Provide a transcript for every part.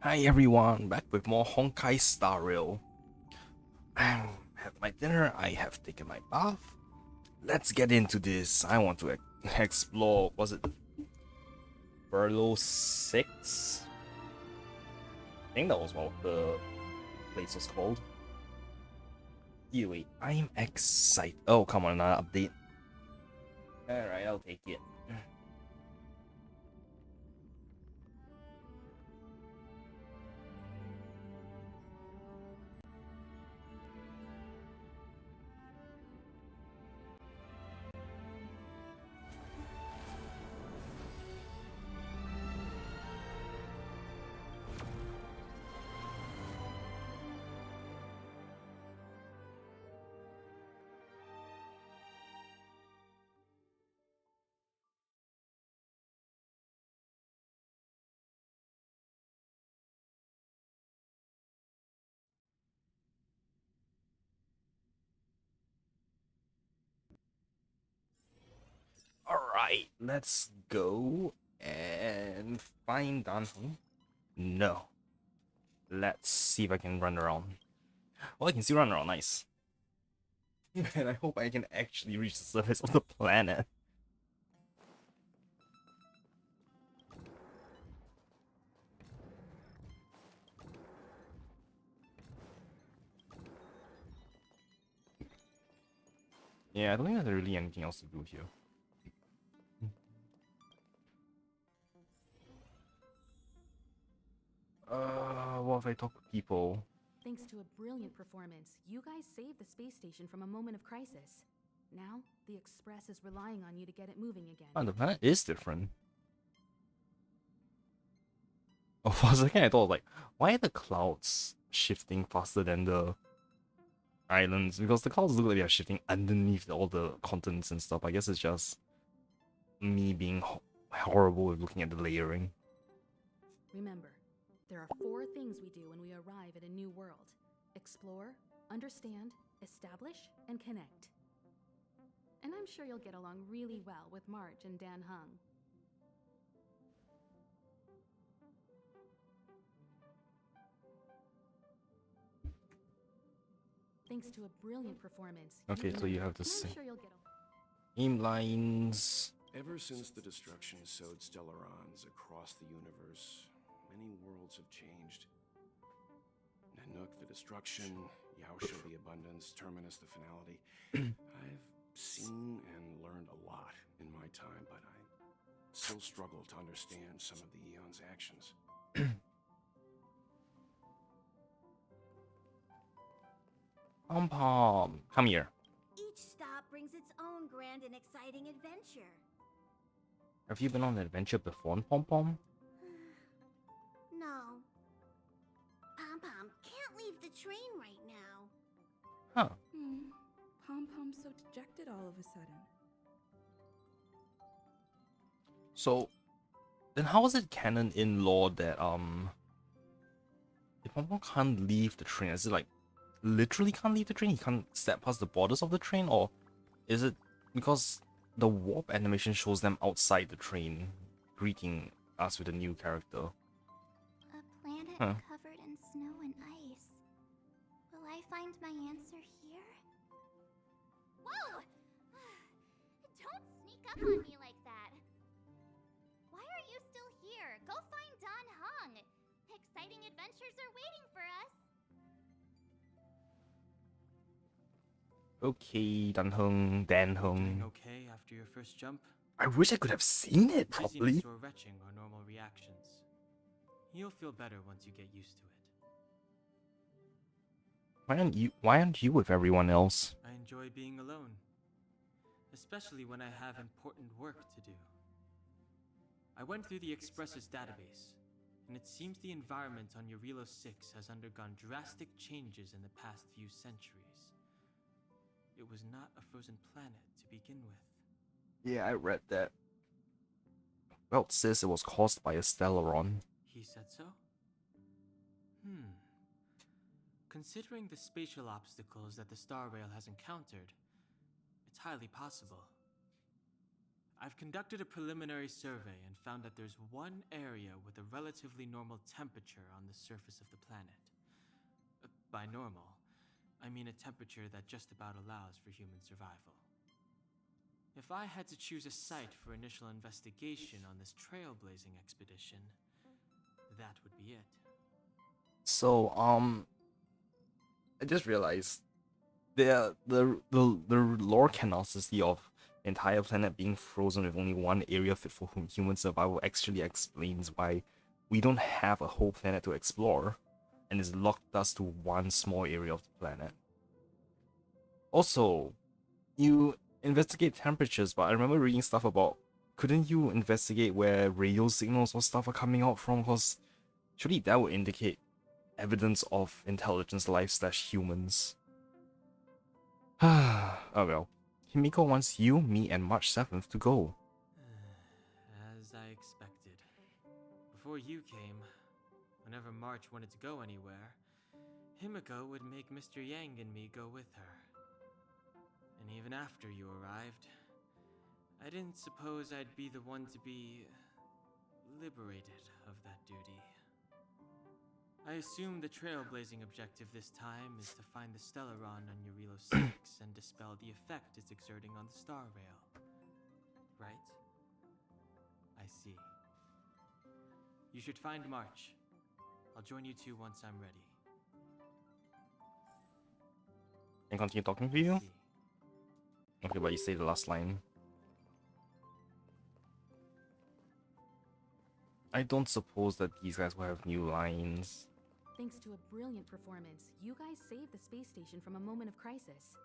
Hi everyone, back with more Honkai Star Rail. I have my dinner, I have taken my bath. Let's get into this. I want to explore, was it Furlough 6? I think that was what the place was called. Anyway, I'm excited. Oh, come on, another update. Alright, I'll take it. Alright, let's go and find Danhong. No. Let's see if I can run around. Well, I can still run around, nice. And I hope I can actually reach the surface of the planet. Yeah, I don't think there's really anything else to do here. What if I talk to people? Thanks to a brilliant performance, you guys saved the space station from a moment of crisis. Now, the Express is relying on you to get it moving again. Oh, the planet is different. Oh, for a second I thought, like, why are the clouds shifting faster than the islands? Because the clouds look like they're shifting underneath all the continents and stuff. I guess it's just me being horrible with looking at the layering. Remember, there are 4 things we do when we arrive at a new world: explore, understand, establish, and connect. And I'm sure you'll get along really well with March and Dan Hung. Thanks to a brilliant performance. Okay, so you have the same I'm sure you'll get aim lines. Ever since the destruction sowed Stellarons across the universe, many worlds have changed. Nanook, the destruction, Yaosha, the abundance, Terminus, the finality. I've seen and learned a lot in my time, but I still struggle to understand some of the Eon's actions. Pom Pom, come here. Each stop brings its own grand and exciting adventure. Have you been on an adventure before, Pom Pom? No. Pom Pom can't leave the train right now. Huh. Pom Pom's so dejected all of a sudden. So, then how is it canon in lore that if Pom Pom can't leave the train, is it like literally can't leave the train? He can't step past the borders of the train, or is it because the warp animation shows them outside the train, greeting us with a new character? A planet Huh. covered in snow and ice. Will I find my answer here? Whoa! Don't sneak up on me like that. Why are you still here? Go find Dan Hung. Exciting adventures are waiting for us. Okay, Dan Hung. Doing okay after your first jump? I wish I could have seen it properly. Dizziness or retching are normal reactions. You'll feel better once you get used to it. Why aren't you with everyone else? I enjoy being alone, especially when I have important work to do. I went through the Express's database, and it seems the environment on Eurilo 6 has undergone drastic changes in the past few centuries. It was not a frozen planet to begin with. Yeah, I read that. Well, it says it was caused by a Stellaron. He said so? Considering the spatial obstacles that the Star Rail has encountered, it's highly possible. I've conducted a preliminary survey and found that there's one area with a relatively normal temperature on the surface of the planet. By normal, I mean a temperature that just about allows for human survival. If I had to choose a site for initial investigation on this trailblazing expedition, that would be it. So, I just realized the lore canonicity of the entire planet being frozen with only one area fit for human survival actually explains why we don't have a whole planet to explore, and it's locked us to one small area of the planet. Also, you investigate temperatures, but I remember reading stuff about, couldn't you investigate where radio signals or stuff are coming out from? Because surely that would indicate evidence of intelligence life / humans. Oh well. Himiko wants you, me, and March 7th to go. As I expected. Before you came, whenever March wanted to go anywhere, Himiko would make Mr. Yang and me go with her. And even after you arrived, I didn't suppose I'd be the one to be liberated of that duty. I assume the trailblazing objective this time is to find the Stellaron on Eurilo 6 and dispel the effect it's exerting on the Star Rail. Right? I see. You should find March. I'll join you two once I'm ready. And continue talking to you? See. Okay, but you say the last line. I don't suppose that these guys will have new lines. Thanks to a brilliant performance, you guys saved the space station from a moment of crisis.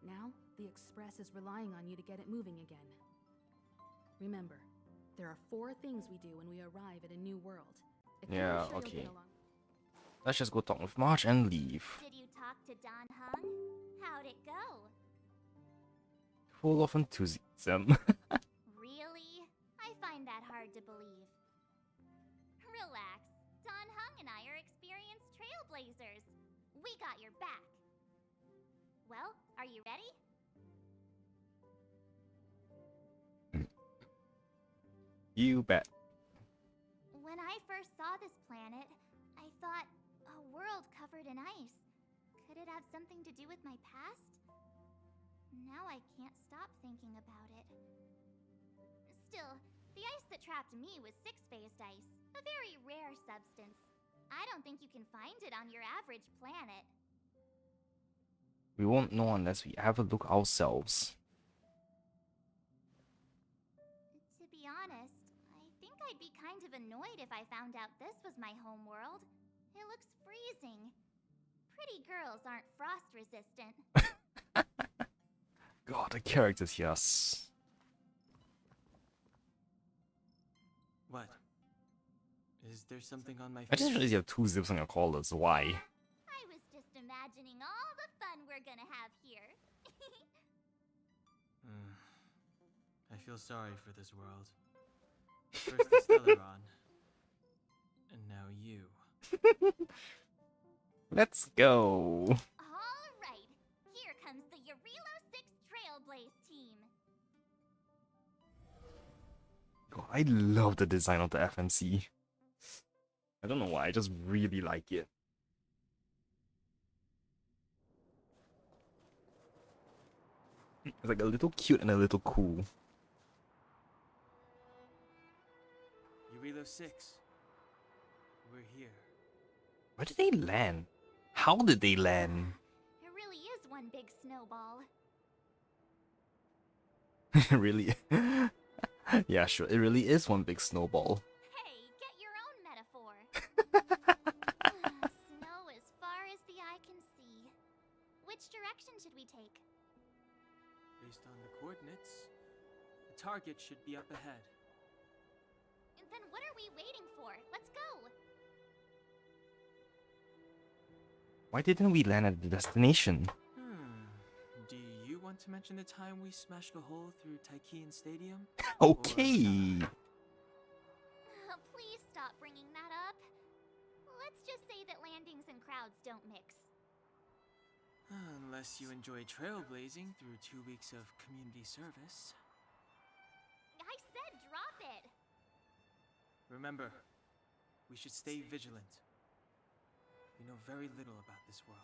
Now, the Express is relying on you to get it moving again. Remember, there are 4 things we do when we arrive at a new world. Yeah, You'll okay. get along. Let's just go talk with March and leave. Did you talk to Don Hung? How'd it go? Full of enthusiasm. Really? I find that hard to believe. Relax. Don Hung and I are experienced trailblazers. We got your back. Well, are you ready? You bet. When I first saw this planet, I thought, a world covered in ice. Could it have something to do with my past? Now I can't stop thinking about it. Still, the ice that trapped me was 6-phased ice, a very rare substance. I don't think you can find it on your average planet. We won't know unless we have a look ourselves. To be honest, I think I'd be kind of annoyed if I found out this was my home world. It looks freezing. Pretty girls aren't frost resistant. God, the characters here. What? Is there something on my I face? just realized you have 2 zips on your collars. Why? I was just imagining all the fun we're gonna have here. I feel sorry for this world. First the Stellaron, and now you. Let's go. All right, here comes the Eurilo 6 Trailblaze team. God, I love the design of the FMC. I don't know why, I just really like it. It's like a little cute and a little cool. Eurilo 6. We're here. Where did they land? How did they land? It really is one big snowball. Really? Yeah, sure. It really is one big snowball. Hey, get your own metaphor. Snow as far as the eye can see. Which direction should we take? Based on the coordinates, the target should be up ahead. Then what are we waiting for? Let's go! Why didn't we land at the destination? Do you want to mention the time we smashed a hole through Taikian Stadium? Okay. Please stop bringing that up. Let's just say that landings and crowds don't mix. Unless you enjoy trailblazing through 2 weeks of community service. I Remember, we should stay vigilant. We know very little about this world.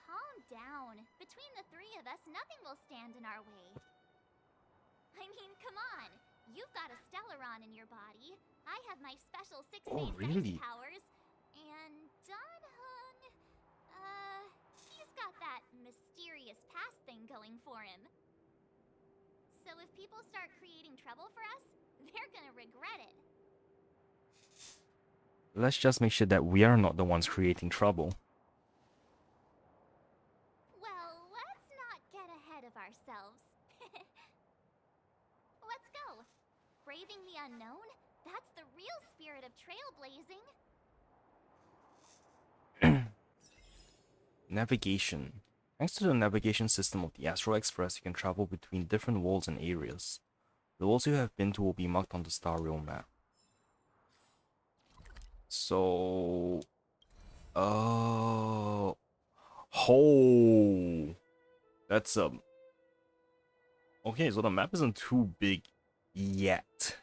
Calm down. Between the three of us, nothing will stand in our way. I mean, come on. You've got a Stellaron in your body. I have my special Oh, six-phase really? powers. And Don Hung, he's got that mysterious past thing going for him. So if people start creating trouble for us, they're gonna regret it. Let's just make sure that we are not the ones creating trouble. Well, let's not get ahead of ourselves. Let's go. Braving the unknown? That's the real spirit of trailblazing. Navigation. Thanks to the navigation system of the Astral Express, you can travel between different worlds and areas. The worlds you have been to will be marked on the Star Rail map. So... Oh... That's okay, so the map isn't too big yet.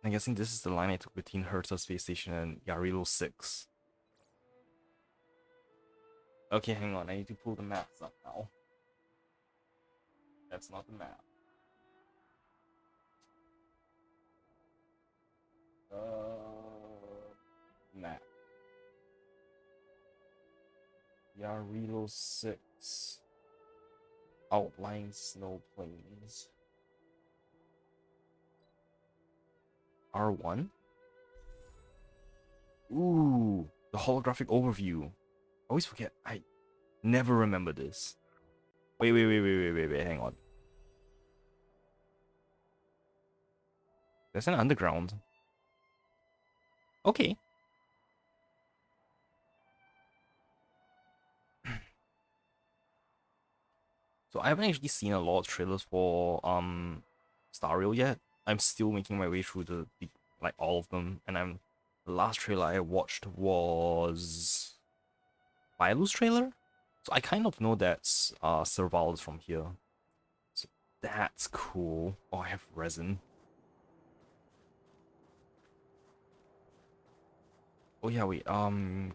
I'm guessing this is the line I took between Herta Space Station and Yarilo 6. Okay, hang on, I need to pull the maps up now. That's not the map. Map. Yarilo 6. Outlying snow plains. R1? Ooh, the holographic overview. I always forget. I never remember this. Wait, hang on. There's an underground. Okay. So I haven't actually seen a lot of trailers for Star Rail yet. I'm still making my way through the like all of them, and the last trailer I watched was Bailu's trailer. So I kind of know that's Serval is from here. So that's cool. Oh, I have resin. Oh yeah, wait,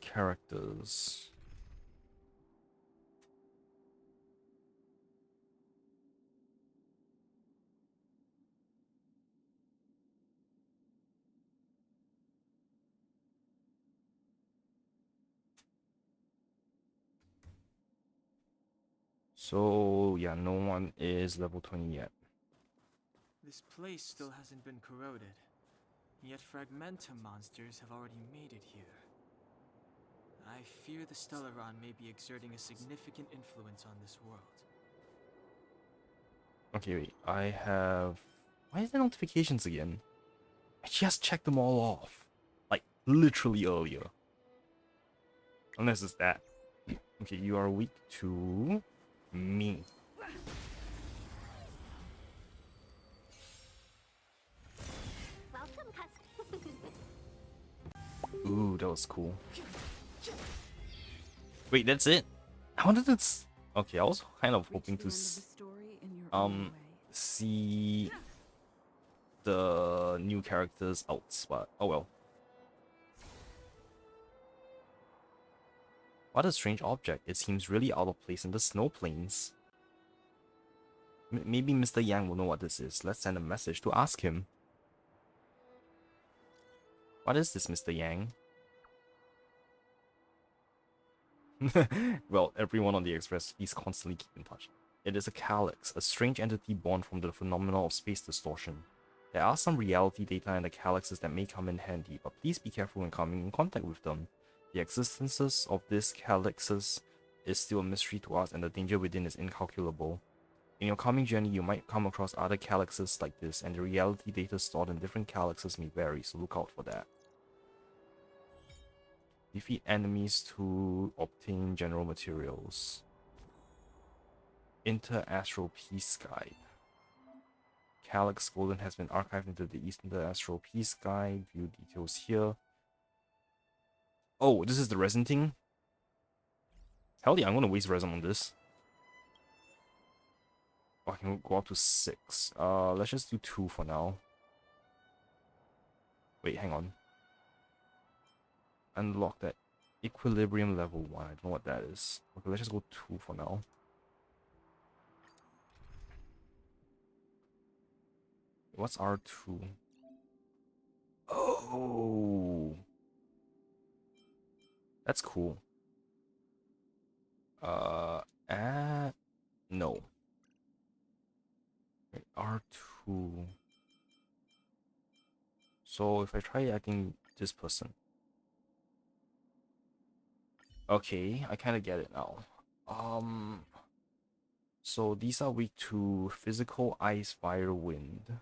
characters. So yeah, no one is level 20 yet. This place still hasn't been corroded, yet Fragmentum monsters have already made it here. I fear the Stellaron may be exerting a significant influence on this world. Okay, wait, I have... Why is there notifications again? I just checked them all off. Like, literally earlier. Unless it's that. Okay, you are weak to... me. Welcome, Ooh, that was cool. Wait, that's it? I wanted to... Okay, I was kind of hoping to see the new characters out, but oh well. What a strange object. It seems really out of place in the snow plains. Maybe Mr. Yang will know what this is. Let's send a message to ask him. What is this, Mr. Yang? Well, everyone on the Express, please constantly keep in touch. It is a calyx, a strange entity born from the phenomenon of space distortion. There are some reality data in the calyxes that may come in handy, but please be careful when coming in contact with them. The existences of these calyxes is still a mystery to us, and the danger within is incalculable. In your coming journey, you might come across other calyxes like this, and the reality data stored in different calyxes may vary, so look out for that. Defeat enemies to obtain general materials. Inter-Astral Peace Guide. Calyx Golden has been archived into the Inter-Astral Peace Guide. View details here. Oh, this is the resin thing? Hell yeah, I'm gonna waste resin on this. Oh, I can go up to 6. Let's just do 2 for now. Wait, hang on. Unlock that equilibrium level 1. I don't know what that is. Okay, let's just go 2 for now. What's R2? Oh, that's cool. No. Wait, R2. So if I try acting this person. Okay, I kind of get it now. So these are weak to physical, ice, fire, wind.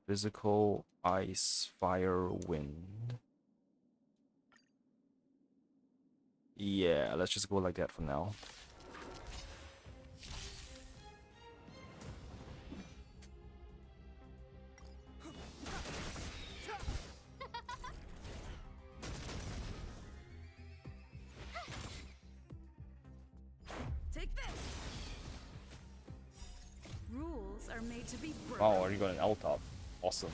Physical, ice, fire, wind. Yeah, let's just go like that for now. Take this. Rules are made to be broken. Oh, already got an L top. Awesome.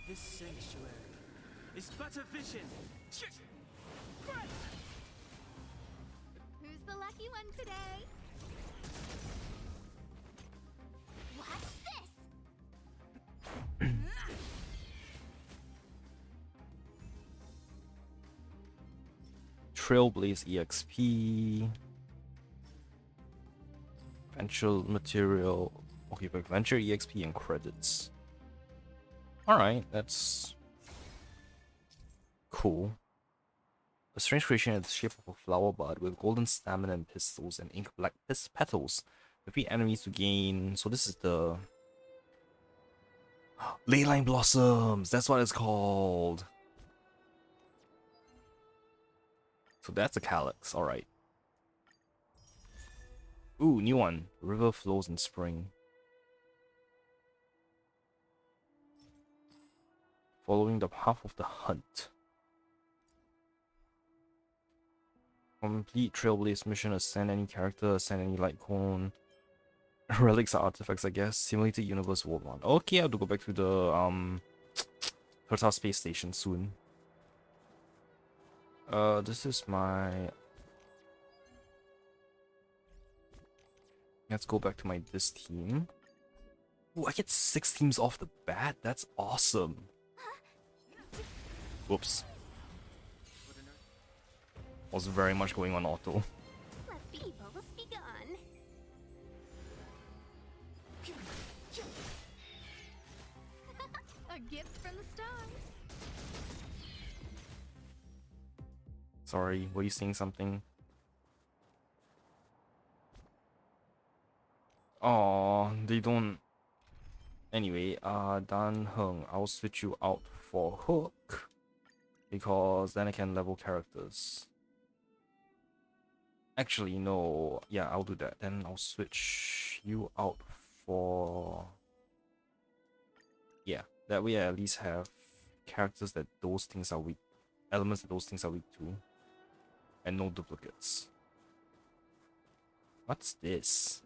This sanctuary is but a vision. Who's the lucky one today? Watch this! Trailblaze EXP. Venture material. Okay, but Venture EXP and credits. Alright, that's cool. A strange creation in the shape of a flower bud with golden stamina and pistols and ink black petals. Defeat enemies to gain. So this is the Leyline Blossoms. That's what it's called. So that's a calyx. Alright. Ooh, new one. River flows in spring. Following the path of the hunt. Complete Trailblaze mission. Ascend any character. Ascend any light cone. Relics are artifacts, I guess. Simulated Universe World 1. Okay, I have to go back to the Fertile Space Station soon. This is my... Let's go back to my this team. Ooh, I get 6 teams off the bat? That's awesome. Whoops. Was very much going on auto. Let's be bubbles begun. A gift from the stars. Sorry, were you saying something? Oh, they don't. Anyway, Dan Heng, I'll switch you out for Hook because then I can level characters. Actually, no. Yeah, I'll do that. Then I'll switch you out for... Yeah, that way I at least have characters that those things are weak. Elements that those things are weak to. And no duplicates. What's this?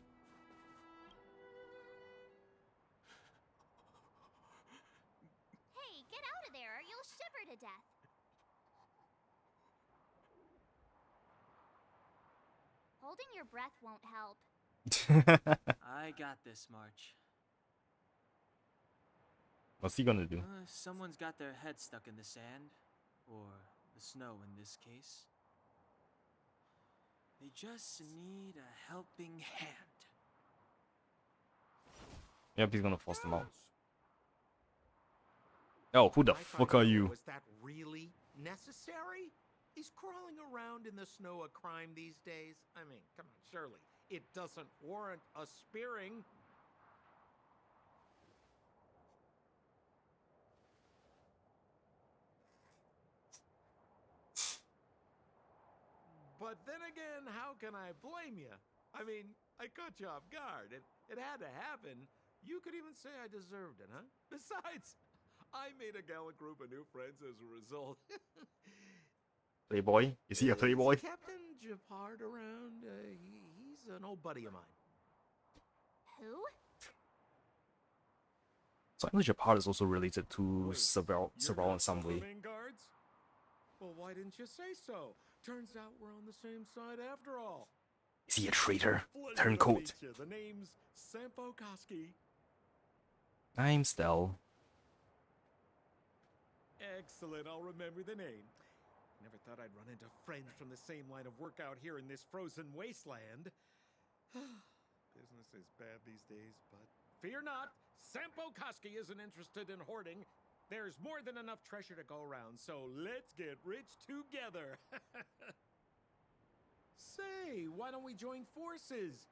Hey, get out of there or you'll shiver to death. Holding your breath won't help. I got this, March. What's he gonna do? Someone's got their head stuck in the sand, or the snow in this case. They just need a helping hand. Yep, he's gonna force them out. Oh, who the fuck are you? Was that really necessary? Is crawling around in the snow a crime these days? I mean, come on, surely it doesn't warrant a spearing. But then again, how can I blame you? I mean, I caught you off guard. It had to happen. You could even say I deserved it, huh? Besides, I made a gallant group of new friends as a result. Playboy? Is he a playboy? Is Captain Japard around? He's an old buddy of mine. Who? So I know Japard is also related to Wait, Serval you're in not some way. Silvermane guards? Well, why didn't you say so? Turns out we're on the same side after all. Is he a traitor? Pleasure to Turncoat. meet you. The name's Sampo Koski. I'm Stel. Excellent, I'll remember the name. Never thought I'd run into friends from the same line of work out here in this frozen wasteland. Business is bad these days, but fear not, Sampo Koski isn't interested in hoarding. There's more than enough treasure to go around, so let's get rich together. Say, why don't we join forces?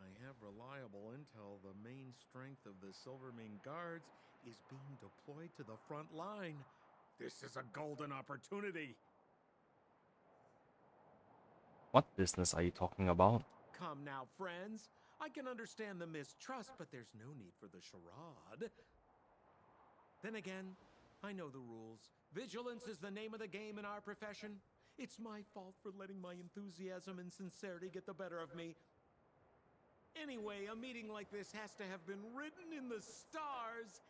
I have reliable intel the main strength of the Silvermane Guards is being deployed to the front line. This is a golden opportunity. What business are you talking about? Come now, friends. I can understand the mistrust, but there's no need for the charade. Then again, I know the rules. Vigilance is the name of the game in our profession. It's my fault for letting my enthusiasm and sincerity get the better of me. Anyway, a meeting like this has to have been written in the stars.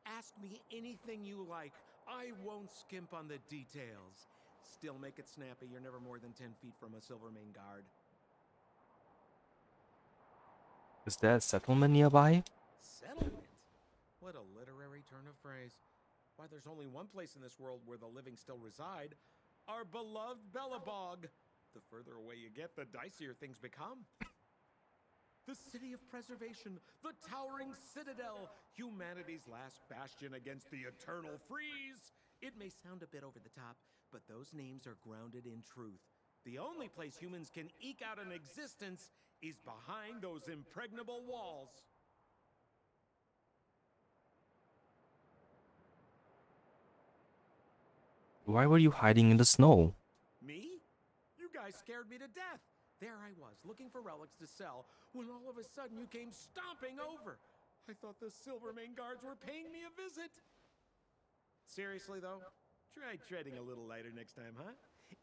Ask me anything you like. I won't skimp on the details. Still make it snappy. You're never more than 10 feet from a Silvermane guard. Is there a settlement nearby? Settlement? What a literary turn of phrase. Why, there's only one place in this world where the living still reside. Our beloved Belobog. The further away you get, the dicier things become. The city of preservation, the towering citadel, humanity's last bastion against the eternal freeze. It may sound a bit over the top, but those names are grounded in truth. The only place humans can eke out an existence is behind those impregnable walls. Why were you hiding in the snow? Me? You guys scared me to death. There I was, looking for relics to sell, when all of a sudden you came stomping over. I thought the Silvermane guards were paying me a visit. Seriously, though, try treading a little lighter next time, huh?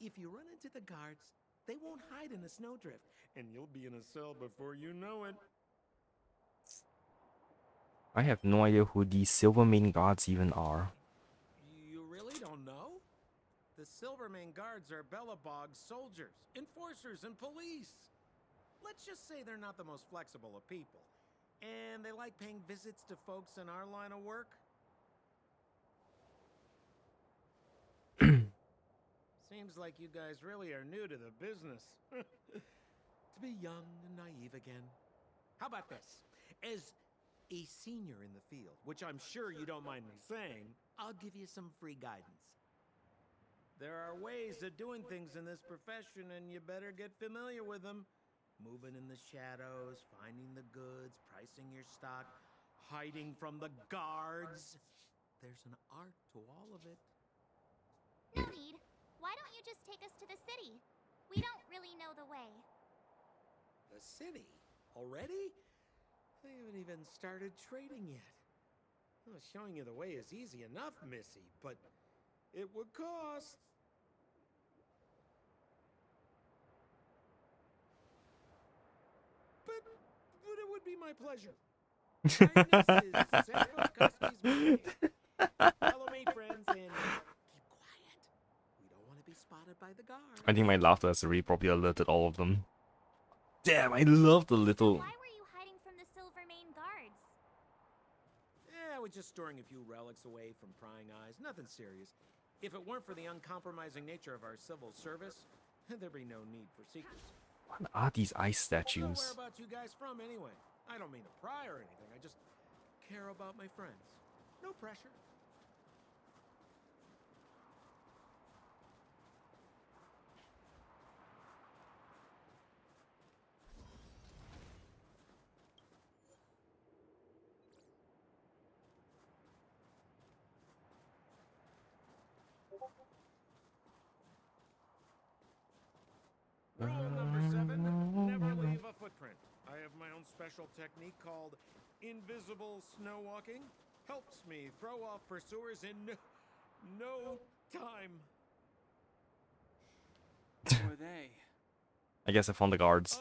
If you run into the guards, they won't hide in a snowdrift, and you'll be in a cell before you know it. I have no idea who these Silvermane guards even are. You really don't know? The Silvermane guards are Belobog's soldiers, enforcers, and police. Let's just say they're not the most flexible of people. And they like paying visits to folks in our line of work. Seems like you guys really are new to the business. To be young and naive again. How about this? As a senior in the field, which I'm sure you don't mind me saying, I'll give you some free guidance. There are ways of doing things in this profession, and you better get familiar with them. Moving in the shadows, finding the goods, pricing your stock, hiding from the guards. There's an art to all of it. No need. Why don't you just take us to the city? We don't really know the way. The city? Already? They haven't even started trading yet. Well, showing you the way is easy enough, Missy, but it would cost. But it would be my pleasure. Kindness is Sampo Koski's way. Follow me, friends, and keep quiet. We don't want to be spotted by the guards. I think my laughter has already probably alerted all of them. Damn, I love the little... Why were you hiding from the Silvermane guards? Yeah, we're just storing a few relics away from prying eyes. Nothing serious. If it weren't for the uncompromising nature of our civil service, there'd be no need for secrecy. What are these ice So statues? where about you guys from anyway? I don't mean to pry or anything. I just care about my friends. No pressure. Rule number 7, never leave a footprint. I have my own special technique called invisible snow walking. helps me throw off pursuers in no time. Who are they? I guess I found the guards.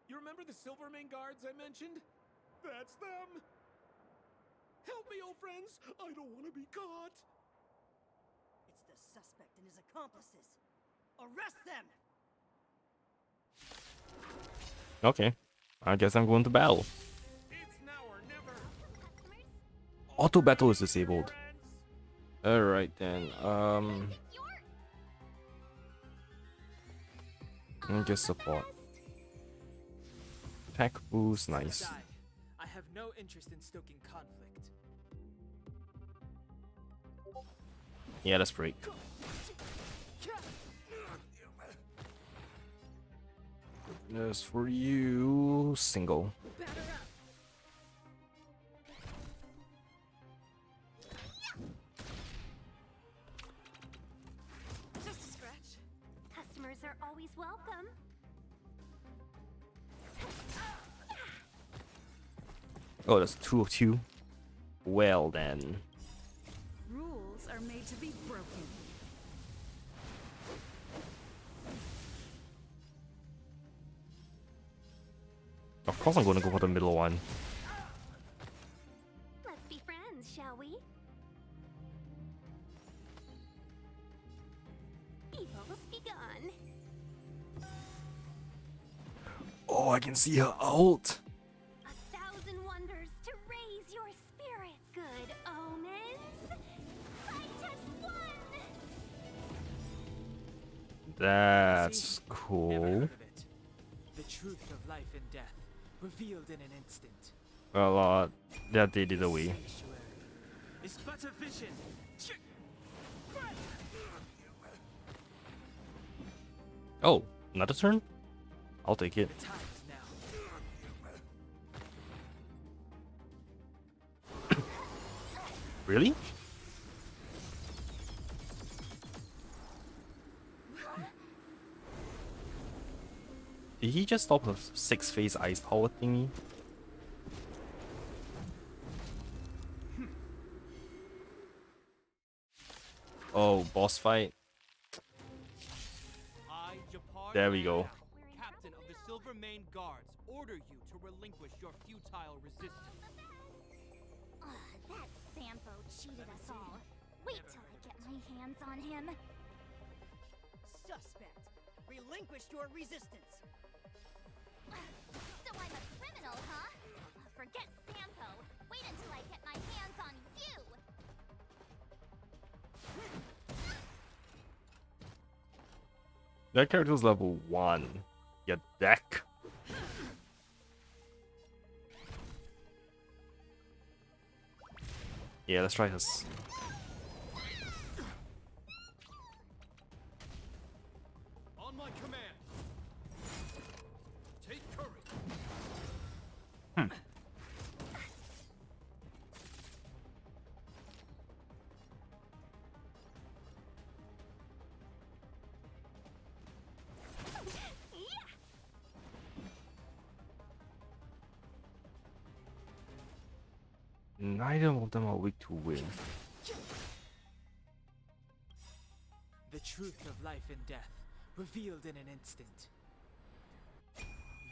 You remember the Silvermane guards I mentioned? That's them. Help me, old friends. I don't want to be caught. It's the suspect and his accomplices. Arrest them! Okay. I guess I'm going to battle. It's now or never. Auto battle is disabled. Alright then. I guess support. Attack boost, nice. Aside, I have no interest in stoking conflict. Yeah, let's break. As for you, single. Just a scratch. Customers are always welcome. Oh, that's 2 of 2. Well then. Rules are made to be broken. Of course I'm gonna go for the middle one. Let's be friends, shall we? Evil's begun. Oh, I can see her ult. 1,000 wonders to raise your spirits. Good omens. Fight as one. That's See? Never cool. heard of it. The truth of life and death, revealed in an instant. Well, that they did away. Sanctuary is but a vision. Oh, another turn? I'll take it. The time is now. Really? Did he just stop a 6-phase ice power thingy? Oh, boss fight. I, Japar There we go. Nana, Captain of the Silvermane Guards, order you to relinquish your futile resistance. That Sampo cheated us all. Wait till I get my hands on him. Suspect, relinquish your resistance. So I'm a criminal, huh? Forget Sampo. Wait until I get my hands on you. That character's level 1. Ya deck. Yeah, let's try this. On my command. Take courage. Neither of them are weak to win. The truth of life and death, revealed in an instant.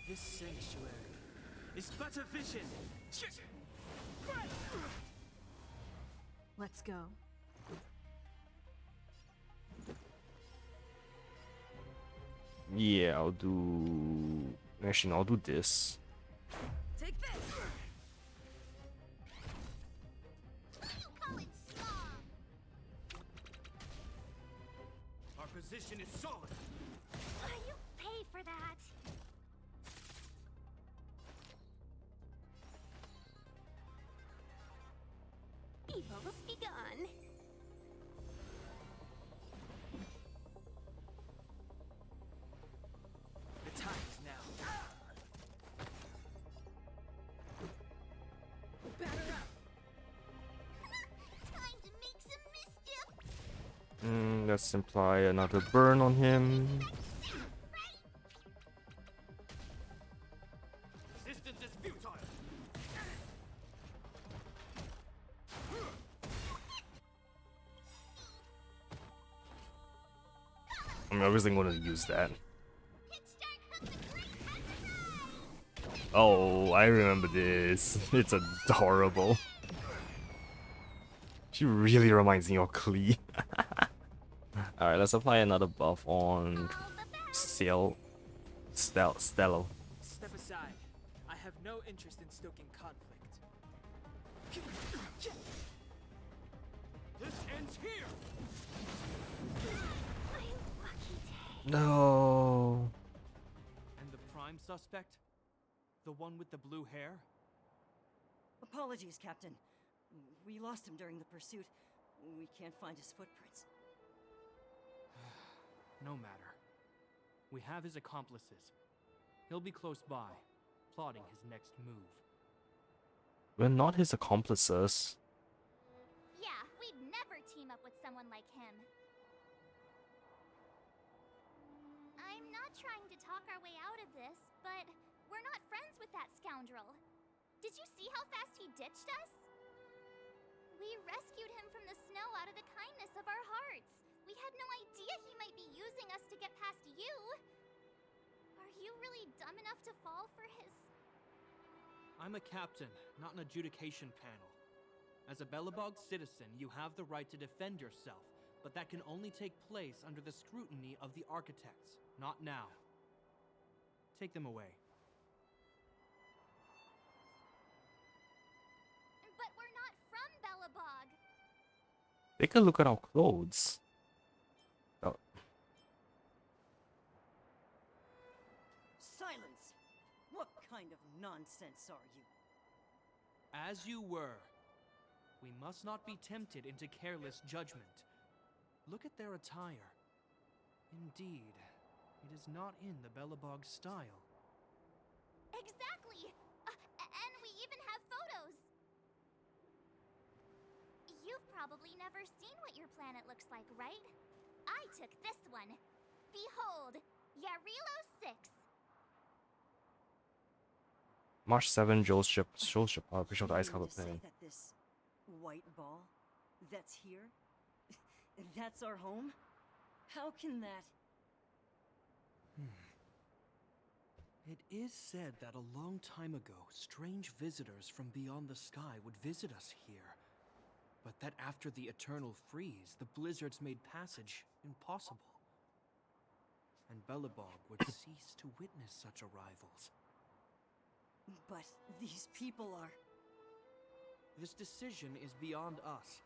This sanctuary is but a vision. Let's go. Yeah, I'll do... Actually, no, I'll do this. Take this! Our position is solid. You pay for that. Evil's begun. The time is now. Batter up! Time to make some mischief. Let's imply another burn on him. Resistance is futile. I'm obviously going to use that. Oh, I remember this. It's adorable. She really reminds me of Klee. Alright, let's apply another buff on Stello. Step aside. I have no interest in stoking conflict. This ends here. No. And the prime suspect? The one with the blue hair? Apologies, Captain. We lost him during the pursuit. We can't find his footprints. No matter. We have his accomplices. He'll be close by, plotting his next move. We're not his accomplices. Yeah, we'd never team up with someone like him. I'm not trying to talk our way out of this, but we're not friends with that scoundrel. Did you see how fast he ditched us? We rescued him from the snow out of the kindness of our hearts. We had no idea he might be using us to get past you. Are you really dumb enough to fall for his... I'm a captain, not an adjudication panel. As a Belobog citizen, you have the right to defend yourself, but that can only take place under the scrutiny of the architects, not now. Take them away. But we're not from Belobog. Take a look at our clothes. Oh. Silence! What kind of nonsense are you? As you were. We must not be tempted into careless judgment. Look at their attire. Indeed, it is not in the Belobog style. Exactly! And we even have photos! You've probably never seen what your planet looks like, right? I took this one. Behold, Yarilo 6. March 7, Joel's ship, official to ice You cover mean to say plane. that this white ball that's here, that's our home? How can that... It is said that a long time ago, strange visitors from beyond the sky would visit us here. But that after the eternal freeze, the blizzards made passage impossible. And Belobog would cease to witness such arrivals. But these people are... This decision is beyond us.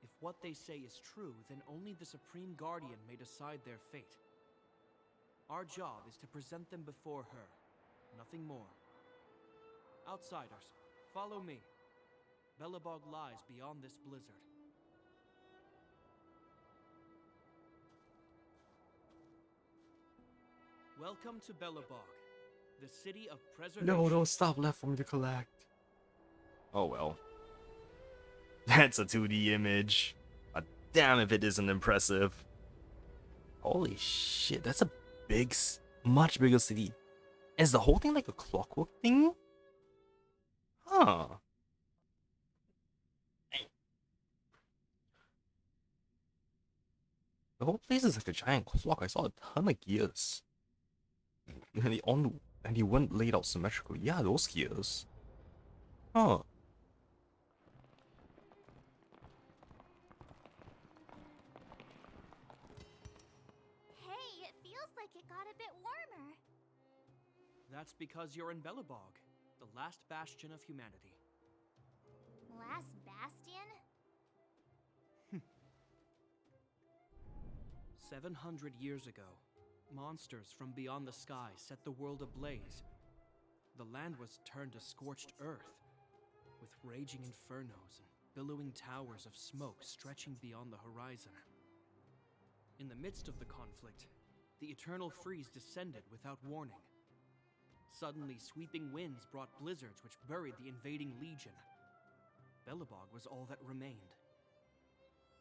If what they say is true, then only the Supreme Guardian may decide their fate. Our job is to present them before her. Nothing more. Outsiders, follow me. Belobog lies beyond this blizzard. Welcome to Belobog, the city of preservation. No, no stuff left for me to collect. Oh well. That's a 2D image. But damn if it isn't impressive. Holy shit, that's a big, much bigger city. Is the whole thing like a clockwork thing? Huh. The whole place is like a giant clock. I saw a ton of gears. And they weren't laid out symmetrically. Yeah, those gears. Huh. Hey, it feels like it got a bit warmer. That's because you're in Belobog, the last bastion of humanity. Last bastion? 700 years ago, monsters from beyond the sky set the world ablaze. The land was turned to scorched earth, with raging infernos and billowing towers of smoke stretching beyond the horizon. In the midst of the conflict, the eternal freeze descended without warning. Suddenly, sweeping winds brought blizzards which buried the invading legion. Belobog was all that remained.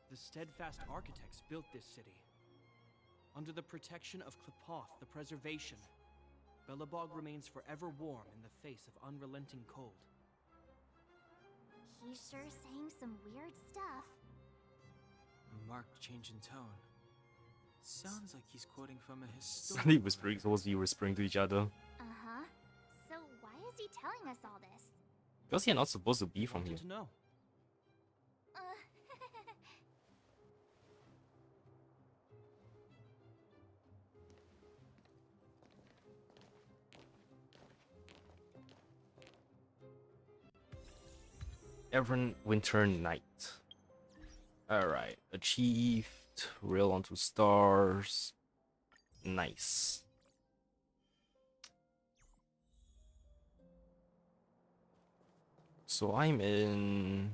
The steadfast architects built this city. Under the protection of Klepoth, the preservation, Belobog remains forever warm in the face of unrelenting cold. He's sure saying some weird stuff. A marked change in tone. sounds like he's quoting from a Suddenly historical whispering, record. supposed to be whispering to each other. Uh-huh. So why is he telling us all this? Because you're not supposed to be from Wanted here. to know. Uh... Every winter night. Alright. Achieved. Rail onto stars. Nice. So I'm in...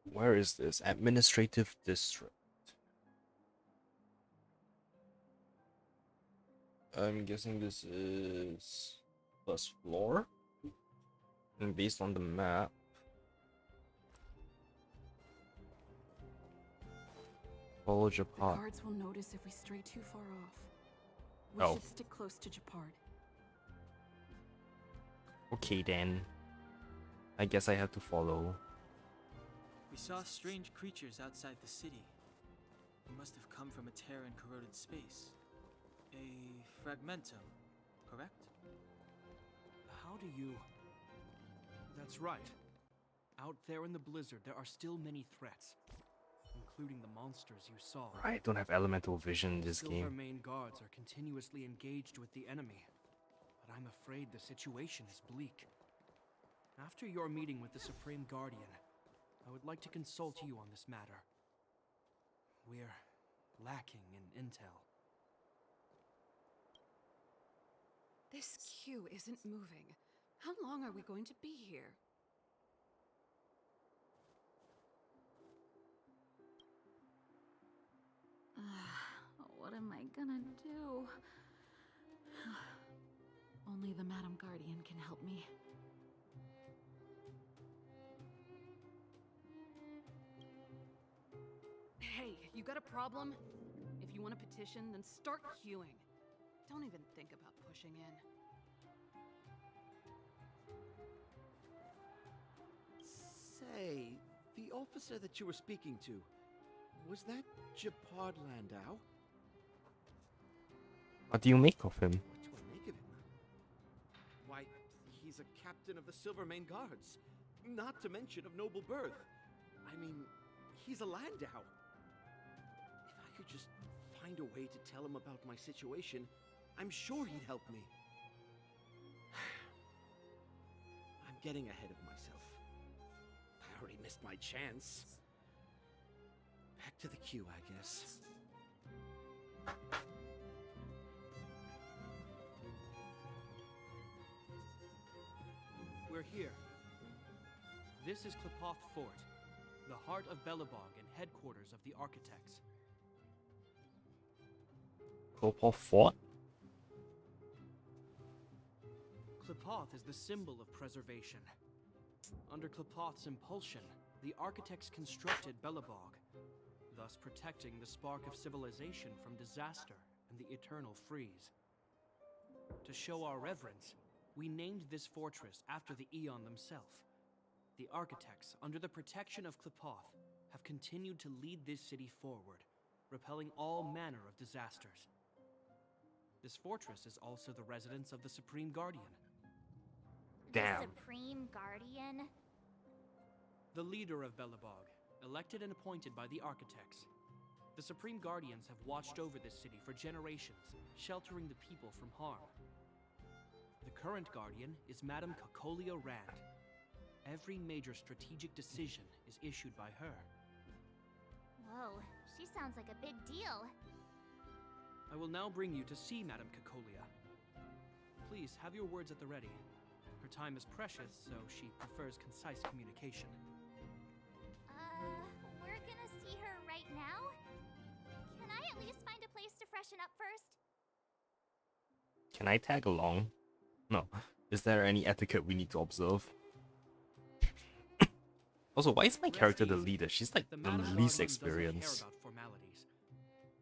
Where is this? Administrative district. I'm guessing this is first floor. And based on the map, follow The Japan. guards will notice if we stray too far off. We Oh. should stick close to Japard. Okay then. I guess I have to follow. We saw strange creatures outside the city. They must have come from a tear in corroded space. A fragmentum, correct? How do you... That's right. Out there in the blizzard, there are still many threats, including the monsters you saw. I don't have elemental vision in this game. Silvermane guards are continuously engaged with the enemy, but I'm afraid the situation is bleak. After your meeting with the Supreme Guardian, I would like to consult you on this matter. We're lacking in intel. This queue isn't moving. How long are we going to be here? What am I gonna do? Only the Madam Guardian can help me. Hey, you got a problem? If you want a petition, then start queuing. Don't even think about pushing in. Say, the officer that you were speaking to, was that Japard Landau? What do you make of him? What do I make of him? Why, he's a captain of the Silvermane Guards, not to mention of noble birth. I mean, he's a Landau. If I could just find a way to tell him about my situation, I'm sure he'd help me. I'm getting ahead of myself. I already missed my chance. Back to the queue, I guess. We're here. This is Klipoth Fort, the heart of Belobog and headquarters of the Architects. Kopal Fort? Klipoth is the symbol of preservation. Under Klipoth's impulsion, the Architects constructed Belobog, thus protecting the spark of civilization from disaster and the eternal freeze. To show our reverence, we named this fortress after the Aeon themselves. The Architects, under the protection of Klipoth, have continued to lead this city forward, repelling all manner of disasters. This fortress is also the residence of the Supreme Guardian. Damn. The Supreme Guardian? The leader of Belobog, elected and appointed by the Architects. The Supreme Guardians have watched over this city for generations, sheltering the people from harm. The current Guardian is Madam Cocolia Rand. Every major strategic decision is issued by her. Whoa, she sounds like a big deal. I will now bring you to see Madam Cocolia. Please have your words at the ready. Her time is precious, so she prefers concise communication. We're gonna see her right now? Can I at least find a place to freshen up first? Can I tag along? No. Is there any etiquette we need to observe? Also, why is my character the leader? She's like the Madam least Guardian experienced. doesn't care about formalities.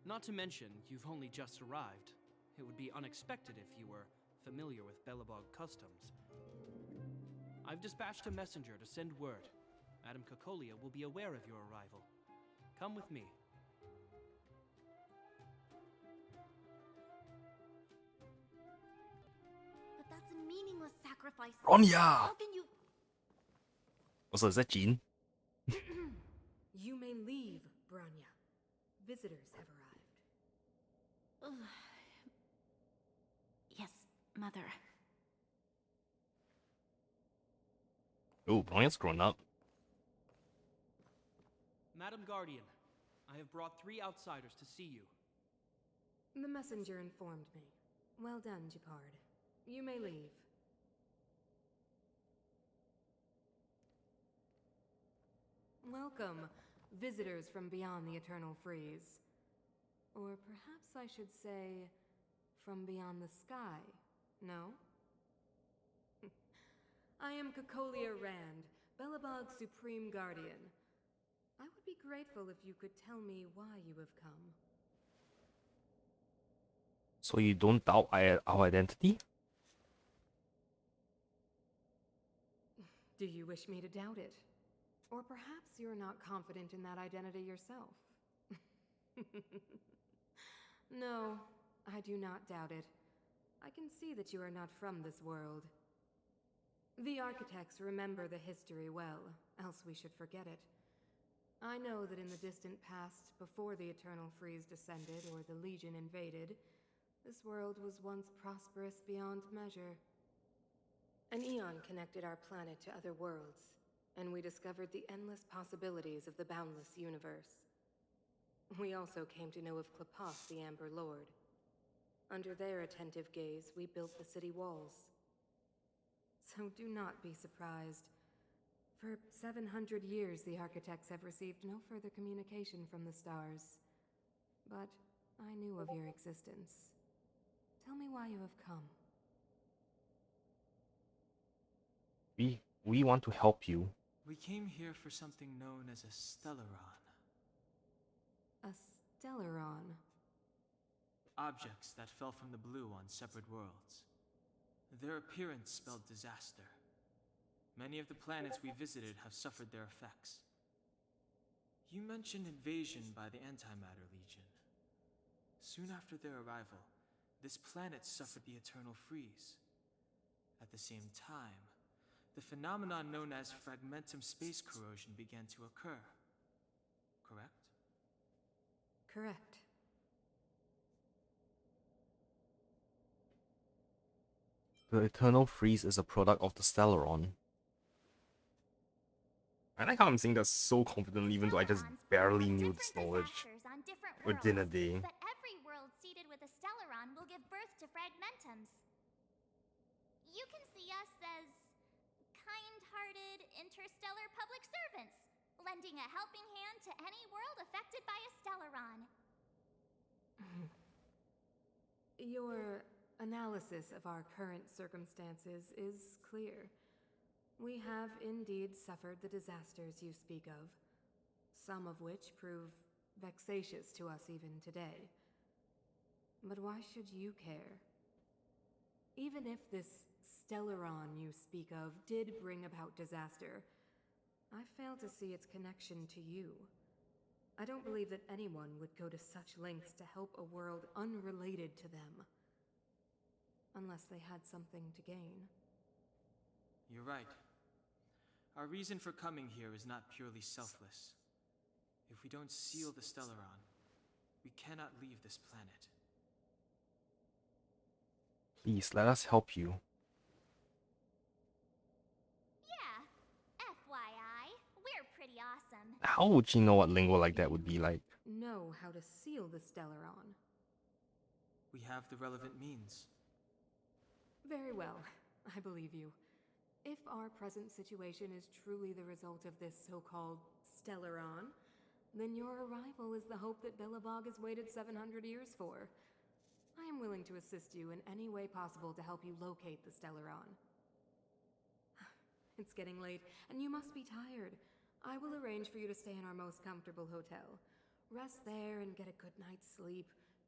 Not to mention, you've only just arrived. It would be unexpected if you were familiar with Belobog customs. I've dispatched a messenger to send word. Madam Cocolia will be aware of your arrival. Come with me. meaningless sacrifices. Ronya! How can you... Also, is that Jean? You may leave, Bronya. Visitors have arrived. Yes, Mother. Oh, Bronya's grown up. Madam Guardian, I have brought 3 outsiders to see you. The messenger informed me. Well done, Gepard. You may leave. Welcome, visitors from beyond the Eternal Freeze. Or perhaps I should say, from beyond the sky, no? I am Cocolia Rand, Belobog's Supreme Guardian. I would be grateful if you could tell me why you have come. So you don't doubt our identity? Do you wish me to doubt it? Or perhaps you're not confident in that identity yourself? No, I do not doubt it. I can see that you are not from this world. The architects remember the history well, else we should forget it. I know that in the distant past, before the Eternal Freeze descended or the Legion invaded, this world was once prosperous beyond measure. An eon connected our planet to other worlds, and we discovered the endless possibilities of the boundless universe. We also came to know of Klapoth, the Amber Lord. Under their attentive gaze, we built the city walls. So do not be surprised. For 700 years, the architects have received no further communication from the stars. But I knew of your existence. Tell me why you have come. We want to help you. We came here for something known as a Stellaron. A Stellaron? Objects that fell from the blue on separate worlds. Their appearance spelled disaster. Many of the planets we visited have suffered their effects. You mentioned invasion by the Antimatter Legion. Soon after their arrival, this planet suffered the Eternal Freeze. At the same time, the phenomenon known as fragmentum space corrosion began to occur. Correct? Correct. The Eternal Freeze is a product of the Stellaron. I like how I'm saying that so confidently, even though I just barely knew this knowledge within a day. But every world seeded with a Stellaron will give birth to fragmentums. You can see us as kind-hearted interstellar public servants, lending a helping hand to any world affected by a Stellaron. Your analysis of our current circumstances is clear. We have indeed suffered the disasters you speak of, some of which prove vexatious to us even today. But why should you care? Even if this Stellaron you speak of did bring about disaster, I fail to see its connection to you. I don't believe that anyone would go to such lengths to help a world unrelated to them. Unless they had something to gain. You're right. Our reason for coming here is not purely selfless. If we don't seal the Stellaron, we cannot leave this planet. Please, let us help you. Yeah, FYI, we're pretty awesome. How would you know what lingo like that would be like? Know how to seal the Stellaron. We have the relevant means. Very well, I believe you. If our present situation is truly the result of this so-called Stellaron, then your arrival is the hope that Belobog has waited 700 years for. I am willing to assist you in any way possible to help you locate the Stellaron. It's getting late, and you must be tired. I will arrange for you to stay in our most comfortable hotel. Rest there and get a good night's sleep.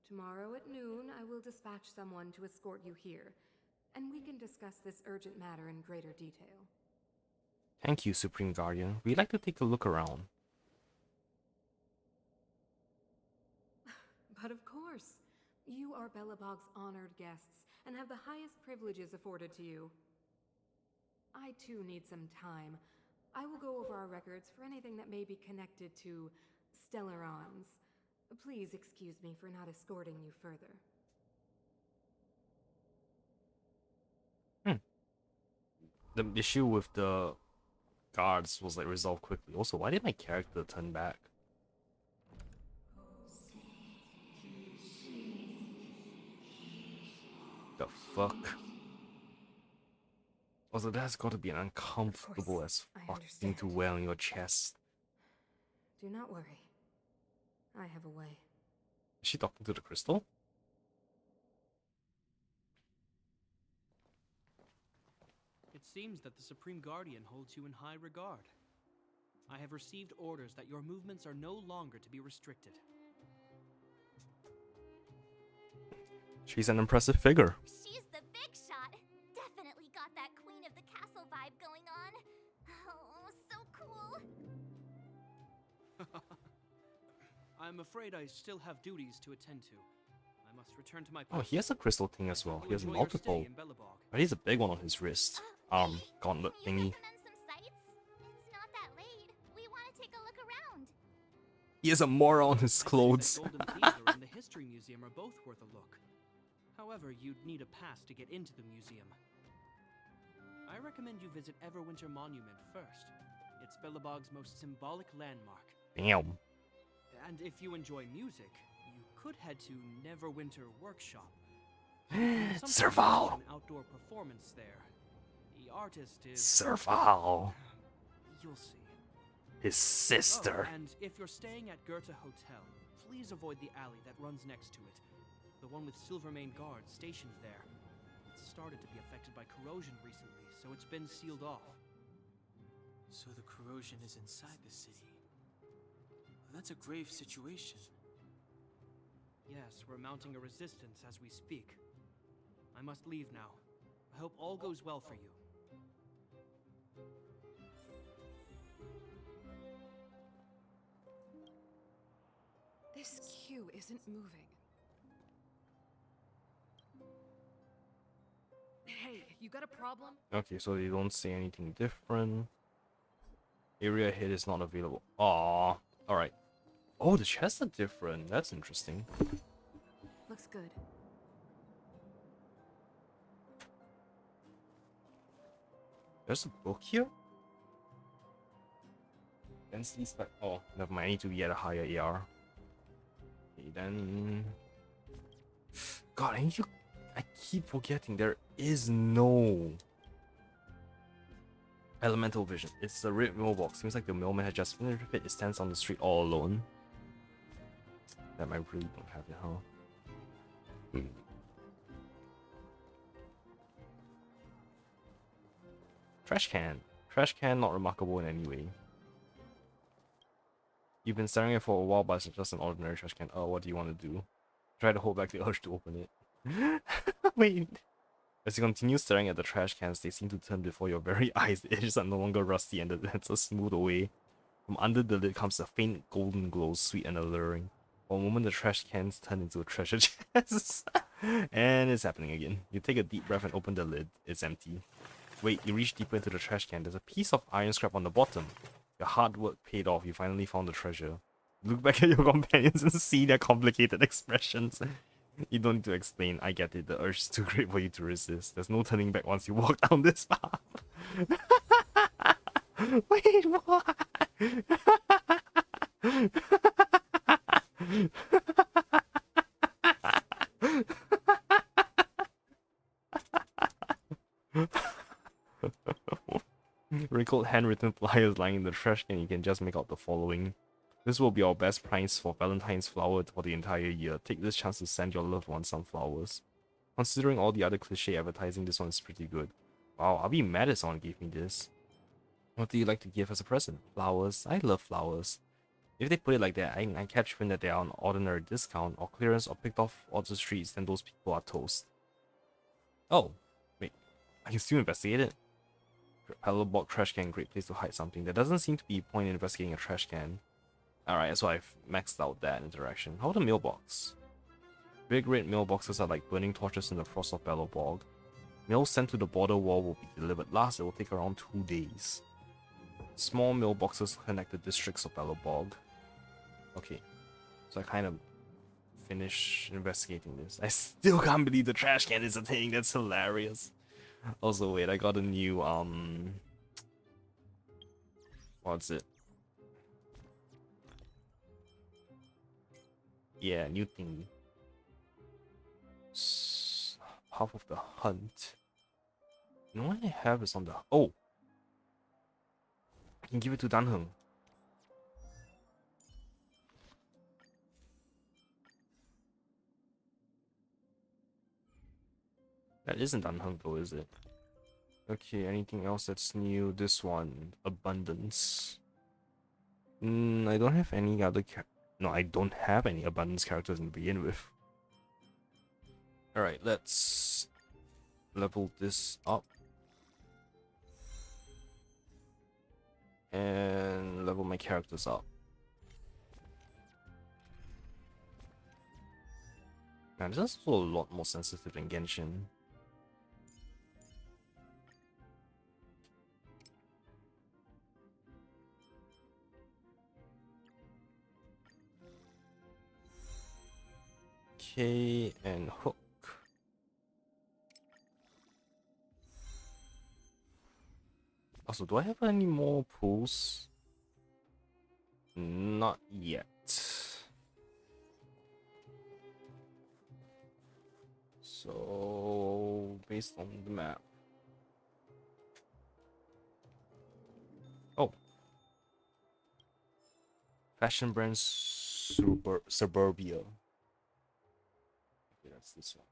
Tomorrow at noon, I will dispatch someone to escort you here, and we can discuss this urgent matter in greater detail. Thank you, Supreme Guardian. We'd like to take a look around. But of course, you are Belobog's honored guests, and have the highest privileges afforded to you. I too need some time. I will go over our records for anything that may be connected to Stellarons. Please excuse me for not escorting you further. The issue with the guards was like resolved quickly. Also, why did my character turn back? The fuck? Also, that's gotta be an uncomfortable as fuck thing to wear on your chest. Do not worry. I have a way. Is she talking to the crystal? It seems that the Supreme Guardian holds you in high regard. I have received orders that your movements are no longer to be restricted. She's an impressive figure. She's the big shot. Definitely got that Queen of the Castle vibe going on. Oh, so cool. I'm afraid I still have duties to attend to. I must return to my Oh, post. he has a crystal thing as well. He has Enjoy your stay multiple. in Belobog. But he's a big one on his wrist. Gauntlet thingy. It's not that late. We want to take a look around. He has a Mora on his The clothes. Golden Theater and the History Museum are both worth a look. However, you'd need a pass to get into the museum. I recommend you visit Everwinter Monument first. It's Belobog's most symbolic landmark. Damn. And if you enjoy music, you could head to Neverwinter Workshop. Serval. An outdoor performance there. The artist is Serval. You'll see. His sister. Oh, and if you're staying at Goethe Hotel, please avoid the alley that runs next to it. The one with Silvermane guards stationed there. It's started to be affected by corrosion recently, so it's been sealed off. So the corrosion is inside the city. That's a grave situation. Yes, we're mounting a resistance as we speak. I must leave now. I hope all goes well for you. This queue isn't moving. Hey, you got a problem? Okay, so they don't say anything different. Area hit is not available. Aww. Alright. Oh, the chests are different. That's interesting. Looks good. There's a book here? Densely spec. Oh, never mind. I need to be at a higher AR. Okay, then. God, I keep forgetting there is no elemental vision. It's a red mailbox. Seems like the mailman has just finished with it. It stands on the street all alone. That I really don't have it, huh? Trash can. Trash can, not remarkable in any way. You've been staring at it for a while, but it's just an ordinary trash can. Oh, what do you want to do? Try to hold back the urge to open it. Wait. As you continue staring at the trash cans, they seem to turn before your very eyes. The edges are no longer rusty and the lids are smoothed away. From under the lid comes a faint golden glow, sweet and alluring. For a moment, the trash cans turn into a treasure chest. And it's happening again. You take a deep breath and open the lid. It's empty. Wait, you reach deeper into the trash can. There's a piece of iron scrap on the bottom. Your hard work paid off. You finally found the treasure. Look back at your companions and see their complicated expressions. You don't need to explain. I get it. The urge is too great for you to resist. There's no turning back once you walk down this path. Wait, what? Wrinkled handwritten flyers lying in the trash can. You can just make out the following. This will be our best prize for Valentine's flower for the entire year. Take this chance to send your loved one some flowers. Considering all the other cliche advertising, this one is pretty good. Wow, I'll be mad if someone gave me this. What do you like to give as a present? Flowers. I love flowers. If they put it like that, I catch wind that they are on ordinary discount or clearance or picked off off the streets, then those people are toast. Oh, wait. I can still investigate it. Paddleboard trash can, great place to hide something. There doesn't seem to be a point in investigating a trash can. Alright, so I've maxed out that interaction. How about the mailbox? Big red mailboxes are like burning torches in the frost of Bellowbog. Mail sent to the border wall will be delivered last. It will take around 2 days. Small mailboxes connect the districts of Bellowbog. Okay, so I kind of finish investigating this. I still can't believe the trash can is a thing. That's hilarious. Also, wait, I got a new what's it? Yeah, new thing. Half of the hunt. You know what I have is on the I can give it to Danheng. That isn't Danheng though, is it? Okay, anything else that's new? This one, abundance. I don't have any other no, I don't have any abundance characters to begin with. Alright, let's level this up. And level my characters up. Man, this is also a lot more sensitive than Genshin. Okay, and hook. Also, do I have any more pools? Not yet. So, based on the map. Oh. Fashion brand Suburbia. Okay, that's this one.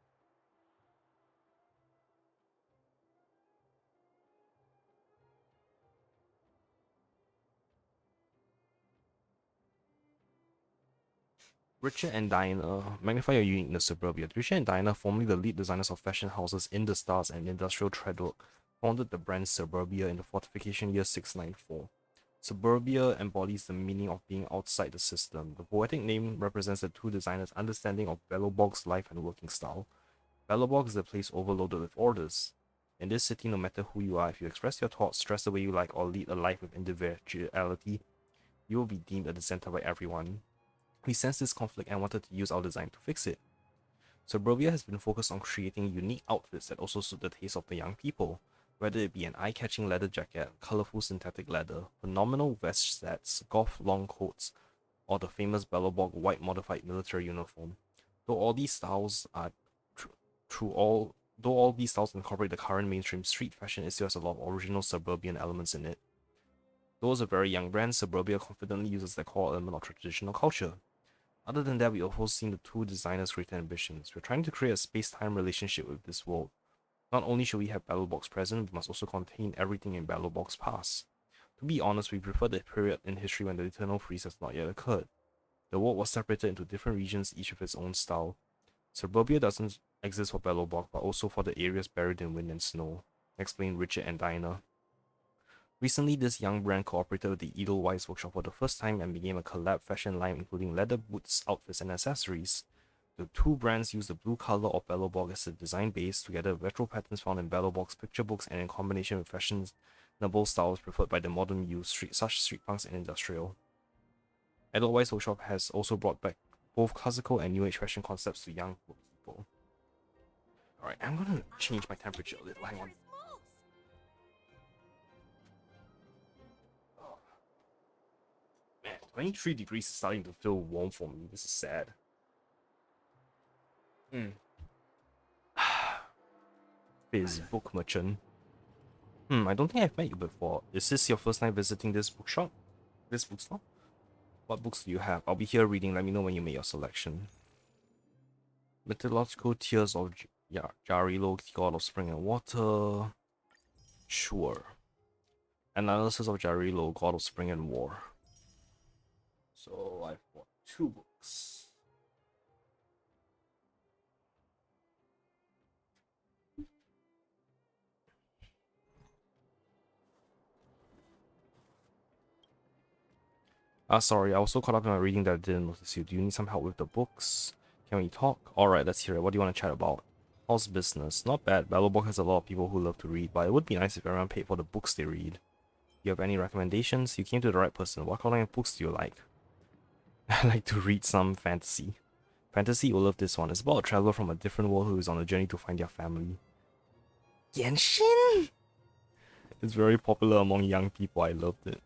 Richard and Diana. Magnify your uniqueness, Suburbia. Richard and Diana, formerly the lead designers of fashion houses In the Stars and Industrial Threadwork, founded the brand Suburbia in the fortification year 694. Suburbia embodies the meaning of being outside the system. The poetic name represents the two designers' understanding of Bellowbog's life and working style. Bellowbog is a place overloaded with orders. In this city, no matter who you are, if you express your thoughts, dress the way you like, or lead a life with individuality, you will be deemed a dissenter by everyone. We sensed this conflict and wanted to use our design to fix it. Suburbia has been focused on creating unique outfits that also suit the taste of the young people, whether it be an eye-catching leather jacket, colorful synthetic leather, phenomenal vest sets, goth long coats, or the famous Bellowbog white modified military uniform. Though all these styles incorporate the current mainstream street fashion, it still has a lot of original suburban elements in it. Though as a very young brand, Suburbia confidently uses the core element of traditional culture. Other than that, we also seen the two designers' greater ambitions. We're trying to create a space-time relationship with this world. Not only should we have Bellowbog's present, we must also contain everything in Bellowbog's past. To be honest, we prefer the period in history when the eternal freeze has not yet occurred. The world was separated into different regions, each with its own style. Suburbia doesn't exist for Bellowbog, but also for the areas buried in wind and snow, explained Richard and Diana. Recently, this young brand cooperated with the Edelweiss workshop for the first time and became a collab fashion line including leather boots, outfits, and accessories. The two brands use the blue color of Bellowbog as the design base, together with retro patterns found in Bellowbog's picture books and in combination with fashionable styles preferred by the modern youth, such street punks and industrial. Edelweiss Workshop has also brought back both classical and new age fashion concepts to young people. Alright, I'm gonna change my temperature a little, hang on. Man, 23 degrees is starting to feel warm for me. This is sad. Biz Book Merchant. I don't think I've met you before. Is this your first time visiting this bookshop? This bookstore? What books do you have? I'll be here reading. Let me know when you make your selection. Mythological Tears of Jarilo, God of Spring and Water. Sure. Analysis of Jarilo, God of Spring and War. So I've bought 2 books. Sorry, I was so caught up in my reading that I didn't notice you. Do you need some help with the books? Can we talk? Alright, let's hear it. What do you want to chat about? How's business? Not bad. Bellowborg has a lot of people who love to read, but it would be nice if everyone paid for the books they read. Do you have any recommendations? You came to the right person. What kind of books do you like? I like to read some fantasy. Fantasy, you'll love this one. It's about a traveler from a different world who is on a journey to find their family. Genshin? It's very popular among young people. I loved it.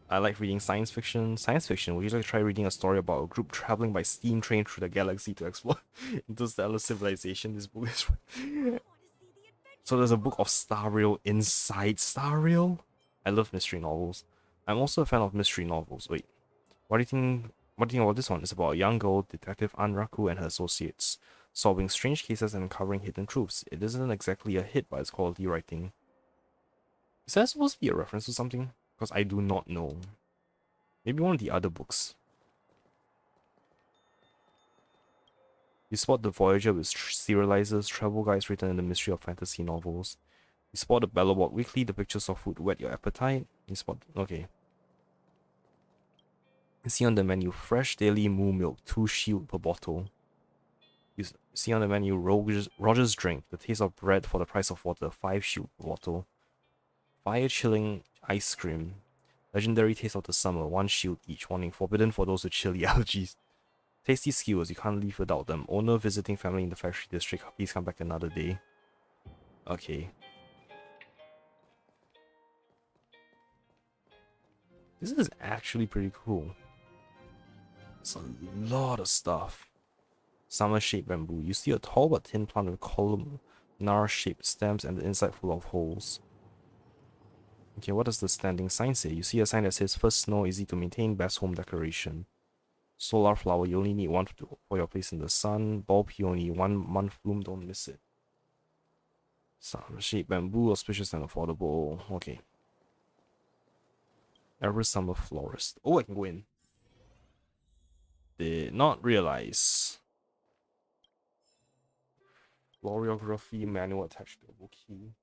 I like reading science fiction. Science fiction, would you like to try reading a story about a group traveling by steam train through the galaxy to explore interstellar civilization? This book is... So there's a book of Star Rail inside Star Rail? I love mystery novels. I'm also a fan of mystery novels. Wait, what do you think about this one? It's about a young girl, Detective Anraku, and her associates, solving strange cases and uncovering hidden truths. It isn't exactly a hit by its quality writing. Is that supposed to be a reference to something? Because I do not know. Maybe one of the other books. You spot the Voyager with serializers, travel guides written in the mystery of fantasy novels. You spot the Bellowborg Weekly, the pictures of food whet your appetite. You spot... okay. You see on the menu, fresh daily moo milk, 2 shield per bottle. You see on the menu, Roger's drink, the taste of bread for the price of water, 5 shield per bottle. Fire chilling ice cream, legendary taste of the summer, 1 shield each, warning forbidden for those with chili allergies. Tasty skewers, you can't leave without them. Owner visiting family in the factory district, please come back another day. Okay. This is actually pretty cool. It's a lot of stuff. Summer-shaped bamboo. You see a tall but thin plant with columnar-shaped stems and the inside full of holes. Okay, what does the standing sign say? You see a sign that says first snow, easy to maintain, best home decoration. Solar flower, you only need 1 for your place in the sun. Ball peony, 1 month bloom, don't miss it. Summer-shaped bamboo, auspicious and affordable. Okay. Every summer florist. Oh, I can go in. Did not realize. Florography manual attached to a book key.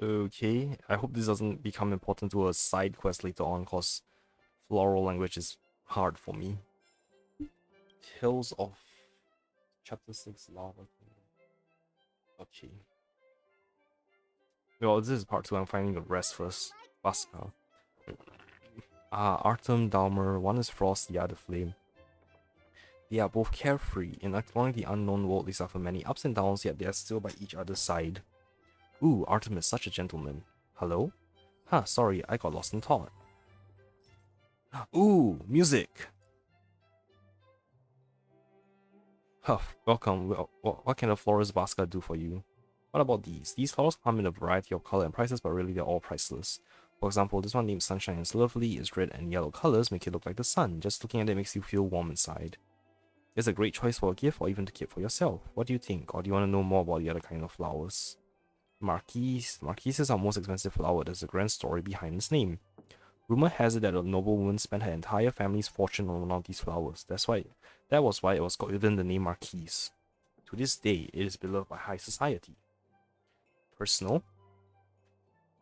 Okay, I hope this doesn't become important to a side quest later on, cause floral language is hard for me. Tales of Chapter 6 Lava King. Okay. Well, this is part 2, I'm finding the rest first. Baska. Artem, Dalmer, one is Frost, the other Flame. They are both carefree. In exploring the unknown world, they suffer many ups and downs, yet they are still by each other's side. Ooh, Artem is such a gentleman. Hello? Huh, sorry, I got lost in thought. Ooh, music! Huff, welcome. Well, what can a florist basket do for you? What about these? These flowers come in a variety of color and prices, but really they're all priceless. For example, this one named Sunshine is lovely, its red and yellow colors make it look like the sun. Just looking at it makes you feel warm inside. It's a great choice for a gift or even to keep for yourself. What do you think? Or do you want to know more about the other kind of flowers? Marquise. Marquise is our most expensive flower. There's a grand story behind its name. Rumor has it that a noblewoman spent her entire family's fortune on one of these flowers. That was why it was given the name Marquise. To this day, it is beloved by high society. Personal.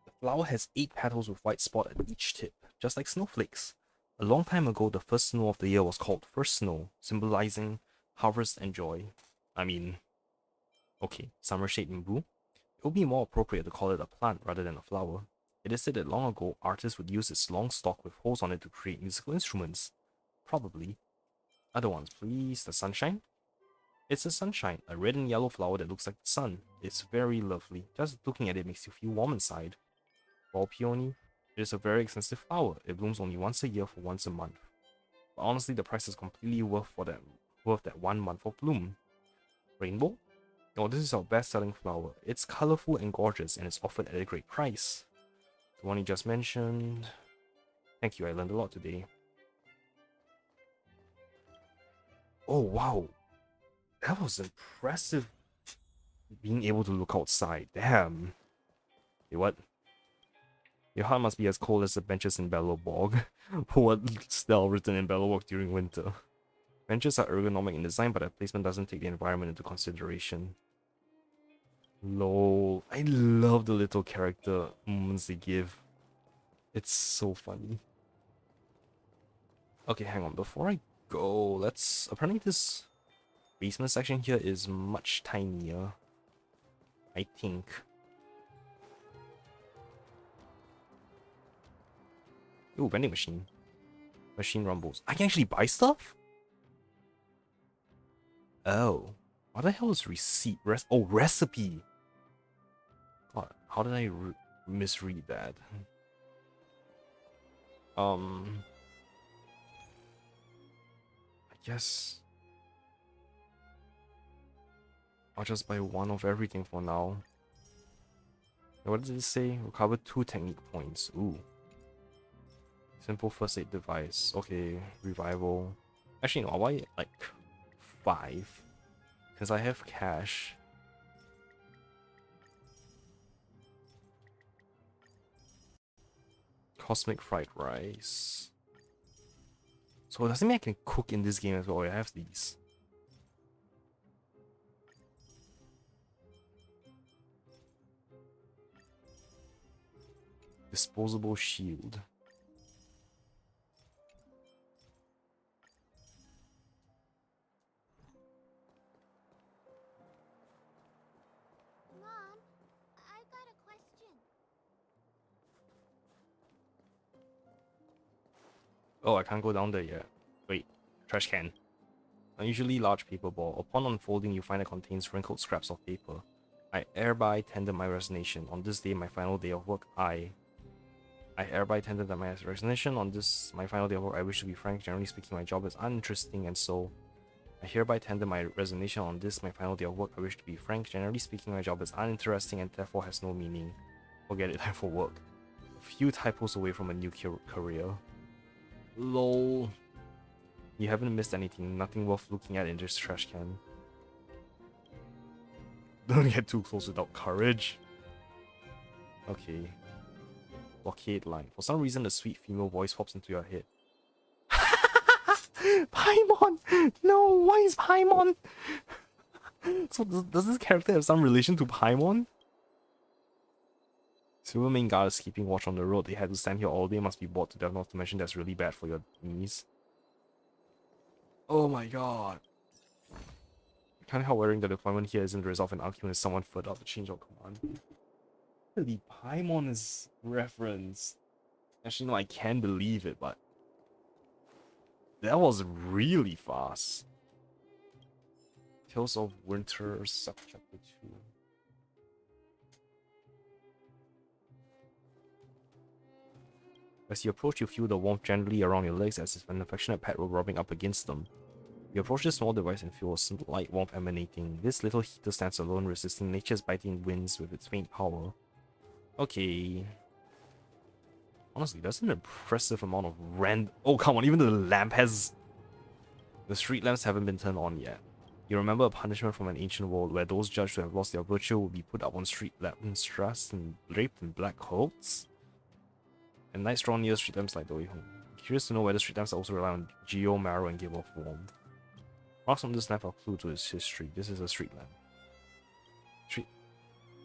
The flower has 8 petals with white spot at each tip, just like snowflakes. A long time ago, the first snow of the year was called First Snow, symbolizing harvest and joy. I mean, okay, summer-shaped bamboo. It would be more appropriate to call it a plant rather than a flower. It is said that long ago, artists would use its long stalk with holes on it to create musical instruments. Probably. Other ones, please. The sunshine? It's a sunshine, a red and yellow flower that looks like the sun. It's very lovely. Just looking at it makes you feel warm inside. Ball peony? It is a very expensive flower. It blooms only once a year for once a month. But honestly, the price is completely worth that 1 month of bloom. Rainbow? Oh, this is our best-selling flower. It's colorful and gorgeous, and it's offered at a great price. The one you just mentioned. Thank you, I learned a lot today. Oh, wow. That was impressive. Being able to look outside. Damn. Hey, what? Your heart must be as cold as the benches in Bellowborg. What spell written in Bellowborg during winter? Benches are ergonomic in design, but their placement doesn't take the environment into consideration. Lol. I love the little character moments they give. It's so funny. Okay, hang on. Before I go, let's... Apparently this basement section here is much tinier. I think. Ooh, vending machine. Machine rumbles. I can actually buy stuff? Oh. What the hell is receipt? Oh, recipe. God, how did I misread that? I guess I'll just buy one of everything for now. What does it say? Recover 2 technique points. Ooh. Simple first aid device. Okay, revival. Actually, no, I'll buy like 5. Because I have cash. Cosmic fried rice. So does it mean I can cook in this game as well? I have these. Disposable shield. Mom, I've got a question. Oh, I can't go down there yet. Wait, trash can. Unusually large paper ball. Upon unfolding, you find it contains wrinkled scraps of paper. I hereby tender my resignation. On this day, my final day of work, I hereby tender my resignation. On this, my final day of work, I wish to be frank. Generally speaking, my job is uninteresting, and so I hereby tender my resignation. On this, my final day of work, I wish to be frank. Generally speaking, my job is uninteresting and therefore has no meaning. Forget it, time for work. A few typos away from a new career. Lol. You haven't missed anything. Nothing worth looking at in this trash can. Don't get too close without courage. Okay. Blockade line. For some reason, a sweet female voice pops into your head. Paimon! No, why is Paimon? So does this character have some relation to Paimon? Silvermane guard is keeping watch on the road. They had to stand here all day. Must be bored to death, not to mention that's really bad for your knees. Oh my god. Can't help worrying that the deployment here isn't resolved and arguing with someone further up the change of command. Really, Paimon is referenced. Actually, no, I can't believe it, but that was really fast. Tales of Winter, Subchapter 2. As you approach, you feel the warmth gently around your legs as if an affectionate pet were rubbing up against them. You approach this small device and feel a slight warmth emanating. This little heater stands alone, resisting nature's biting winds with its faint power. Okay. Honestly, that's an impressive amount of oh, come on, even the lamp has... The street lamps haven't been turned on yet. You remember a punishment from an ancient world where those judged to have lost their virtue would be put up on street lamps dressed and draped in black coats? And nights drawn near street lamps like the way home. Curious to know whether street lamps also rely on geo marrow and give off warmth. Marks on this lamp are clue to its history. This is a street lamp.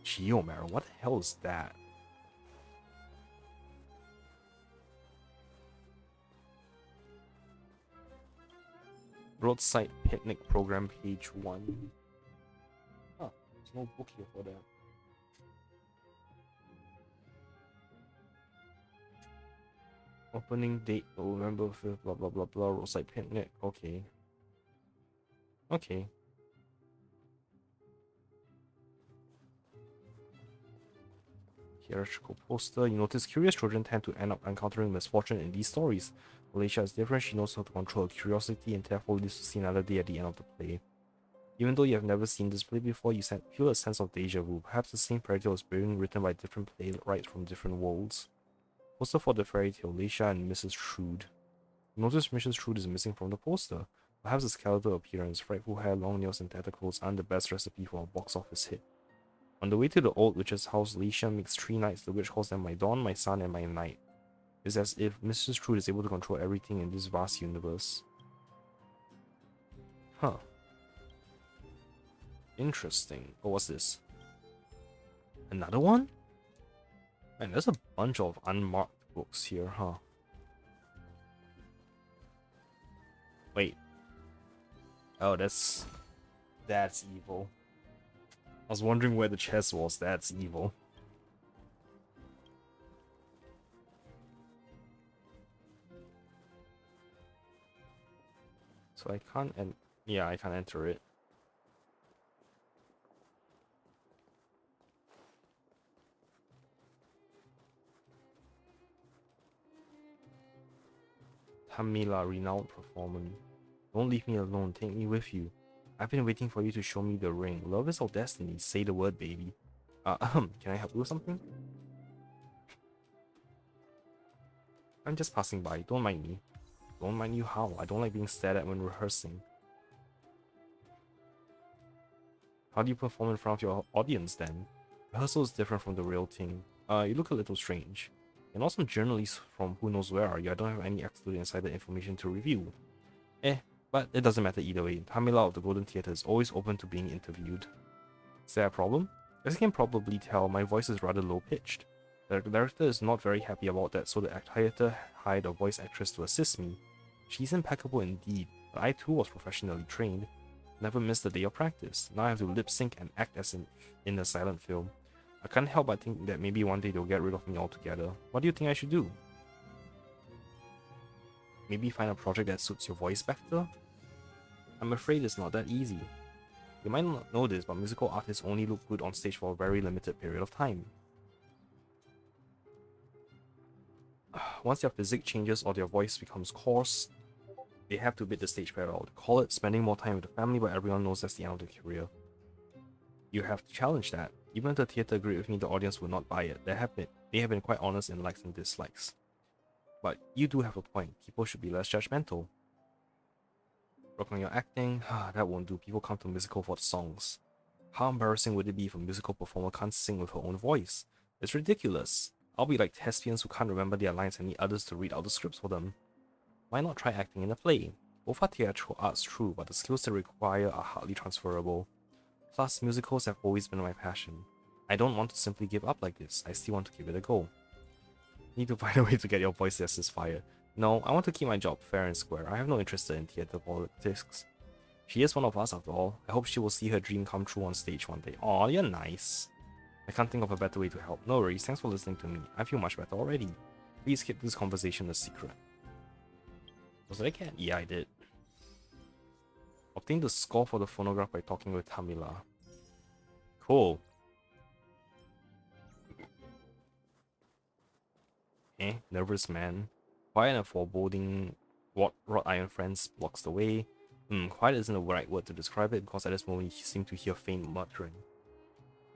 Geo marrow? What the hell is that? Roadside picnic program, page 1. Huh, there's no book here for that. Opening date, November 5th, blah blah blah blah, roadside picnic, okay. Okay. Hierarchical poster. You notice curious children tend to end up encountering misfortune in these stories. Alicia is different. She knows how to control her curiosity and therefore lives to see another day at the end of the play. Even though you have never seen this play before, you feel a sense of deja vu. Perhaps the same fairy tale is being written by different playwrights from different worlds. Poster for the fairy tale, Alicia and Mrs. Trude. You notice Mrs. Trude is missing from the poster. Perhaps the skeletal appearance, frightful hair, long nails, and tattered clothes aren't the best recipe for a box office hit. On the way to the old witch's house, Alicia makes 3 knights. The witch calls them my dawn, my sun, and my night. It's as if Mrs. Trude is able to control everything in this vast universe. Huh. Interesting. Oh, what's this? Another one? Man, there's a bunch of unmarked books here, huh? Wait. Oh, that's evil. I was wondering where the chest was. That's evil. So I can't I can't enter it. Tamila, renowned performer. Don't leave me alone. Take me with you. I've been waiting for you to show me the ring. Love is our destiny. Say the word, baby. Can I help you with something? I'm just passing by. Don't mind me. Don't mind you how? I don't like being stared at when rehearsing. How do you perform in front of your audience then? Rehearsal is different from the real thing. You look a little strange. You're not some journalist from who knows where are you. I don't have any absolute insider information to review. But it doesn't matter either way. Tamila of the Golden Theatre is always open to being interviewed. Is there a problem? As you can probably tell, my voice is rather low-pitched. The director is not very happy about that, so the theatre hired a voice actress to assist me. She's impeccable indeed, but I too was professionally trained. Never missed a day of practice. Now I have to lip-sync and act as in a silent film. I can't help but think that maybe one day they'll get rid of me altogether. What do you think I should do? Maybe find a project that suits your voice better? I'm afraid it's not that easy. You might not know this, but musical artists only look good on stage for a very limited period of time. Once their physique changes or their voice becomes coarse, they have to bid the stage farewell. They call it spending more time with the family, but everyone knows that's the end of their career. You have to challenge that. Even if the theatre agreed with me, the audience would not buy it. They have been quite honest in likes and dislikes. But you do have a point. People should be less judgmental. Work on your acting? That won't do. People come to musical for the songs. How embarrassing would it be if a musical performer can't sing with her own voice? It's ridiculous. I'll be like thespians who can't remember their lines and need others to read out the scripts for them. Why not try acting in a play? Both are theatrical arts, true, but the skills they require are hardly transferable. Plus, musicals have always been my passion. I don't want to simply give up like this. I still want to give it a go. Need to find a way to get your voice lessons fired. No, I want to keep my job fair and square. I have no interest in theater politics. She is one of us after all. I hope she will see her dream come true on stage one day. Aw, you're nice. I can't think of a better way to help. No worries, thanks for listening to me. I feel much better already. Please keep this conversation a secret. Was that a cat? Yeah, I did. Obtain the score for the phonograph by talking with Tamila. Cool. Nervous man. Quiet and foreboding. Wrought iron friends blocks the way. Quiet isn't the right word to describe it because at this moment you seem to hear faint muttering.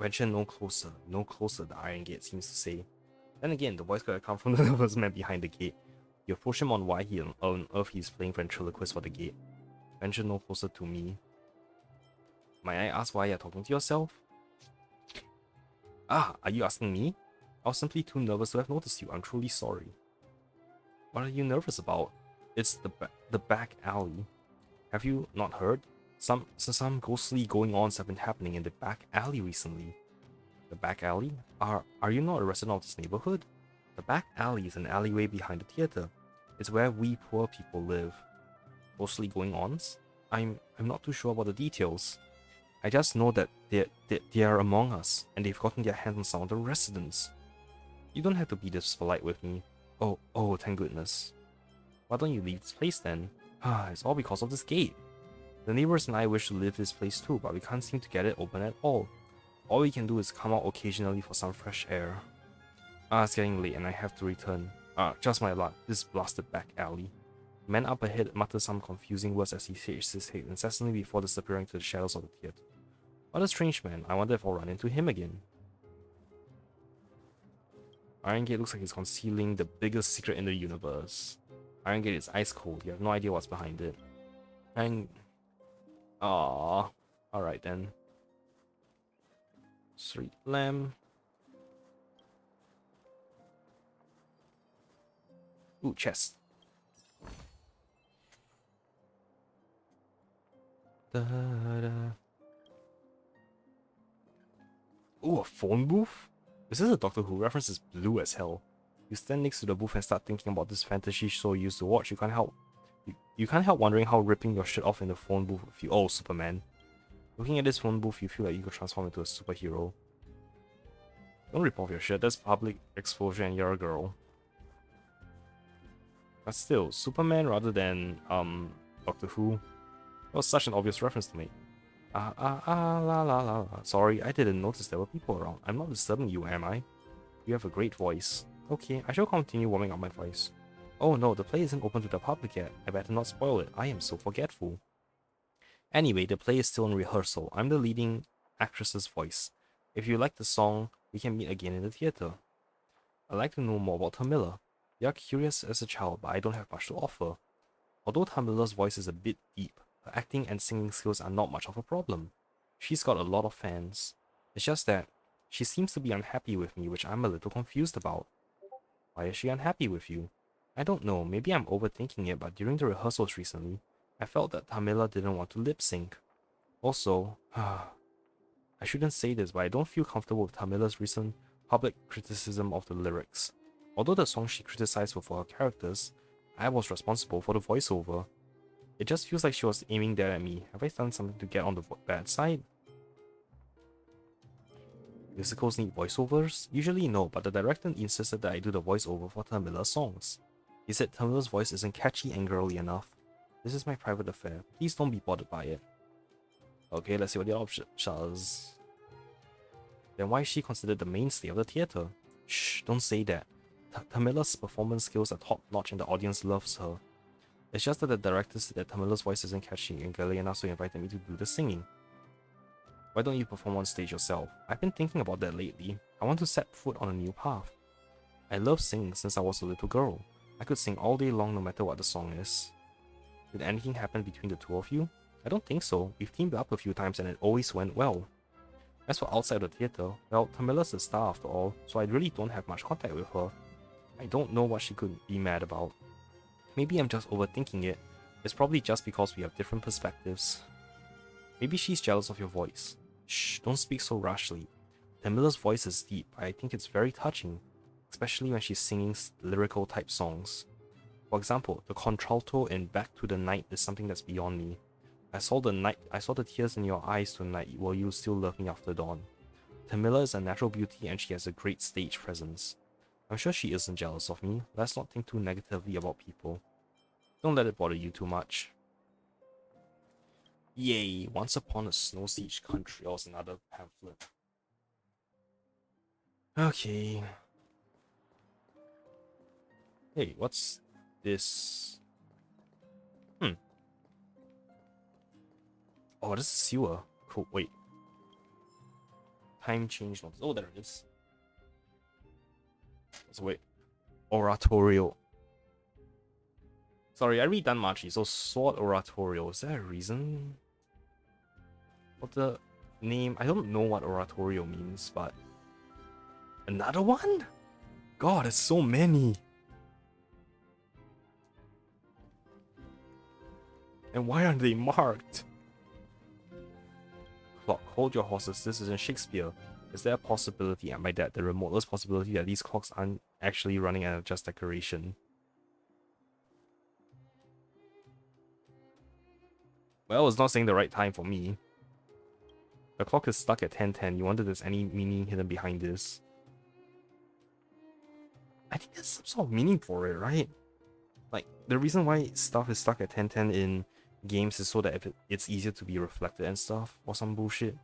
Venture no closer, the iron gate seems to say. Then again, the voice could have come from the nervous man behind the gate. You approach him on why on earth he's playing ventriloquist for the gate. Venture no closer to me. Might I ask why you're talking to yourself? Ah, are you asking me? I was simply too nervous to have noticed you. I'm truly sorry. What are you nervous about? It's the back alley. Have you not heard? Some ghostly going-ons have been happening in the back alley recently. The back alley? Are you not a resident of this neighborhood? The back alley is an alleyway behind the theater. It's where we poor people live. Ghostly going-ons? I'm not too sure about the details. I just know that they are among us, and they've gotten their hands on some of the residents. You don't have to be this polite with me. Oh, thank goodness. Why don't you leave this place then? It's all because of this gate. The neighbors and I wish to leave this place too, but we can't seem to get it open at all. All we can do is come out occasionally for some fresh air. It's getting late and I have to return. Just my luck, this blasted back alley. The man up ahead mutters some confusing words as he shakes his head incessantly before disappearing to the shadows of the theater. What a strange man. I wonder if I'll run into him again. Iron Gate looks like he's concealing the biggest secret in the universe. Iron Gate is ice cold. You have no idea what's behind it. Aww. Alright then. Street lamp. Ooh, chest. Da, da. Ooh, a phone booth? This is a Doctor Who reference, is blue as hell. You stand next to the booth and start thinking about this fantasy show you used to watch. You can't help wondering how ripping your shit off in the phone booth would feel. Oh, Superman. Looking at this phone booth, you feel like you could transform into a superhero. Don't rip off your shirt, that's public exposure and you're a girl. But still, Superman rather than Doctor Who. That was such an obvious reference to make. La la la. Sorry, I didn't notice there were people around. I'm not disturbing you, am I? You have a great voice. Okay, I shall continue warming up my voice. Oh no, the play isn't open to the public yet. I better not spoil it. I am so forgetful. Anyway, the play is still in rehearsal. I'm the leading actress's voice. If you like the song, we can meet again in the theater. I'd like to know more about Tamila. You're curious as a child, but I don't have much to offer. Although Tamila's voice is a bit deep, her acting and singing skills are not much of a problem. She's got a lot of fans. It's just that she seems to be unhappy with me, which I'm a little confused about. Why is she unhappy with you? I don't know, maybe I'm overthinking it, but during the rehearsals recently, I felt that Tamila didn't want to lip sync. Also, I shouldn't say this, but I don't feel comfortable with Tamila's recent public criticism of the lyrics. Although the songs she criticized were for her characters, I was responsible for the voiceover. It just feels like she was aiming there at me. Have I done something to get on the bad side? Musicals need voiceovers? Usually no, but the director insisted that I do the voiceover for Tamila's songs. He said Tamila's voice isn't catchy and girly enough. This is my private affair. Please don't be bothered by it. Okay, let's see what the options are. Then why is she considered the mainstay of the theater? Shh, don't say that. Tamila's performance skills are top-notch and the audience loves her. It's just that the director said that Tamila's voice isn't catchy and girly enough, so he invited me to do the singing. Why don't you perform on stage yourself? I've been thinking about that lately. I want to set foot on a new path. I love singing since I was a little girl. I could sing all day long no matter what the song is. Did anything happen between the two of you? I don't think so. We've teamed up a few times and it always went well. As for outside the theater, well, Tamila's a star after all, so I really don't have much contact with her. I don't know what she could be mad about. Maybe I'm just overthinking it. It's probably just because we have different perspectives. Maybe she's jealous of your voice. Shh, don't speak so rashly. Tamila's voice is deep, but I think it's very touching, especially when she's singing lyrical type songs. For example, the contralto in Back to the Night is something that's beyond me. I saw the tears in your eyes tonight. Will you still love me after dawn? Tamila is a natural beauty and she has a great stage presence. I'm sure she isn't jealous of me. Let's not think too negatively about people. Don't let it bother you too much. Yay, Once Upon a Snow Siege Country. That was another pamphlet. Okay. Hey, what's this? Oh, this is sewer. Cool, wait. Time change notice. Oh, there it is. So wait. Oratorio. Sorry, I read Danmachi, so Sword Oratorio. Is there a reason? What the name? I don't know what Oratorio means, but... Another one? God, there's so many. And why aren't they marked? Clock, hold your horses, this isn't Shakespeare. Is there a possibility, and by that, the remoteless possibility that these clocks aren't actually running and are just decoration? Well, it's not saying the right time for me. The clock is stuck at 10:10. You wonder if there's any meaning hidden behind this. I think there's some sort of meaning for it, right? Like, the reason why stuff is stuck at 10:10 in games is so that it's easier to be reflected and stuff, or some bullshit.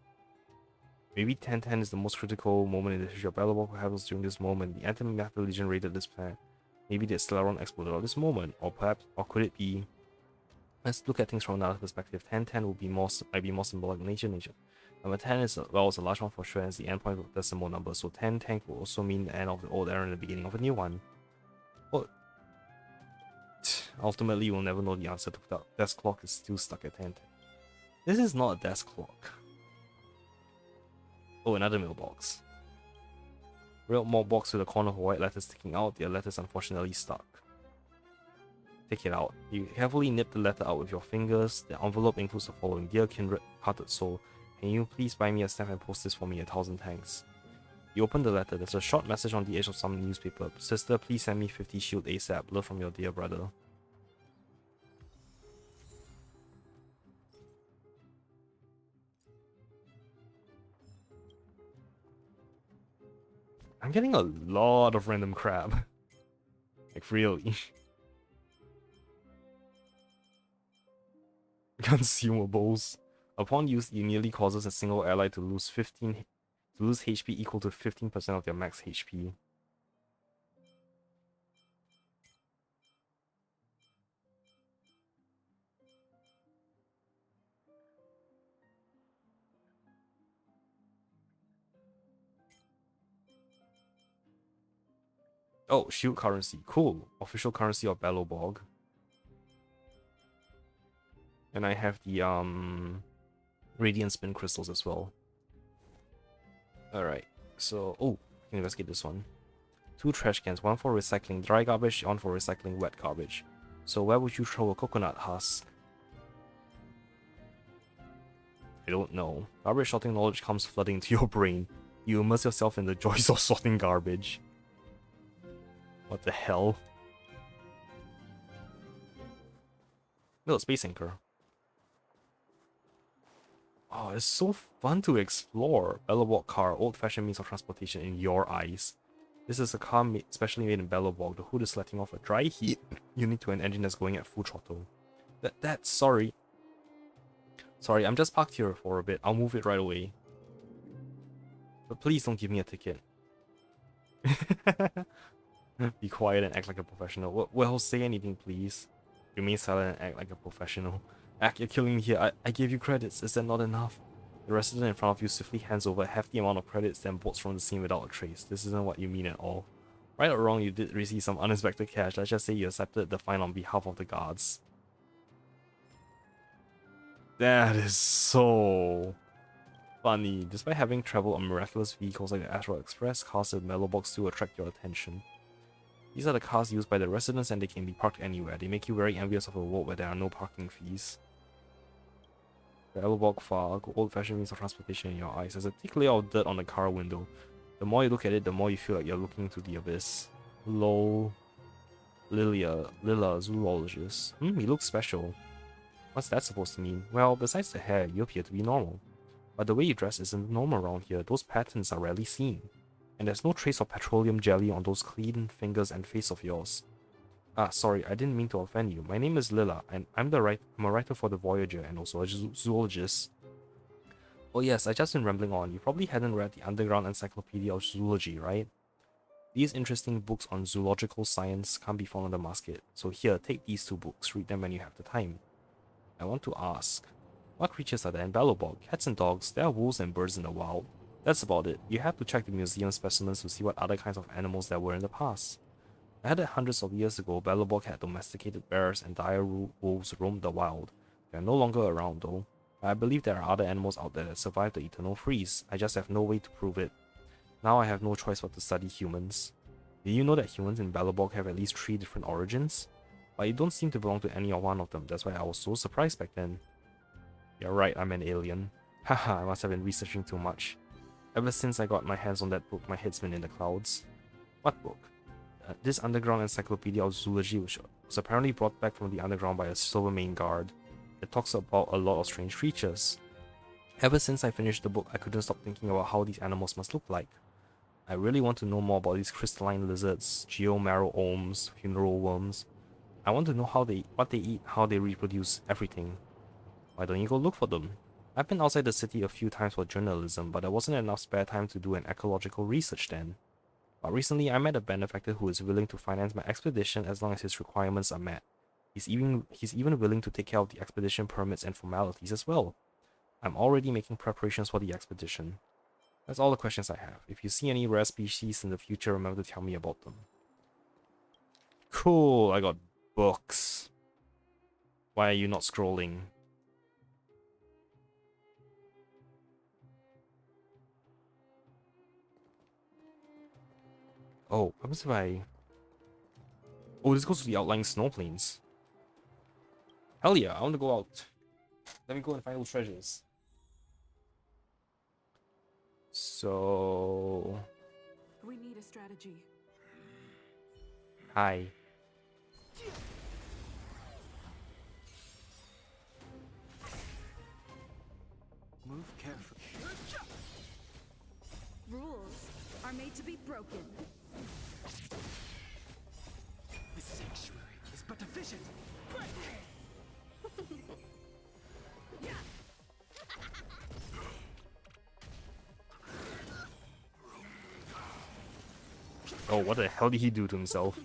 Maybe 10:10 is the most critical moment in the history of Belobog. Perhaps during this moment, the Antimatter Legion raided this planet. Maybe the Stellaron exploded at this moment, or could it be? Let's look at things from another perspective. 10:10 might be more symbolic in nature. Number 10 is a large one for sure, and it's the endpoint of the decimal number. So 10:10 could also mean the end of the old era and the beginning of a new one. But ultimately, we'll never know the answer to that. Desk clock is still stuck at 10:10. This is not a desk clock. Oh, another mailbox. Real mailbox with a corner of white letters sticking out. The letters unfortunately stuck. Take it out. You carefully nip the letter out with your fingers. The envelope includes the following: Dear kindred hearted soul, can you please buy me a stamp and post this for me 1,000 thanks. You open the letter. There's a short message on the edge of some newspaper. Sister, please send me 50 shield ASAP. Love from your dear brother. I'm getting a lot of random crap. Like, really. Consumables. Upon use, it nearly causes a single ally to lose HP equal to 15% of their max HP. Oh, shield currency. Cool. Official currency of Bellowbog. And I have the Radiant Spin Crystals as well. Alright. So, oh, I can investigate this one. 2 trash cans, one for recycling dry garbage, one for recycling wet garbage. So where would you throw a coconut husk? I don't know. Garbage sorting knowledge comes flooding into your brain. You immerse yourself in the joys of sorting garbage. What the hell? No, Space Anchor. Oh, it's so fun to explore. Bellowbog car, old-fashioned means of transportation in your eyes. This is a car specially made in Bellowbog. The hood is letting off a dry heat unit to an engine that's going at full throttle. Sorry. Sorry, I'm just parked here for a bit. I'll move it right away. But please don't give me a ticket. Be quiet and act like a professional. Well, say anything, please. Remain silent and act like a professional. Act, you're killing me here. I gave you credits. Is that not enough? The resident in front of you swiftly hands over a hefty amount of credits, then bolts from the scene without a trace. This isn't what you mean at all. Right or wrong, you did receive some unexpected cash. Let's just say you accepted the fine on behalf of the guards. That is so funny. Despite having traveled on miraculous vehicles like the Astral Express, cars in Mellowbox still attract your attention. These are the cars used by the residents and they can be parked anywhere. They make you very envious of a world where there are no parking fees. The Mellowbox fog, old-fashioned means of transportation in your eyes. There's a thick layer of dirt on the car window. The more you look at it, the more you feel like you're looking into the abyss. Lol. Lilla, zoologist. You look special. What's that supposed to mean? Well, besides the hair, you appear to be normal. But the way you dress isn't normal around here. Those patterns are rarely seen. And there's no trace of petroleum jelly on those clean fingers and face of yours. Ah, sorry, I didn't mean to offend you. My name is Lilla, and I'm a writer for the Voyager and also a zoologist. Oh yes, I just been rambling on. You probably hadn't read the Underground Encyclopedia of Zoology, right? These interesting books on zoological science can't be found on the market. So here, take these 2 books. Read them when you have the time. I want to ask, what creatures are there in Bellowbog? Cats and dogs, there are wolves and birds in the wild. That's about it. You have to check the museum specimens to see what other kinds of animals there were in the past. I heard that hundreds of years ago, Bellowbog had domesticated bears and dire wolves roamed the wild. They are no longer around though. I believe there are other animals out there that survived the eternal freeze. I just have no way to prove it. Now I have no choice but to study humans. Did you know that humans in Bellowbog have at least 3 different origins? But you don't seem to belong to any one of them. That's why I was so surprised back then. You're right, I'm an alien. Haha, I must have been researching too much. Ever since I got my hands on that book, my head's been in the clouds. What book? This Underground Encyclopedia of Zoology was apparently brought back from the underground by a Silvermane guard. It talks about a lot of strange creatures. Ever since I finished the book, I couldn't stop thinking about how these animals must look like. I really want to know more about these crystalline lizards, geomarrow ohms, funeral worms. I want to know what they eat, how they reproduce, everything. Why don't you go look for them? I've been outside the city a few times for journalism, but there wasn't enough spare time to do an ecological research then. But recently I met a benefactor who is willing to finance my expedition as long as his requirements are met. He's even willing to take care of the expedition permits and formalities as well. I'm already making preparations for the expedition. That's all the questions I have. If you see any rare species in the future, remember to tell me about them. Cool, I got books. Why are you not scrolling? Oh, what happens if I... Oh, this goes to the outlying snow plains. Hell yeah, I want to go out. Let me go and find those treasures. So... a strategy. Hi. Move carefully. Rules are made to be broken. The sanctuary is but a vision. Oh, what the hell did he do to himself?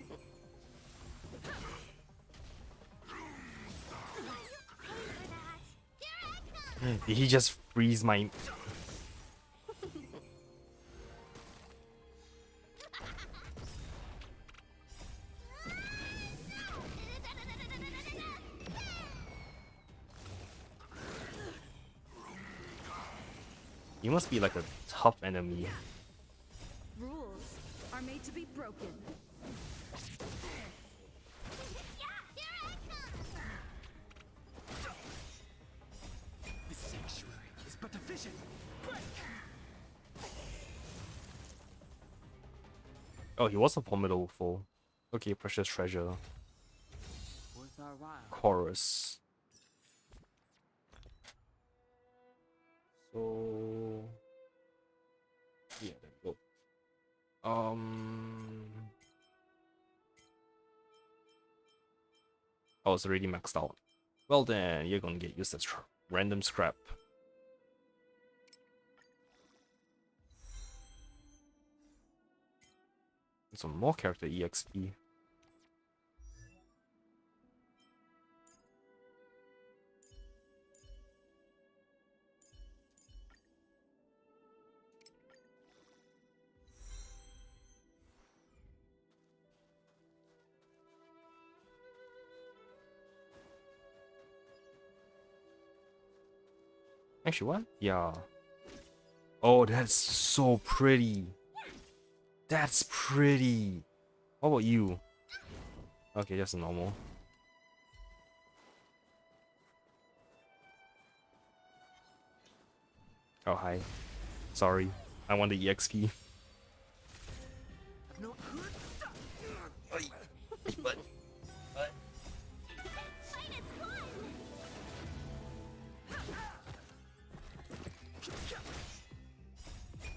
Did he just freeze my... He must be like a tough enemy. Rules are made to be broken. The sanctuary is but a vision. Oh, he was a formidable foe. Okay, precious treasure. Worth our while. Chorus. So yeah, there we go. Oh, it's already maxed out. Well then, you're gonna get used as random scrap. Some more character EXP. Actually, what? Yeah. Oh, that's so pretty. That's pretty. What about you? Okay, just normal. Oh, hi. Sorry. I want the EXP. But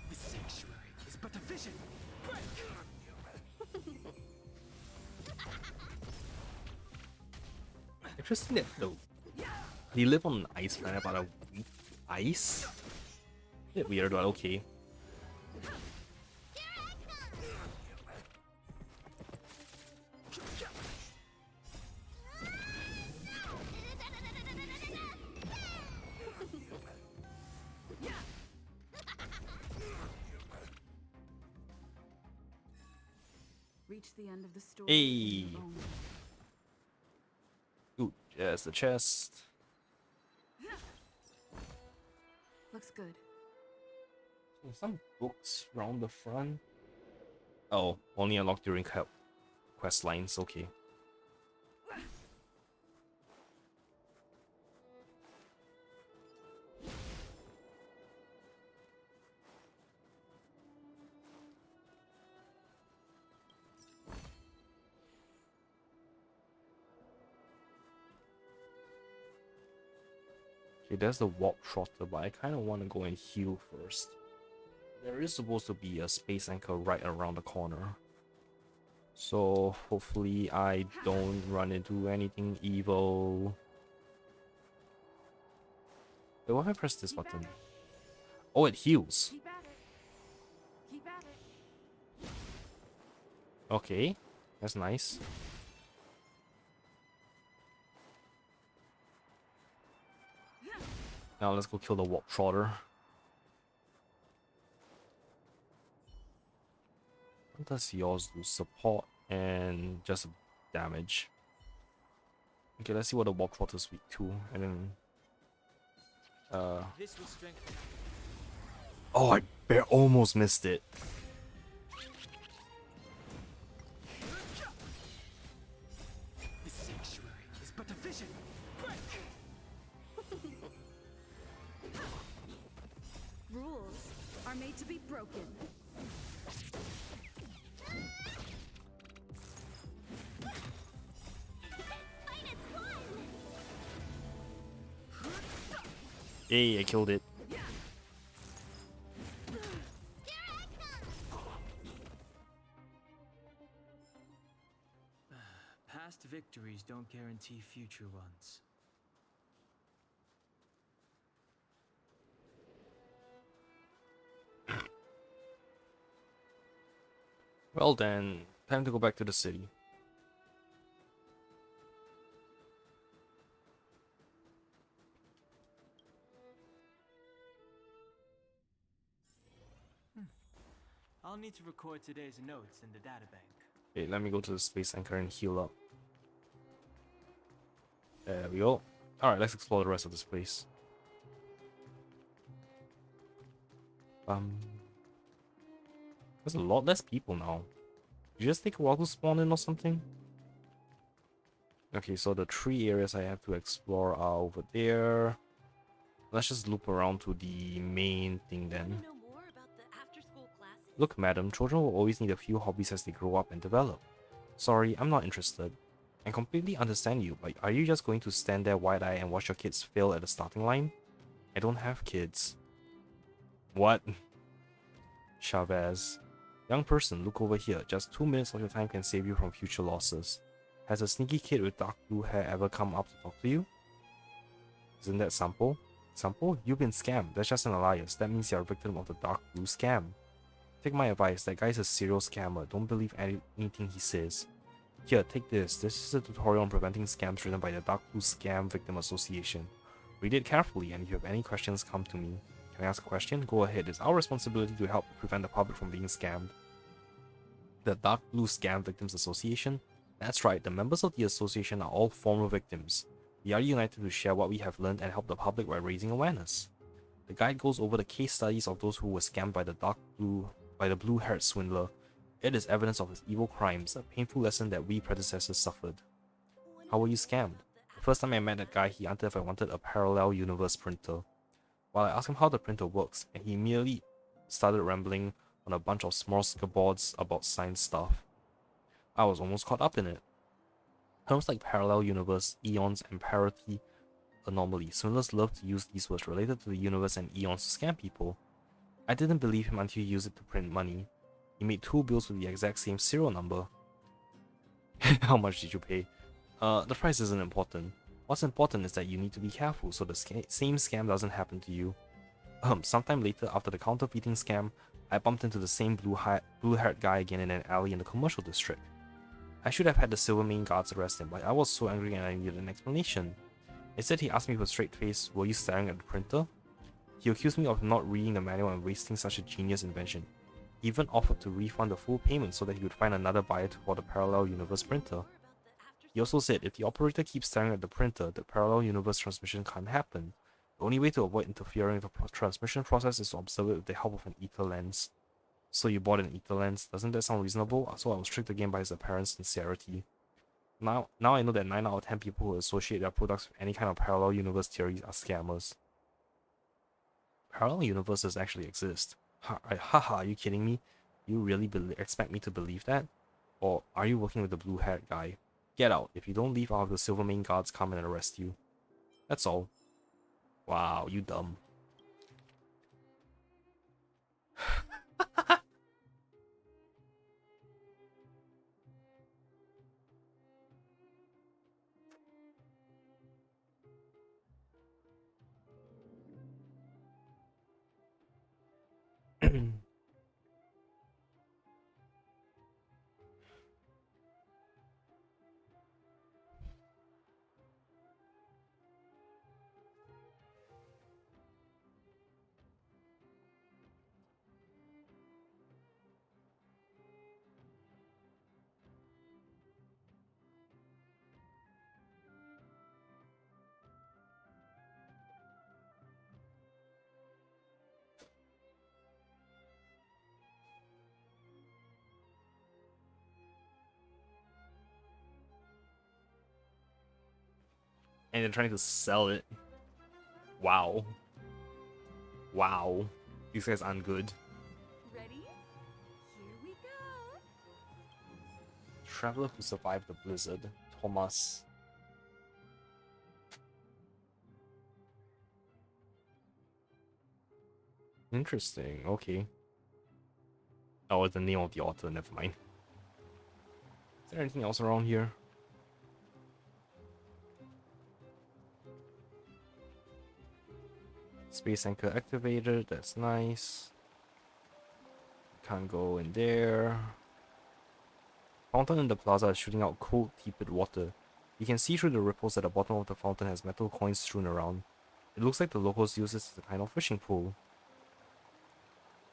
The sanctuary is but a vision. interesting that though. They live on an ice planet, but a weak ice? Bit weird, but okay. Reach the end of the story. Hey. on your own. Ooh, there's the chest. Looks good. Some books around the front. Oh, only unlocked during quest lines. Okay. Okay, there's the warp trotter, but I kind of want to go and heal first. There is supposed to be a space anchor right around the corner. So hopefully I don't run into anything evil. Wait, why if I press this button? Oh, it heals. Keep at it. Keep at it. Okay, that's nice. Now let's go kill the warp trotter. What does yours do? Support and just damage. Okay, let's see what the warp trotter's weak to, and then This will strengthen. oh, I almost missed it. The sanctuary is but a vision. Rules are made to be broken. Yay, I killed it. Past victories don't guarantee future ones. Well then, time to go back to the city. I'll need to record today's notes in the databank. Okay, let me go to the space anchor and heal up. There we go. Alright, let's explore the rest of this place. There's a lot less people now. Did you just take a while to spawn in or something? Okay, so the 3 areas I have to explore are over there. Let's just loop around to the main thing then. Look, madam, children will always need a few hobbies as they grow up and develop. Sorry, I'm not interested. I completely understand you, but are you just going to stand there wide-eyed and watch your kids fail at the starting line? I don't have kids. What? Chavez. Young person, look over here. Just 2 minutes of your time can save you from future losses. Has a sneaky kid with dark blue hair ever come up to talk to you? Isn't that Sampo? Sampo, you've been scammed. That's just an alias. That means you're a victim of the dark blue scam. Take my advice, that guy's a serial scammer. Don't believe anything he says. Here, take this. This is a tutorial on preventing scams written by the Dark Blue Scam Victim Association. Read it carefully, and if you have any questions, come to me. Can I ask a question? Go ahead. It's our responsibility to help prevent the public from being scammed. The Dark Blue Scam Victims Association? That's right, the members of the association are all former victims. We are united to share what we have learned and help the public by raising awareness. The guide goes over the case studies of those who were scammed by the blue-haired swindler. It is evidence of his evil crimes, a painful lesson that we predecessors suffered. How were you scammed? The first time I met that guy, he asked if I wanted a parallel universe printer. While I asked him how the printer works, and he merely started rambling on a bunch of smorgasbords about science stuff. I was almost caught up in it. Terms like parallel universe, eons, and parity anomaly. Swindlers love to use these words related to the universe and eons to scam people. I didn't believe him until he used it to print money. He made 2 bills with the exact same serial number. How much did you pay? The price isn't important. What's important is that you need to be careful so the same scam doesn't happen to you. Sometime later, after the counterfeiting scam, I bumped into the same blue-haired guy again in an alley in the commercial district. I should have had the Silvermane guards arrest him, but I was so angry and I needed an explanation. Instead, he asked me with a straight face, "Were you staring at the printer?" He accused me of not reading the manual and wasting such a genius invention. He even offered to refund the full payment so that he would find another buyer for the parallel universe printer. He also said if the operator keeps staring at the printer, the parallel universe transmission can't happen. The only way to avoid interfering with the transmission process is to observe it with the help of an ether lens. So you bought an ether lens, doesn't that sound reasonable? So I was tricked again by his apparent sincerity. Now I know that 9 out of 10 people who associate their products with any kind of parallel universe theories are scammers. Parallel universes actually exist. Haha, are you kidding me? You really expect me to believe that? Or are you working with the blue-haired guy? Get out. If you don't leave, I'll have the Silvermane guards come and arrest you. That's all. Wow, you dumb. And they're trying to sell it. Wow. Wow. These guys aren't good. Ready? Here we go. Traveler who survived the blizzard. Thomas. Interesting, okay. Oh, it's the name of the author, never mind. Is there anything else around here? Space anchor activated, that's nice. Can't go in there. Fountain in the plaza is shooting out cold, tepid water. You can see through the ripples at the bottom of the fountain has metal coins strewn around. It looks like the locals use this as a kind of fishing pool.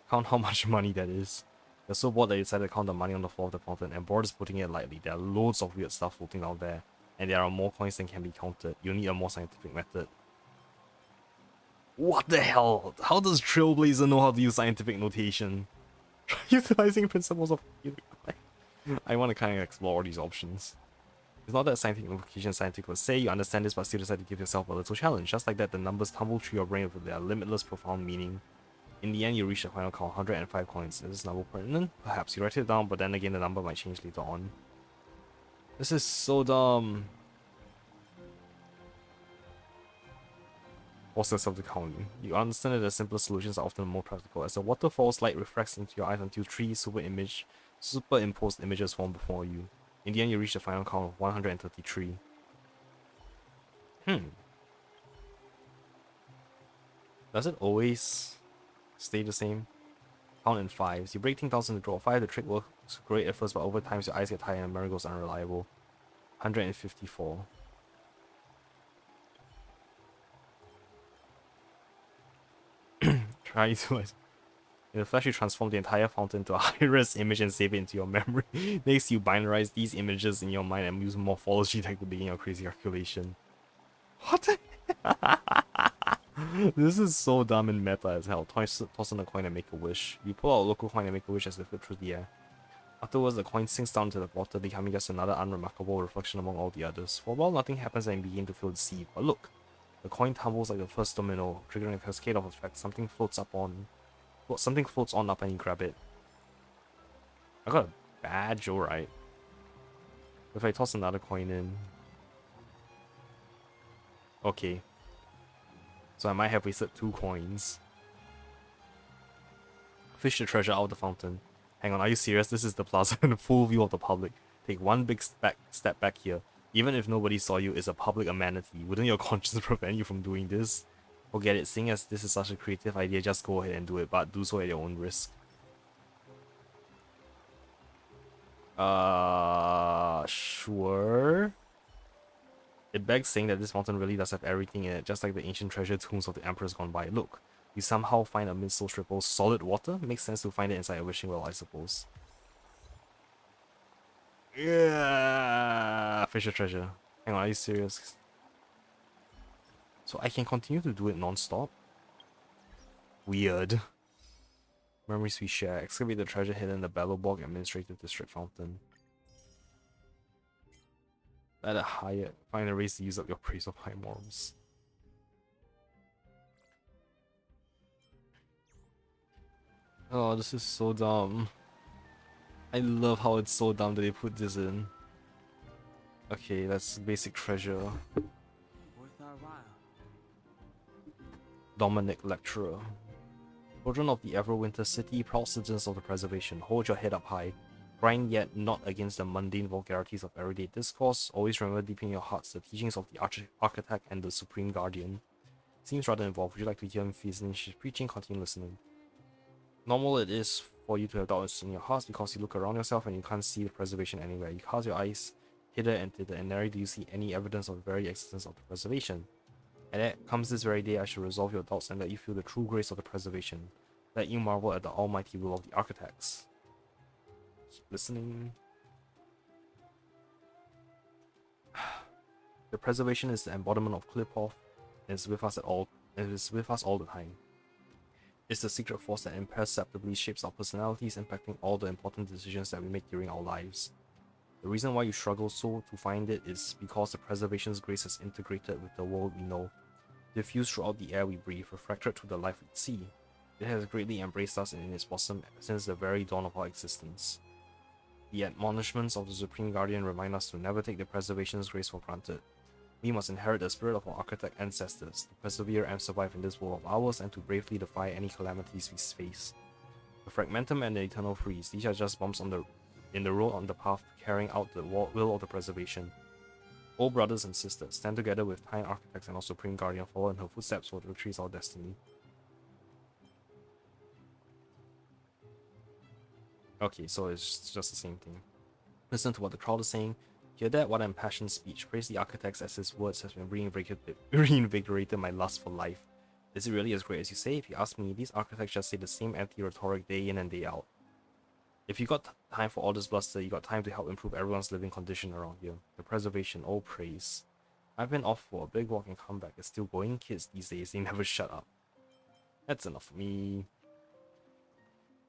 Count how much money that is. They're so bored they decided to count the money on the floor of the fountain, and bored is putting it lightly. There are loads of weird stuff floating down there, and there are more coins than can be counted. You need a more scientific method. What the hell? How does Trailblazer know how to use scientific notation? Utilizing principles of... I want to kind of explore all these options. It's not that scientific notation scientific per se, you understand this but still decide to give yourself a little challenge. Just like that, the numbers tumble through your brain with their limitless, profound meaning. In the end, you reach the final count, 105 coins. Is this number pertinent? Perhaps. You write it down, but then again, the number might change later on. This is so dumb. Force yourself to counting. You understand that the simpler solutions are often more practical. As the waterfall's light refracts into your eyes until three superimposed images form before you. In the end, you reach the final count of 133. Does it always stay the same? Count in fives. You break things down into draw 5. The trick works great at first, but over time your eyes get tired and memory goes unreliable. 154. Try to... In the flash, you transform the entire fountain into a high-res image and save it into your memory. Next, you binarize these images in your mind and use morphology tech to begin your crazy calculation. What the This is so dumb and meta as hell. Toss in a coin and make a wish. You pull out a local coin and make a wish as they flip through the air. Afterwards, the coin sinks down to the water, becoming just another unremarkable reflection among all the others. For a while, nothing happens and you begin to feel deceived. But look, the coin tumbles like the first domino, triggering a cascade of effects. Something floats on up and you grab it. I got a badge, alright. If I toss another coin in... Okay. So I might have wasted 2 coins. Fish the treasure out of the fountain. Hang on, are you serious? This is the plaza in full view of the public. Take one big step back here. Even if nobody saw you, it's a public amenity. Wouldn't your conscience prevent you from doing this? Forget it, seeing as this is such a creative idea, just go ahead and do it, but do so at your own risk. Sure. It begs saying that this mountain really does have everything in it, just like the ancient treasure tombs of the emperors gone by. Look, you somehow find amidst those ripples solid water? Makes sense to find it inside a wishing well, I suppose. Yeah, Fisher treasure. Hang on, are you serious? So I can continue to do it non-stop? Weird. Memories we share. Excavate the treasure hidden in the Bellowbog Administrative District Fountain. At a higher. Find a ways to use up your praise of high morals. Oh, this is so dumb. I love how it's so dumb that they put this in. Okay, that's basic treasure. Worth our while. Dominic Lecturer. Children of the Everwinter City, proud citizens of the preservation, hold your head up high. Grind yet not against the mundane vulgarities of everyday discourse. Always remember deep in your hearts the teachings of the Architect and the Supreme Guardian. Seems rather involved. Would you like to hear him finish his preaching? Continue listening. Normal it is for you to have doubts in your hearts because you look around yourself and you can't see the preservation anywhere. You cast your eyes hither and thither, and nary do you see any evidence of the very existence of the preservation. And that comes this very day I shall resolve your doubts and let you feel the true grace of the preservation. Let you marvel at the almighty will of the architects. Keep listening. The preservation is the embodiment of Klipov and is with us all the time. It's the secret force that imperceptibly shapes our personalities, impacting all the important decisions that we make during our lives. The reason why you struggle so to find it is because the preservation's grace is integrated with the world we know, diffused throughout the air we breathe, refracted through the life we see. It has greatly embraced us in its bosom since the very dawn of our existence. The admonishments of the Supreme Guardian remind us to never take the preservation's grace for granted. We must inherit the spirit of our architect ancestors, to persevere and survive in this world of ours, and to bravely defy any calamities we face. The Fragmentum and the Eternal Freeze, these are just bumps in the road on the path to carrying out the will of the preservation. O brothers and sisters, stand together with Time Architects and our Supreme Guardian, follow in her footsteps, for the victory is our destiny. Okay, so it's just the same thing. Listen to what the crowd is saying. Hear that? What an impassioned speech. Praise the architects as his words has been reinvigorated my lust for life. Is it really as great as you say? If you ask me, these architects just say the same empty rhetoric day in and day out. If you got time for all this bluster, you got time to help improve everyone's living condition around here. The preservation, all praise. I've been off for a big walk and come back. It's still going. Kids these days, they never shut up. That's enough for me.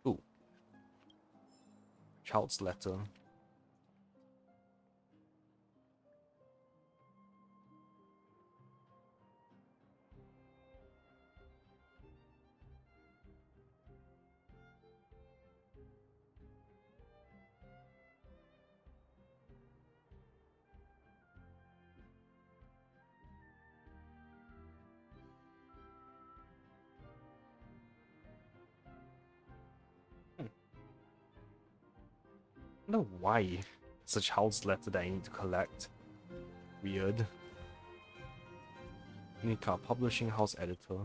Ooh. Child's letter. I don't know why it's a child's letter that I need to collect. Weird. Nika, publishing house editor.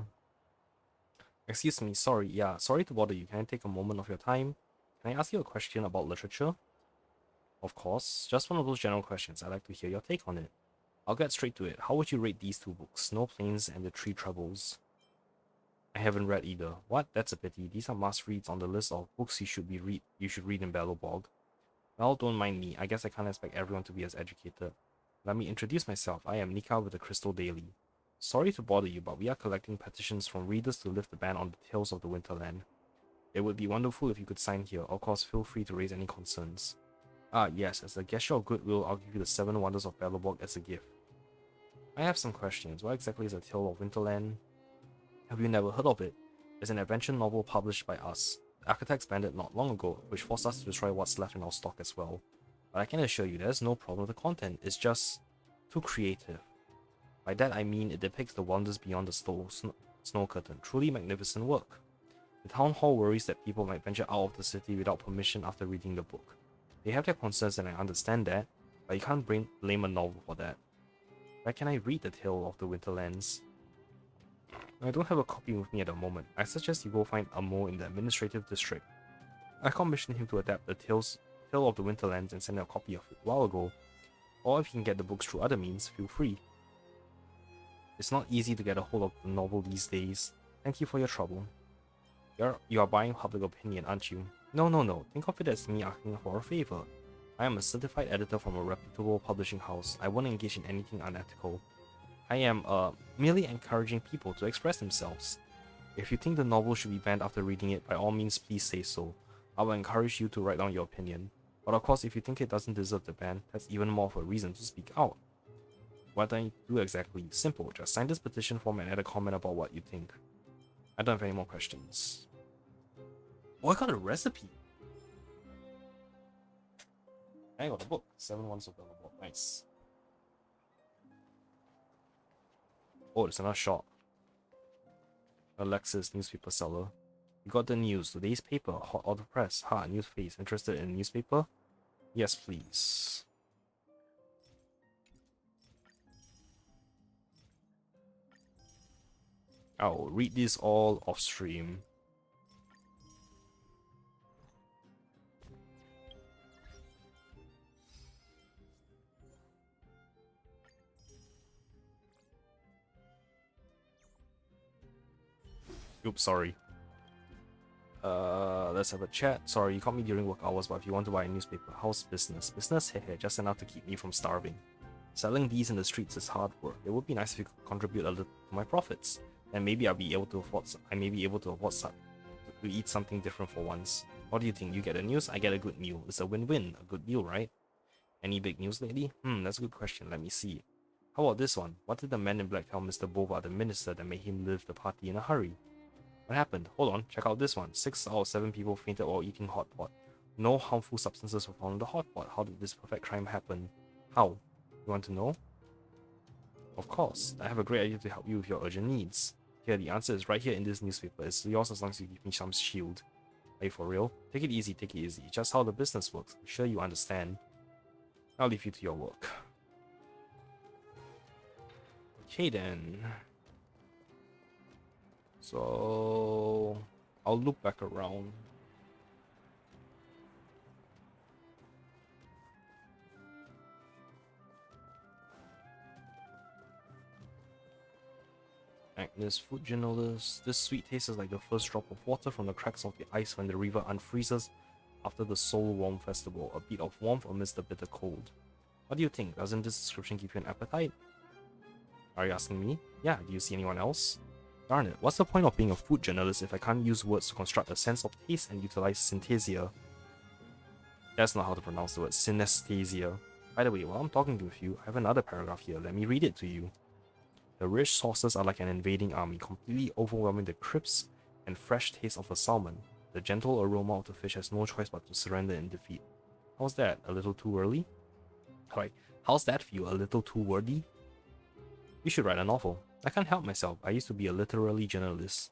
Excuse me, sorry to bother you. Can I take a moment of your time? Can I ask you a question about literature? Of course, just one of those general questions. I'd like to hear your take on it. I'll get straight to it. How would you rate these two books, Snow Plains and The Three Troubles? I haven't read either. What? That's a pity. These are must-reads on the list of books you should read in Belobog. Well, don't mind me. I guess I can't expect everyone to be as educated. Let me introduce myself. I am Nika with the Crystal Daily. Sorry to bother you, but we are collecting petitions from readers to lift the ban on the Tales of the Winterland. It would be wonderful if you could sign here. Of course, feel free to raise any concerns. Ah, yes, as a gesture of goodwill, I'll give you the 7 Wonders of Belobog as a gift. I have some questions. What exactly is a Tale of Winterland? Have you never heard of it? It's an adventure novel published by us. The architects banned it not long ago, which forced us to destroy what's left in our stock as well. But I can assure you there's no problem with the content, it's just too creative. By that I mean it depicts the wonders beyond the snow curtain. Truly magnificent work. The town hall worries that people might venture out of the city without permission after reading the book. They have their concerns and I understand that, but you can't blame a novel for that. Where can I read the Tale of the Winterlands? I don't have a copy with me at the moment. I suggest you go find Amo in the administrative district. I commissioned him to adapt the Tale of the Winterlands and send a copy of it a while ago. Or if you can get the books through other means, feel free. It's not easy to get a hold of the novel these days. Thank you for your trouble. You are buying public opinion, aren't you? No. Think of it as me asking for a favor. I am a certified editor from a reputable publishing house. I won't engage in anything unethical. I am merely encouraging people to express themselves. If you think the novel should be banned after reading it, by all means please say so. I will encourage you to write down your opinion. But of course, if you think it doesn't deserve the ban, that's even more of a reason to speak out. What do I do exactly? Simple, just sign this petition form and add a comment about what you think. I don't have any more questions. Oh, I got a recipe! I got a book. 7 Wonders of Belobog. Nice. Oh, there's another shop. Alexis, newspaper seller. You got the news. Today's paper. Hot off the press. Ha, news face. Interested in newspaper? Yes, please. I'll read this all off stream. Oops, sorry. Let's have a chat. Sorry, you caught me during work hours, but if you want to buy a newspaper, how's business? Business? Hehe, just enough to keep me from starving. Selling these in the streets is hard work. It would be nice if you could contribute a little to my profits. Then maybe I may be able to afford to eat something different for once. What do you think? You get a news, I get a good meal. It's a win-win, a good deal, right? Any big news lately? That's a good question. Let me see. How about this one? What did the man in black tell Mr. Bova, the minister, that made him leave the party in a hurry? What happened? Hold on, check out this one. 6 out of 7 people fainted while eating hot pot. No harmful substances were found in the hot pot. How did this perfect crime happen? How? You want to know? Of course, I have a great idea to help you with your urgent needs. Here, the answer is right here in this newspaper. It's yours as long as you give me some shield. Are you for real? Take it easy, take it easy. Just how the business works. I'm sure you understand. I'll leave you to your work. Okay then. So I'll loop back around. Agnes, food journalist. This sweet tastes like the first drop of water from the cracks of the ice when the river unfreezes after the Soul Warm Festival. A bit of warmth amidst the bitter cold. What do you think? Doesn't this description give you an appetite? Are you asking me? Yeah, do you see anyone else? Darn it, what's the point of being a food journalist if I can't use words to construct a sense of taste and utilize synesthesia? That's not how to pronounce the word, synesthesia. By the way, while I'm talking with you, I have another paragraph here. Let me read it to you. The rich sauces are like an invading army, completely overwhelming the crisp and fresh taste of the salmon. The gentle aroma of the fish has no choice but to surrender in defeat. How's that? A little too early? Alright, how's that for you? A little too wordy? You should write a novel. I can't help myself. I used to be a literary journalist.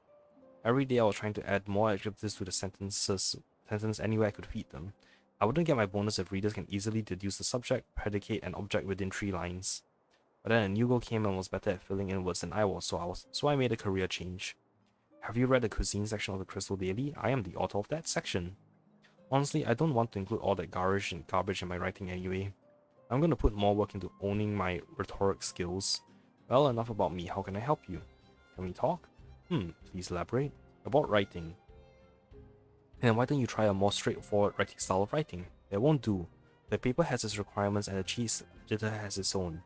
Every day I was trying to add more adjectives to the sentence anywhere I could feed them. I wouldn't get my bonus if readers can easily deduce the subject, predicate, and object within 3 lines. But then a new girl came and was better at filling in words than I was, so I made a career change. Have you read the cuisine section of the Crystal Daily? I am the author of that section. Honestly, I don't want to include all that garbage in my writing anyway. I'm going to put more work into owning my rhetoric skills. Well, enough about me. How can I help you? Can we talk? Please elaborate. About writing. And why don't you try a more straightforward writing style of writing? It won't do. The paper has its requirements and the cheese editor has its own.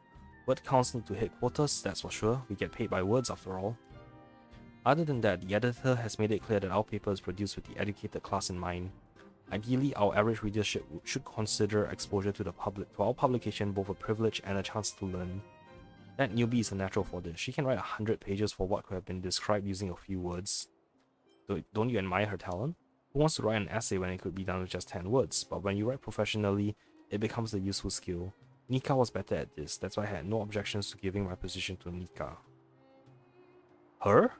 Word counts need to hit quotas, that's for sure. We get paid by words after all. Other than that, the editor has made it clear that our paper is produced with the educated class in mind. Ideally, our average readership should consider exposure to our publication both a privilege and a chance to learn. That newbie is a natural for this. She can write 100 pages for what could have been described using a few words. Don't you admire her talent? Who wants to write an essay when it could be done with just 10 words? But when you write professionally, it becomes a useful skill. Nika was better at this, that's why I had no objections to giving my position to Nika. Her?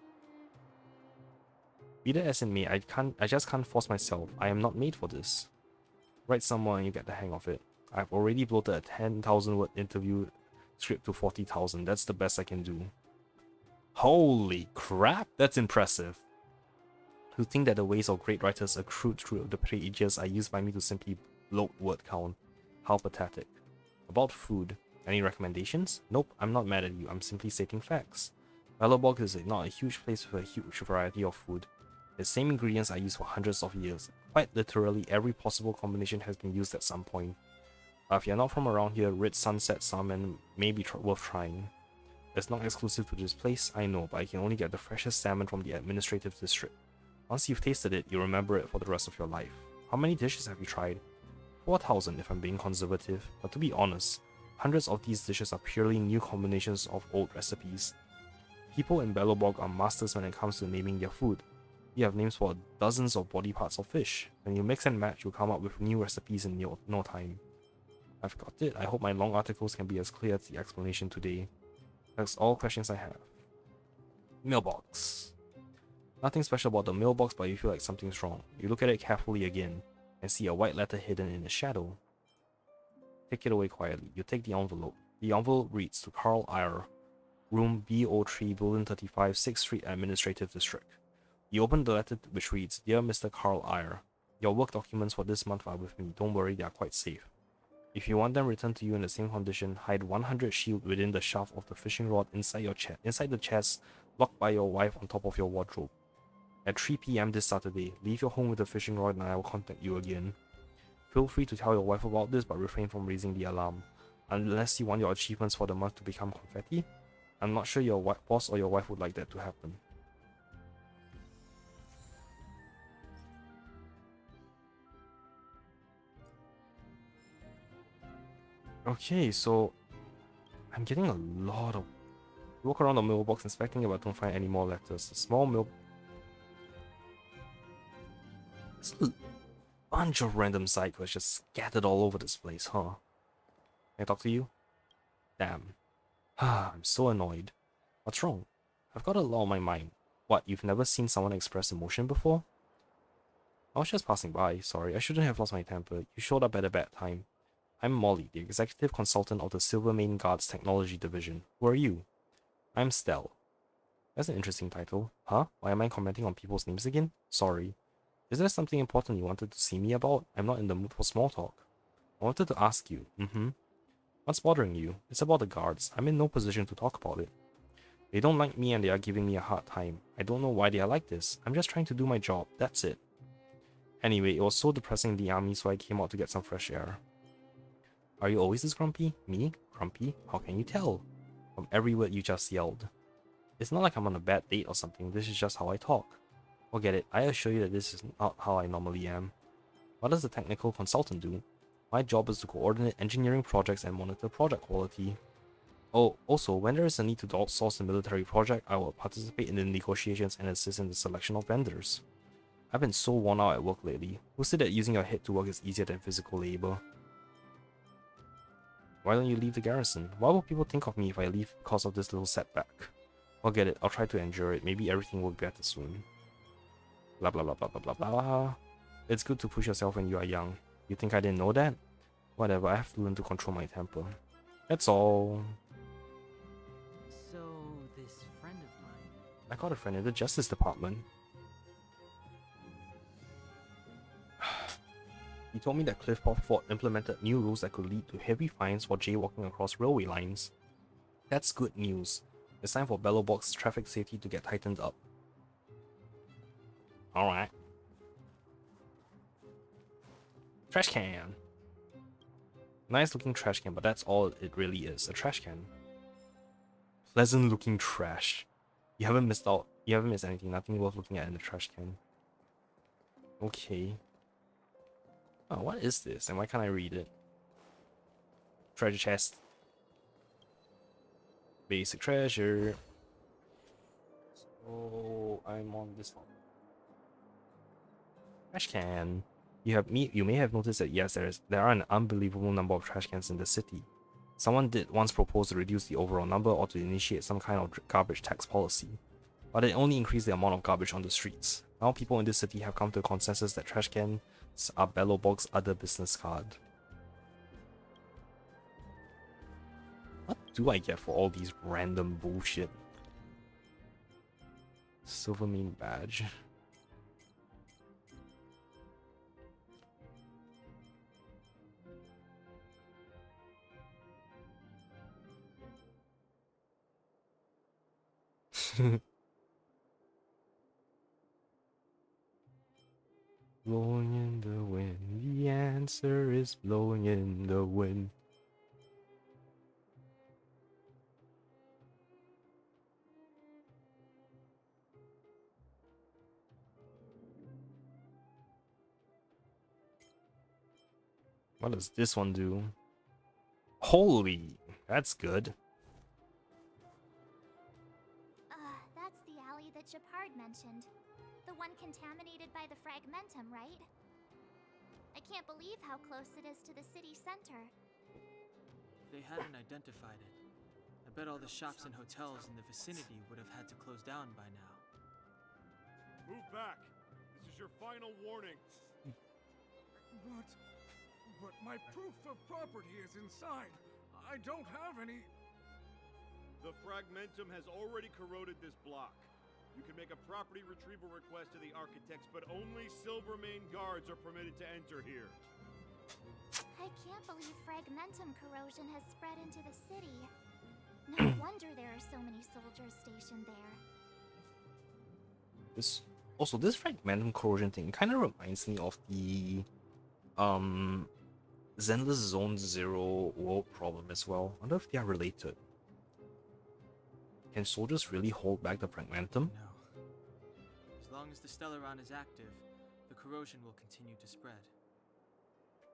Be that as in me, I just can't force myself. I am not made for this. Write someone and you get the hang of it. I've already bloated a 10,000 word interview script to 40,000. That's the best I can do. Holy crap, that's impressive. To think that the ways of great writers accrued through the pages are used by me to simply bloat word count. How pathetic. About food, any recommendations? Nope, I'm not mad at you, I'm simply stating facts. Belobog is not a huge place with a huge variety of food. The same ingredients are used for hundreds of years. Quite literally, every possible combination has been used at some point. If you're not from around here, Red Sunset Salmon may be worth trying. It's not exclusive to this place, I know, but I can only get the freshest salmon from the administrative district. Once you've tasted it, you'll remember it for the rest of your life. How many dishes have you tried? 4,000 if I'm being conservative, but to be honest, hundreds of these dishes are purely new combinations of old recipes. People in Belobog are masters when it comes to naming their food. You have names for dozens of body parts of fish. When you mix and match, you'll come up with new recipes in no time. I've got it. I hope my long articles can be as clear as the explanation today. That's all questions I have. Mailbox. Nothing special about the mailbox, but you feel like something's wrong. You look at it carefully again and see a white letter hidden in the shadow. Take it away quietly. You take the envelope. The envelope reads to Carl Eyre, Room B03, Building 35, 6th Street, Administrative District. You open the letter, which reads, Dear Mr. Carl Eyre, your work documents for this month are with me. Don't worry, they are quite safe. If you want them returned to you in the same condition, hide 100 shield within the shaft of the fishing rod inside the chest, locked by your wife on top of your wardrobe. At 3 PM this Saturday, leave your home with the fishing rod and I will contact you again. Feel free to tell your wife about this, but refrain from raising the alarm. Unless you want your achievements for the month to become confetti, I'm not sure your boss or your wife would like that to happen. Okay, so I'm getting a lot of... Walk around the mailbox inspecting it, but don't find any more letters. A small mail... There's a bunch of random side quests just scattered all over this place, huh? Can I talk to you? Damn. I'm so annoyed. What's wrong? I've got a lot on my mind. What, you've never seen someone express emotion before? I was just passing by, sorry, I shouldn't have lost my temper. You showed up at a bad time. I'm Molly, the executive consultant of the Silvermane Guard's technology division. Who are you? I'm Stell. That's an interesting title. Huh? Why am I commenting on people's names again? Sorry. Is there something important you wanted to see me about? I'm not in the mood for small talk. I wanted to ask you. What's bothering you? It's about the guards. I'm in no position to talk about it. They don't like me and they are giving me a hard time. I don't know why they are like this. I'm just trying to do my job. That's it. Anyway, it was so depressing in the army, so I came out to get some fresh air. Are you always this grumpy? Me? Grumpy? How can you tell? From every word you just yelled. It's not like I'm on a bad date or something. This is just how I talk. Forget it. I assure you that this is not how I normally am. What does the technical consultant do? My job is to coordinate engineering projects and monitor project quality. Oh, also, when there is a need to outsource a military project, I will participate in the negotiations and assist in the selection of vendors. I've been so worn out at work lately. Who said that using your head to work is easier than physical labor? Why don't you leave the garrison? What will people think of me if I leave because of this little setback? Forget it, I'll try to endure it. Maybe everything will be better soon. Blah blah blah blah blah blah blah. It's good to push yourself when you are young. You think I didn't know that? Whatever, I have to learn to control my temper. That's all. So, this friend of mine... I got a friend in the Justice Department. He told me that Cliffpop Fort implemented new rules that could lead to heavy fines for jaywalking across railway lines. That's good news. It's time for Bellowbox's traffic safety to get tightened up. Alright. Trash can. Nice looking trash can, but that's all it really is. A trash can. Pleasant looking trash. You haven't missed out. You haven't missed anything. Nothing worth looking at in the trash can. Okay. Oh, what is this? And why can't I read it? Treasure chest. Basic treasure. So I'm on this one. Trash can. You may have noticed that yes, there are an unbelievable number of trash cans in the city. Someone did once propose to reduce the overall number or to initiate some kind of garbage tax policy, but it only increased the amount of garbage on the streets. Now people in this city have come to a consensus that trash cans are Bellowbog's other business card. What do I get for all these random bullshit? Silvermane badge. Blowing in the wind, the answer is blowing in the wind. What does this one do? Holy, that's good. That's the alley that Japard mentioned. The one contaminated by the fragmentum, right? I can't believe how close it is to the city center. They hadn't identified it. I bet all the shops and hotels in the vicinity would have had to close down by now. Move back. This is your final warning. But my proof of property is inside. I don't have any. The fragmentum has already corroded this block. You can make a property retrieval request to the architects, but only Silvermane guards are permitted to enter here. I can't believe fragmentum corrosion has spread into the city. No wonder there are so many soldiers stationed there. This fragmentum corrosion thing kind of reminds me of the Zenless Zone Zero world problem as well. I wonder if they are related. Can soldiers really hold back the fragmentum? No. As long as the Stellaron is active, the corrosion will continue to spread.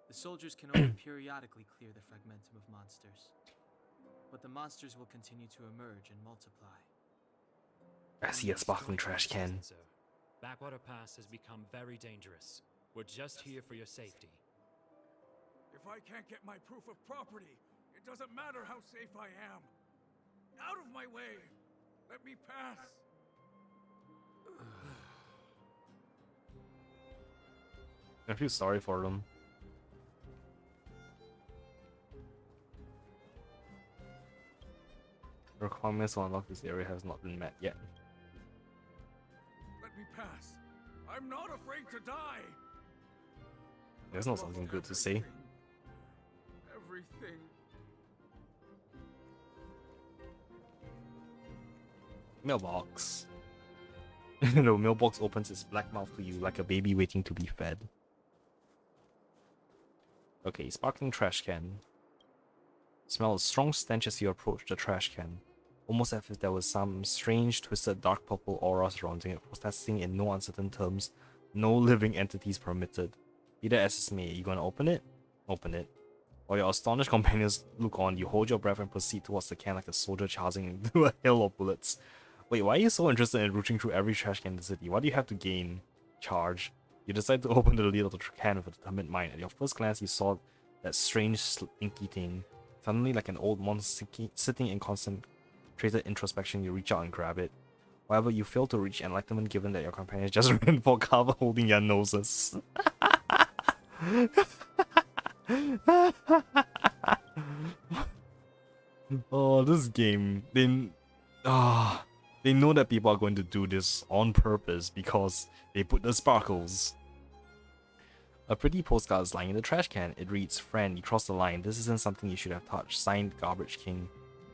The soldiers can only periodically clear the fragmentum of monsters, but the monsters will continue to emerge and multiply. I see a sparkling trash can. Sir. Backwater Pass has become very dangerous. We're just here for your safety. If I can't get my proof of property, it doesn't matter how safe I am. Out of my way! Let me pass! I feel sorry for them. Requirements to unlock this area has not been met yet. Let me pass! I'm not afraid to die! There's not something good to say. Everything. Mailbox. The mailbox opens its black mouth to you like a baby waiting to be fed. Okay, sparkling trash can. Smell a strong stench as you approach the trash can. Almost as if there was some strange, twisted, dark purple aura surrounding it, protesting in no uncertain terms, no living entities permitted. Be that as it may, you gonna open it? Open it. While your astonished companions look on, you hold your breath and proceed towards the can like a soldier charging into a hail of bullets. Wait, why are you so interested in rooting through every trash can in the city? What do you have to gain? Charge. You decide to open the lid of the can with a determined mind. At your first glance, you saw that strange, slinky thing. Suddenly, like an old monster sitting in concentrated introspection, you reach out and grab it. However, you fail to reach enlightenment given that your companions just ran for cover holding their noses. Oh, this game. They know that people are going to do this on purpose because they put the sparkles. A pretty postcard is lying in the trash can. It reads, "Friend, you crossed the line. This isn't something you should have touched. Signed, Garbage King."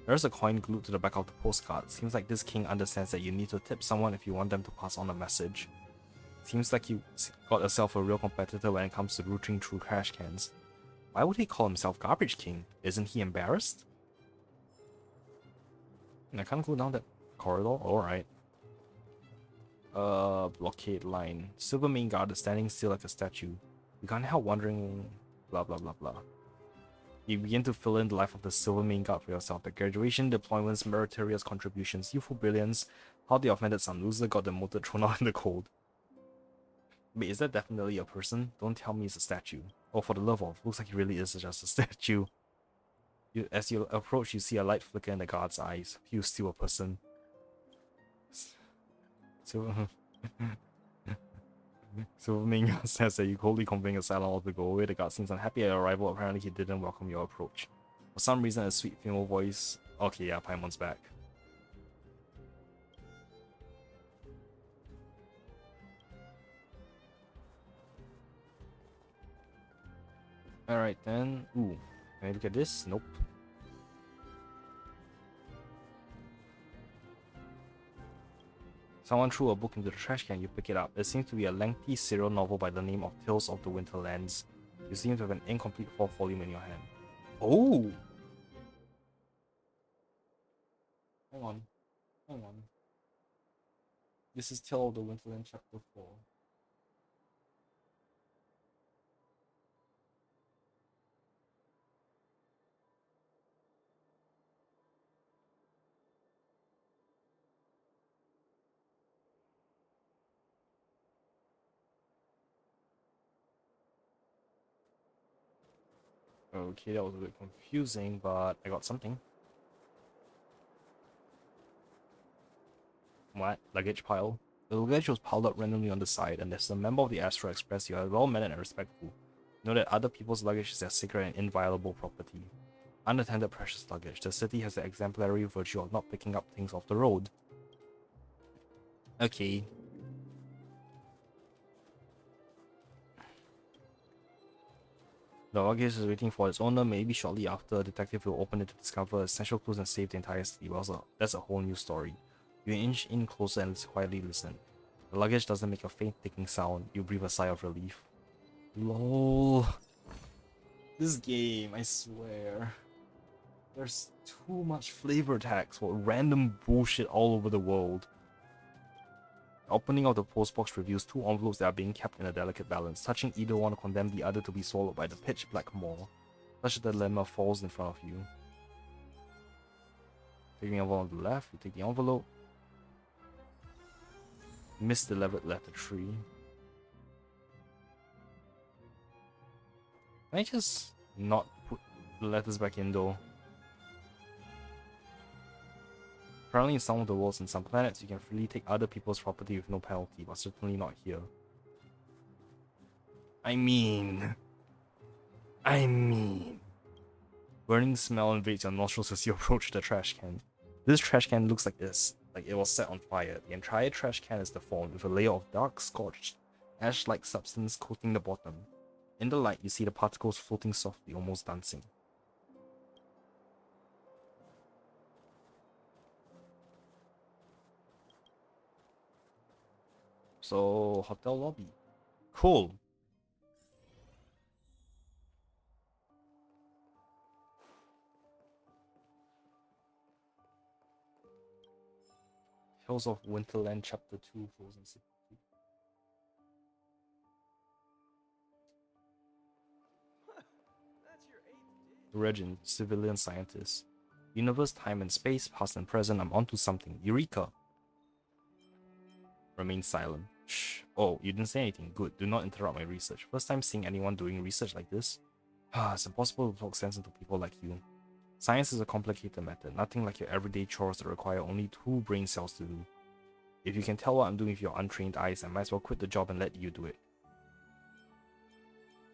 There's a coin glued to the back of the postcard. Seems like this king understands that you need to tip someone if you want them to pass on a message. Seems like you got yourself a real competitor when it comes to rooting through trash cans. Why would he call himself Garbage King? Isn't he embarrassed? And I can't go down that corridor? Alright. Blockade line. Silver main guard is standing still like a statue. You can't help wondering blah blah blah blah. You begin to fill in the life of the Silver main guard for yourself. The graduation, deployments, meritorious contributions, youthful brilliance, how they offended some loser, got demoted, thrown out in the cold. Wait, is that definitely a person? Don't tell me it's a statue. Oh, for the love of, looks like it really is just a statue. As you approach, you see a light flicker in the guard's eyes. He was still a person. Silverming says that you coldly conveying asylum all to go away. The guard seems unhappy at your arrival. Apparently, he didn't welcome your approach. For some reason, a sweet female voice. Okay, yeah, Paimon's back. Alright then. Ooh. Can I look at this? Nope. Someone threw a book into the trash can. You pick it up. It seems to be a lengthy serial novel by the name of Tales of the Winterlands. You seem to have an incomplete fourth volume in your hand. Oh! Hang on. Hang on. This is Tale of the Winterlands chapter 4. Okay, that was a bit confusing, but I got something. What? Luggage pile? The luggage was piled up randomly on the side, and as a member of the Astro Express, you are well-mannered and respectful. Know that other people's luggage is their sacred and inviolable property. Unattended precious luggage. The city has the exemplary virtue of not picking up things off the road. Okay. The luggage is waiting for its owner. Maybe shortly after, a detective will open it to discover essential clues and save the entire city. Well, so that's a whole new story. You inch in closer and quietly listen. The luggage doesn't make a faint ticking sound. You breathe a sigh of relief. LOL. This game, I swear. There's too much flavor text for random bullshit all over the world. The opening of the postbox reveals two envelopes that are being kept in a delicate balance. Touching either one condemn the other to be swallowed by the pitch black maw. Such a dilemma falls in front of you. Taking the envelope on the left, you take the envelope. Misdelivered letter 3. Can I just not put the letters back in though? Apparently in some of the worlds and some planets, you can freely take other people's property with no penalty, but certainly not here. I mean... Burning smell invades your nostrils as you approach the trash can. This trash can looks like this, like it was set on fire. The entire trash can is deformed, with a layer of dark, scorched, ash-like substance coating the bottom. In the light, you see the particles floating softly, almost dancing. So, hotel lobby. Cool. Hills of Winterland Chapter 2, Frozen City. Regin, civilian scientist. Universe, time and space, past and present, I'm onto something. Eureka! Remain silent. Shh. Oh, you didn't say anything. Good. Do not interrupt my research. First time seeing anyone doing research like this? It's impossible to talk sense into people like you. Science is a complicated method, nothing like your everyday chores that require only 2 brain cells to do. If you can tell what I'm doing with your untrained eyes, I might as well quit the job and let you do it.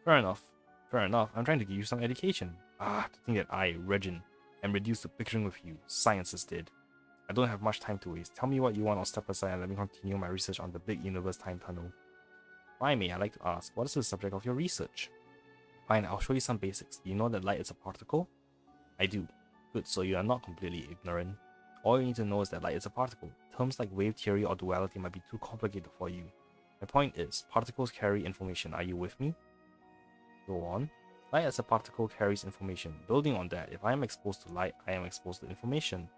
Fair enough. Fair enough. I'm trying to give you some education. To think that I, Regin, am reduced to picturing with you. Science is dead. I don't have much time to waste. Tell me what you want or step aside and let me continue my research on the big universe time tunnel. Why may I like to ask, what is the subject of your research? Fine, I'll show you some basics. Do you know that light is a particle? I do. Good, so you are not completely ignorant. All you need to know is that light is a particle. Terms like wave theory or duality might be too complicated for you. My point is, particles carry information. Are you with me? Go on. Light as a particle carries information. Building on that, if I am exposed to light, I am exposed to information.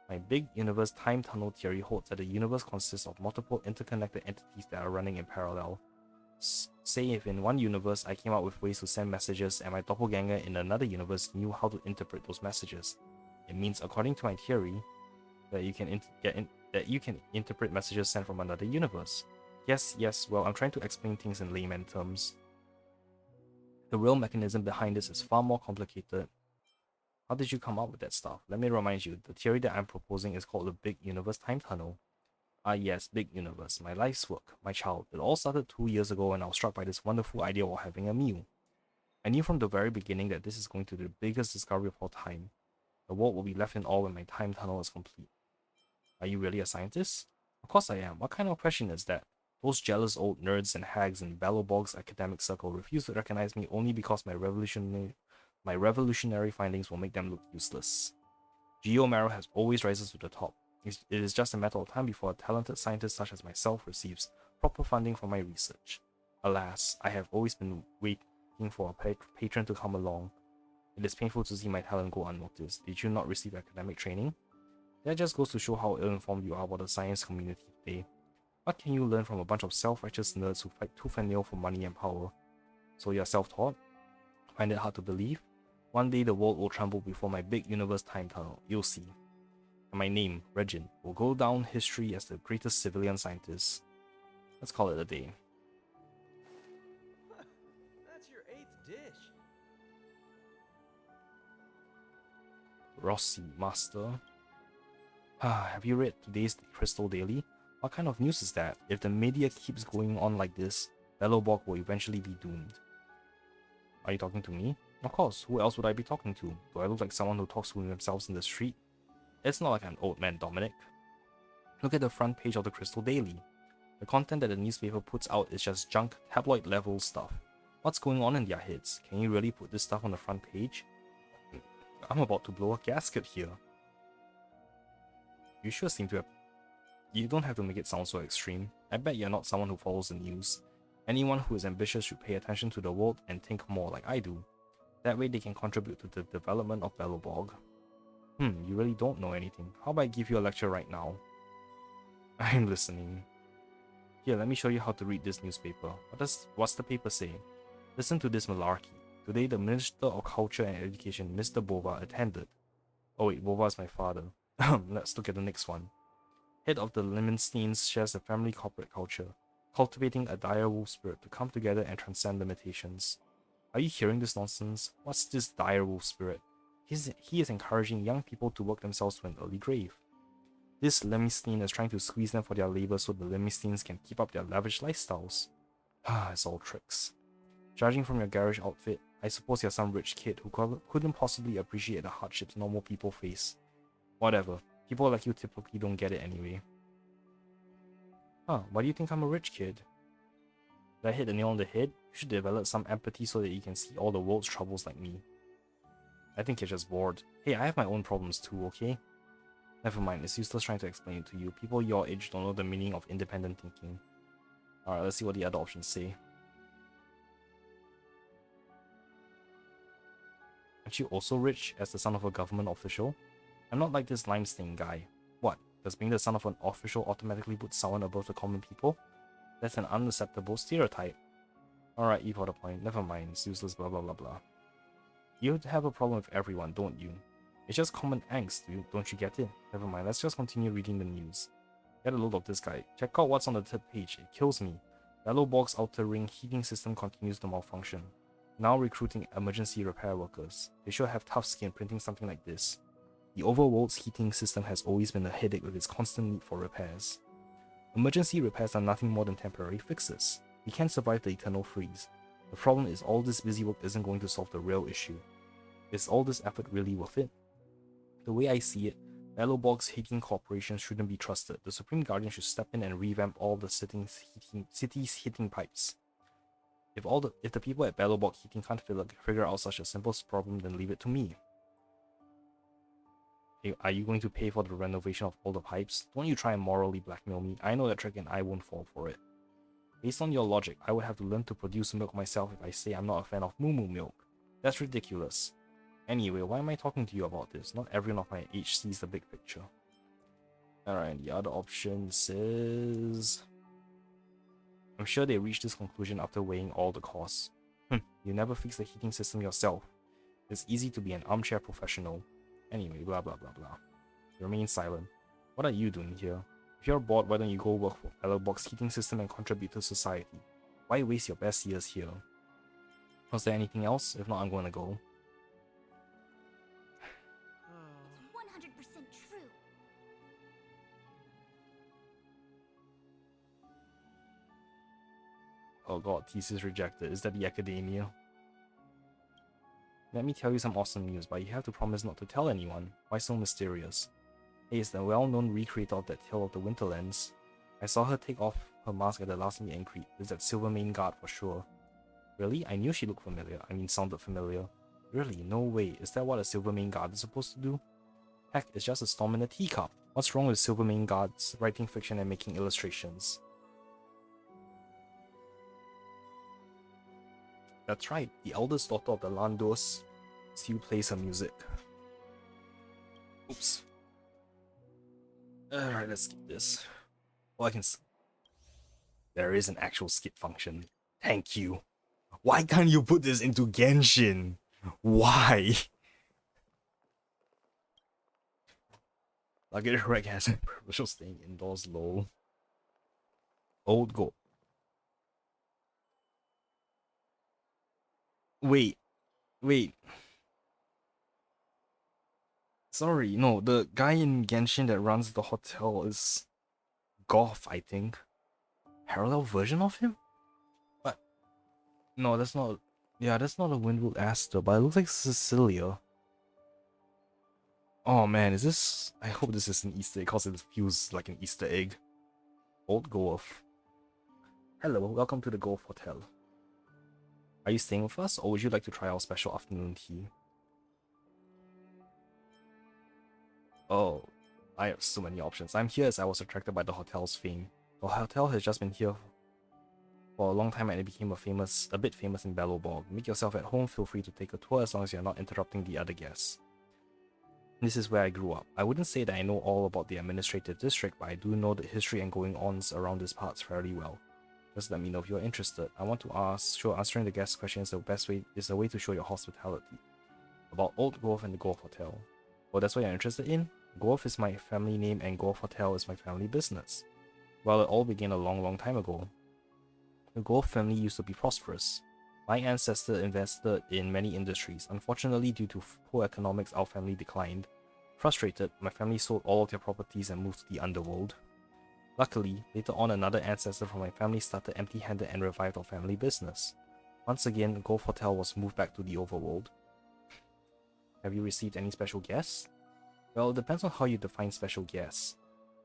My big universe time tunnel theory holds that the universe consists of multiple interconnected entities that are running in parallel. Say if in one universe I came up with ways to send messages and my doppelganger in another universe knew how to interpret those messages. It means, according to my theory, that you can interpret messages sent from another universe. Yes, well, I'm trying to explain things in layman terms. The real mechanism behind this is far more complicated. How did you come up with that stuff? Let me remind you, the theory that I'm proposing is called the Big Universe Time Tunnel. Ah yes, Big Universe, my life's work, my child. It all started 2 years ago when I was struck by this wonderful idea while having a meal. I knew from the very beginning that this is going to be the biggest discovery of all time. The world will be left in awe when my time tunnel is complete. Are you really a scientist? Of course I am. What kind of question is that? Those jealous old nerds and hags in Bellowbog's academic circle refuse to recognize me only because my revolutionary findings will make them look useless. Geomaro has always rises to the top. It is just a matter of time before a talented scientist such as myself receives proper funding for my research. Alas, I have always been waiting for a patron to come along. It is painful to see my talent go unnoticed. Did you not receive academic training? That just goes to show how ill-informed you are about the science community today. What can you learn from a bunch of self-righteous nerds who fight tooth and nail for money and power? So you're self-taught? Find it hard to believe? One day the world will tremble before my big universe time tunnel. You'll see. And my name, Regin, will go down history as the greatest civilian scientist. Let's call it a day. That's your 8th dish. Rossi, Master. Have you read today's Crystal Daily? What kind of news is that? If the media keeps going on like this, Bellowbog will eventually be doomed. Are you talking to me? Of course, who else would I be talking to? Do I look like someone who talks to themselves in the street? It's not like an old man, Dominic. Look at the front page of the Crystal Daily. The content that the newspaper puts out is just junk, tabloid-level stuff. What's going on in their heads? Can you really put this stuff on the front page? I'm about to blow a gasket here. You sure seem to have... You don't have to make it sound so extreme. I bet you're not someone who follows the news. Anyone who is ambitious should pay attention to the world and think more like I do. That way they can contribute to the development of Bellowbog. You really don't know anything. How about I give you a lecture right now? I'm listening. Here, let me show you how to read this newspaper. What's the paper say? Listen to this malarkey. Today, the Minister of Culture and Education, Mr. Bova, attended. Oh wait, Bova is my father. Let's look at the next one. Head of the Lemonsteins shares the family corporate culture, cultivating a direwolf spirit to come together and transcend limitations. Are you hearing this nonsense? What's this direwolf spirit? He is encouraging young people to work themselves to an early grave. This Lemistine is trying to squeeze them for their labor so the Lemistines can keep up their lavish lifestyles. Ah, it's all tricks. Judging from your garish outfit, I suppose you're some rich kid who couldn't possibly appreciate the hardships normal people face. Whatever, people like you typically don't get it anyway. Huh, why do you think I'm a rich kid? Did I hit the nail on the head? You should develop some empathy so that you can see all the world's troubles like me. I think you're just bored. Hey, I have my own problems too, okay? Never mind, it's useless trying to explain it to you. People your age don't know the meaning of independent thinking. Alright, let's see what the other options say. Aren't you also rich as the son of a government official? I'm not like this limestone guy. What? Does being the son of an official automatically put someone above the common people? That's an unacceptable stereotype. Alright, you got a point. Never mind, it's useless blah blah blah blah. You have a problem with everyone, don't you? It's just common angst, don't you get it? Never mind, let's just continue reading the news. Get a load of this guy. Check out what's on the third page, it kills me. Bellowbog's outer ring heating system continues to malfunction. Now recruiting emergency repair workers. They should have tough skin printing something like this. The overworld's heating system has always been a headache with its constant need for repairs. Emergency repairs are nothing more than temporary fixes. We can't survive the eternal freeze. The problem is all this busy work isn't going to solve the real issue. Is all this effort really worth it? The way I see it, Bellowbog's heating corporation shouldn't be trusted. The Supreme Guardian should step in and revamp all the city's heating pipes. If the people at Bellowbog Heating can't figure out such a simple problem, then leave it to me. Hey, are you going to pay for the renovation of all the pipes? Don't you try and morally blackmail me. I know that trick and I won't fall for it. Based on your logic, I would have to learn to produce milk myself if I say I'm not a fan of moo moo milk. That's ridiculous. Anyway, why am I talking to you about this? Not everyone of my age sees the big picture. Alright, the other option says... I'm sure they reached this conclusion after weighing all the costs. You never fix the heating system yourself. It's easy to be an armchair professional. Anyway, blah blah blah blah. Remain silent. What are you doing here? If you're bored, why don't you go work for Bellowbog's heating system and contribute to society? Why waste your best years here? Was there anything else? If not, I'm gonna go. It's 100% true. Oh god, thesis rejected. Is that the academia? Let me tell you some awesome news, but you have to promise not to tell anyone. Why so mysterious? Hey, it's the well-known recreator of that Tale of the Winterlands. I saw her take off her mask at the last meet and greet. It's that Silvermane guard for sure. Really? I knew she looked familiar. I mean, sounded familiar. Really? No way. Is that what a Silvermane guard is supposed to do? Heck, it's just a storm in a teacup. What's wrong with Silvermane guards writing fiction and making illustrations? That's right, the eldest daughter of the Landos still plays her music. Oops. Alright, let's skip this. Oh, there is an actual skip function. Thank you. Why can't you put this into Genshin? Why? Luggage Rec has a privilege of staying indoors, lol. Old goal. Wait. Sorry, no, the guy in Genshin that runs the hotel is Goth, I think. Parallel version of him? But no, that's not. Yeah, that's not a Windwood Aster, but it looks like Cecilia. Oh man, is this? I hope this is an Easter egg, cause it feels like an Easter egg. Old Golf. Hello, welcome to the Golf Hotel. Are you staying with us, or would you like to try our special afternoon tea? Oh, I have so many options. I'm here as I was attracted by the hotel's fame. The hotel has just been here for a long time and it became a bit famous in Bellowbog. Make yourself at home, feel free to take a tour as long as you're not interrupting the other guests. This is where I grew up. I wouldn't say that I know all about the administrative district, but I do know the history and going-ons around these parts fairly well. Just let me know if you're interested. I want to answering the guest questions is a way to show your hospitality. About Old Grove and the Golf Hotel. Well, that's what you're interested in? Golf is my family name and Golf Hotel is my family business. Well, it all began a long time ago. The Golf family used to be prosperous. My ancestor invested in many industries. Unfortunately, due to poor economics, our family declined. Frustrated, my family sold all of their properties and moved to the underworld. Luckily, later on another ancestor from my family started empty-handed and revived our family business. Once again, Golf Hotel was moved back to the overworld. Have you received any special guests? Well, it depends on how you define special guests.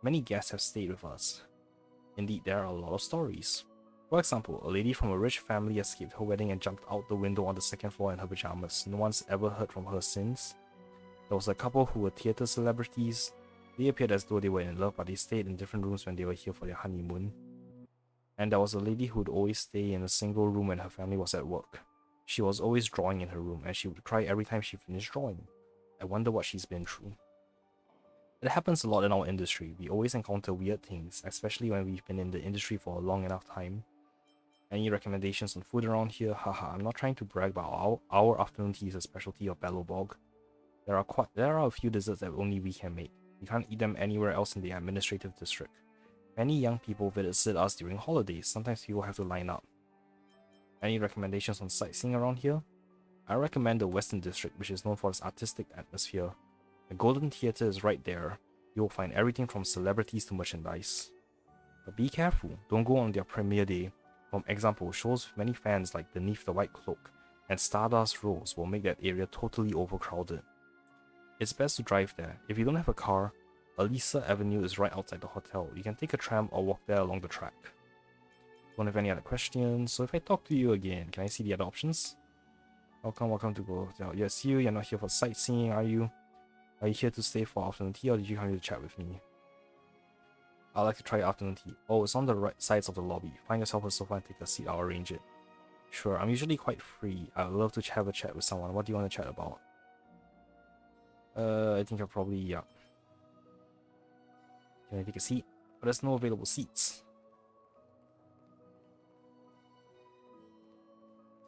Many guests have stayed with us. Indeed, there are a lot of stories. For example, a lady from a rich family escaped her wedding and jumped out the window on the second floor in her pajamas. No one's ever heard from her since. There was a couple who were theatre celebrities. They appeared as though they were in love, but they stayed in different rooms when they were here for their honeymoon. And there was a lady who would always stay in a single room when her family was at work. She was always drawing in her room, and she would cry every time she finished drawing. I wonder what she's been through. It happens a lot in our industry. We always encounter weird things, especially when we've been in the industry for a long enough time. Any recommendations on food around here? Haha, I'm not trying to brag, but our afternoon tea is a specialty of Bellowbog. There are a few desserts that only we can make. You can't eat them anywhere else in the administrative district. Many young people visit us during holidays. Sometimes people have to line up. Any recommendations on sightseeing around here? I recommend the Western District, which is known for its artistic atmosphere. The Golden Theatre is right there. You will find everything from celebrities to merchandise. But be careful, don't go on their premiere day. For example, shows with many fans like Beneath the White Cloak and Stardust Rose will make that area totally overcrowded. It's best to drive there. If you don't have a car, Elisa Avenue is right outside the hotel. You can take a tram or walk there along the track. Don't have any other questions, so if I talk to you again, can I see the other options? Welcome to Go Hotel. Yes, you're not here for sightseeing, are you? Are you here to stay for afternoon tea, or did you come here to chat with me? I'd like to try afternoon tea. Oh, it's on the right sides of the lobby. Find yourself a sofa and take a seat, I'll arrange it. Sure, I'm usually quite free. I'd love to have a chat with someone. What do you want to chat about? I think I'll probably, yeah. Can I take a seat? But there's no available seats.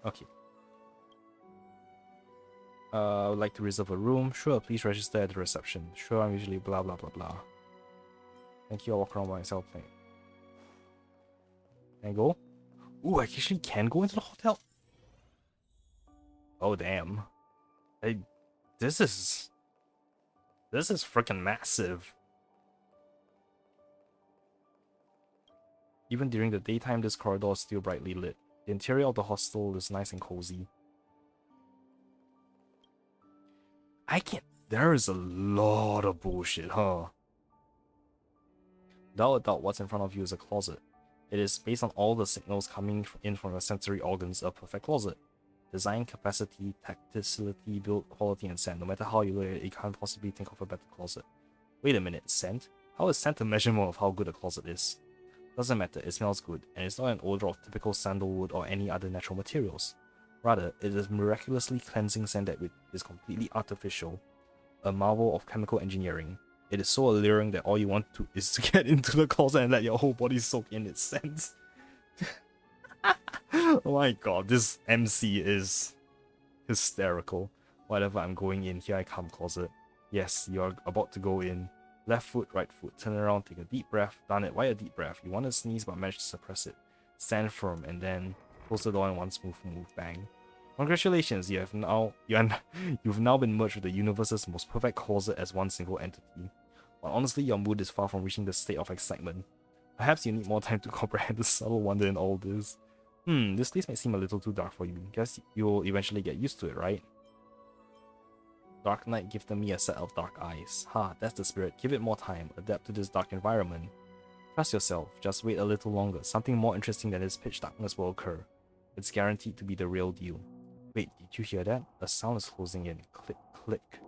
Okay. I would like to reserve a room. Sure, please register at the reception. Sure, I'm usually blah blah blah blah. Thank you, I'll walk around by myself. Can I go? Ooh, I actually can go into the hotel? Oh, damn. This is freaking massive. Even during the daytime, this corridor is still brightly lit. The interior of the hostel is nice and cozy. There is a lot of bullshit, huh? Without a doubt, what's in front of you is a closet. It is, based on all the signals coming in from your sensory organs, a perfect closet. Design, capacity, tacticity, build quality, and scent. No matter how you look at it, you can't possibly think of a better closet. Wait a minute, scent? How is scent a measurement of how good a closet is? Doesn't matter, it smells good, and it's not an odor of typical sandalwood or any other natural materials. Rather, it is miraculously cleansing scent that is completely artificial, a marvel of chemical engineering. It is so alluring that all you want to is to get into the closet and let your whole body soak in its scents. Oh my god, this MC is hysterical. Whatever, I'm going in. Here I come, closet. Yes, you are about to go in. Left foot, right foot. Turn around, take a deep breath. Done it. Why a deep breath? You want to sneeze but manage to suppress it. Stand firm and then close the door in one smooth move. Bang. Congratulations, you've now been merged with the universe's most perfect closet as one single entity. But honestly, your mood is far from reaching the state of excitement. Perhaps you need more time to comprehend the subtle wonder in all this. This place might seem a little too dark for you. Guess you'll eventually get used to it, right? Dark Knight gifted me a set of dark eyes. Ha, that's the spirit. Give it more time. Adapt to this dark environment. Trust yourself. Just wait a little longer. Something more interesting than this pitch darkness will occur. It's guaranteed to be the real deal. Wait, did you hear that? A sound is closing in. Click, click.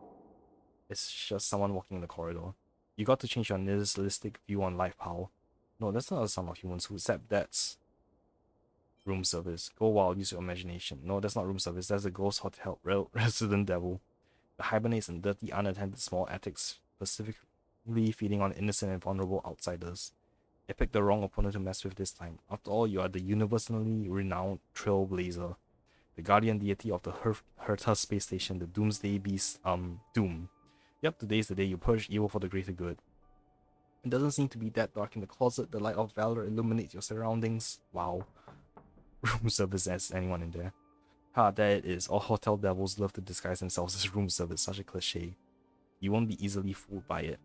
It's just someone walking in the corridor. You got to change your nihilistic view on life, pal. No, that's not the sound of humans who accept that's room service. Go wild, use your imagination. No, that's not room service. That's the ghost hotel resident devil. It hibernates in dirty, unattended small attics, specifically feeding on innocent and vulnerable outsiders. They picked the wrong opponent to mess with this time. After all, you are the universally renowned trailblazer, the guardian deity of the Herta space station, the doomsday beast, Doom. Yep, today's the day you purge evil for the greater good. It doesn't seem to be that dark in the closet. The light of valor illuminates your surroundings. Wow. Room service as anyone in there. Ha, there it is. All hotel devils love to disguise themselves as room service. Such a cliche. You won't be easily fooled by it.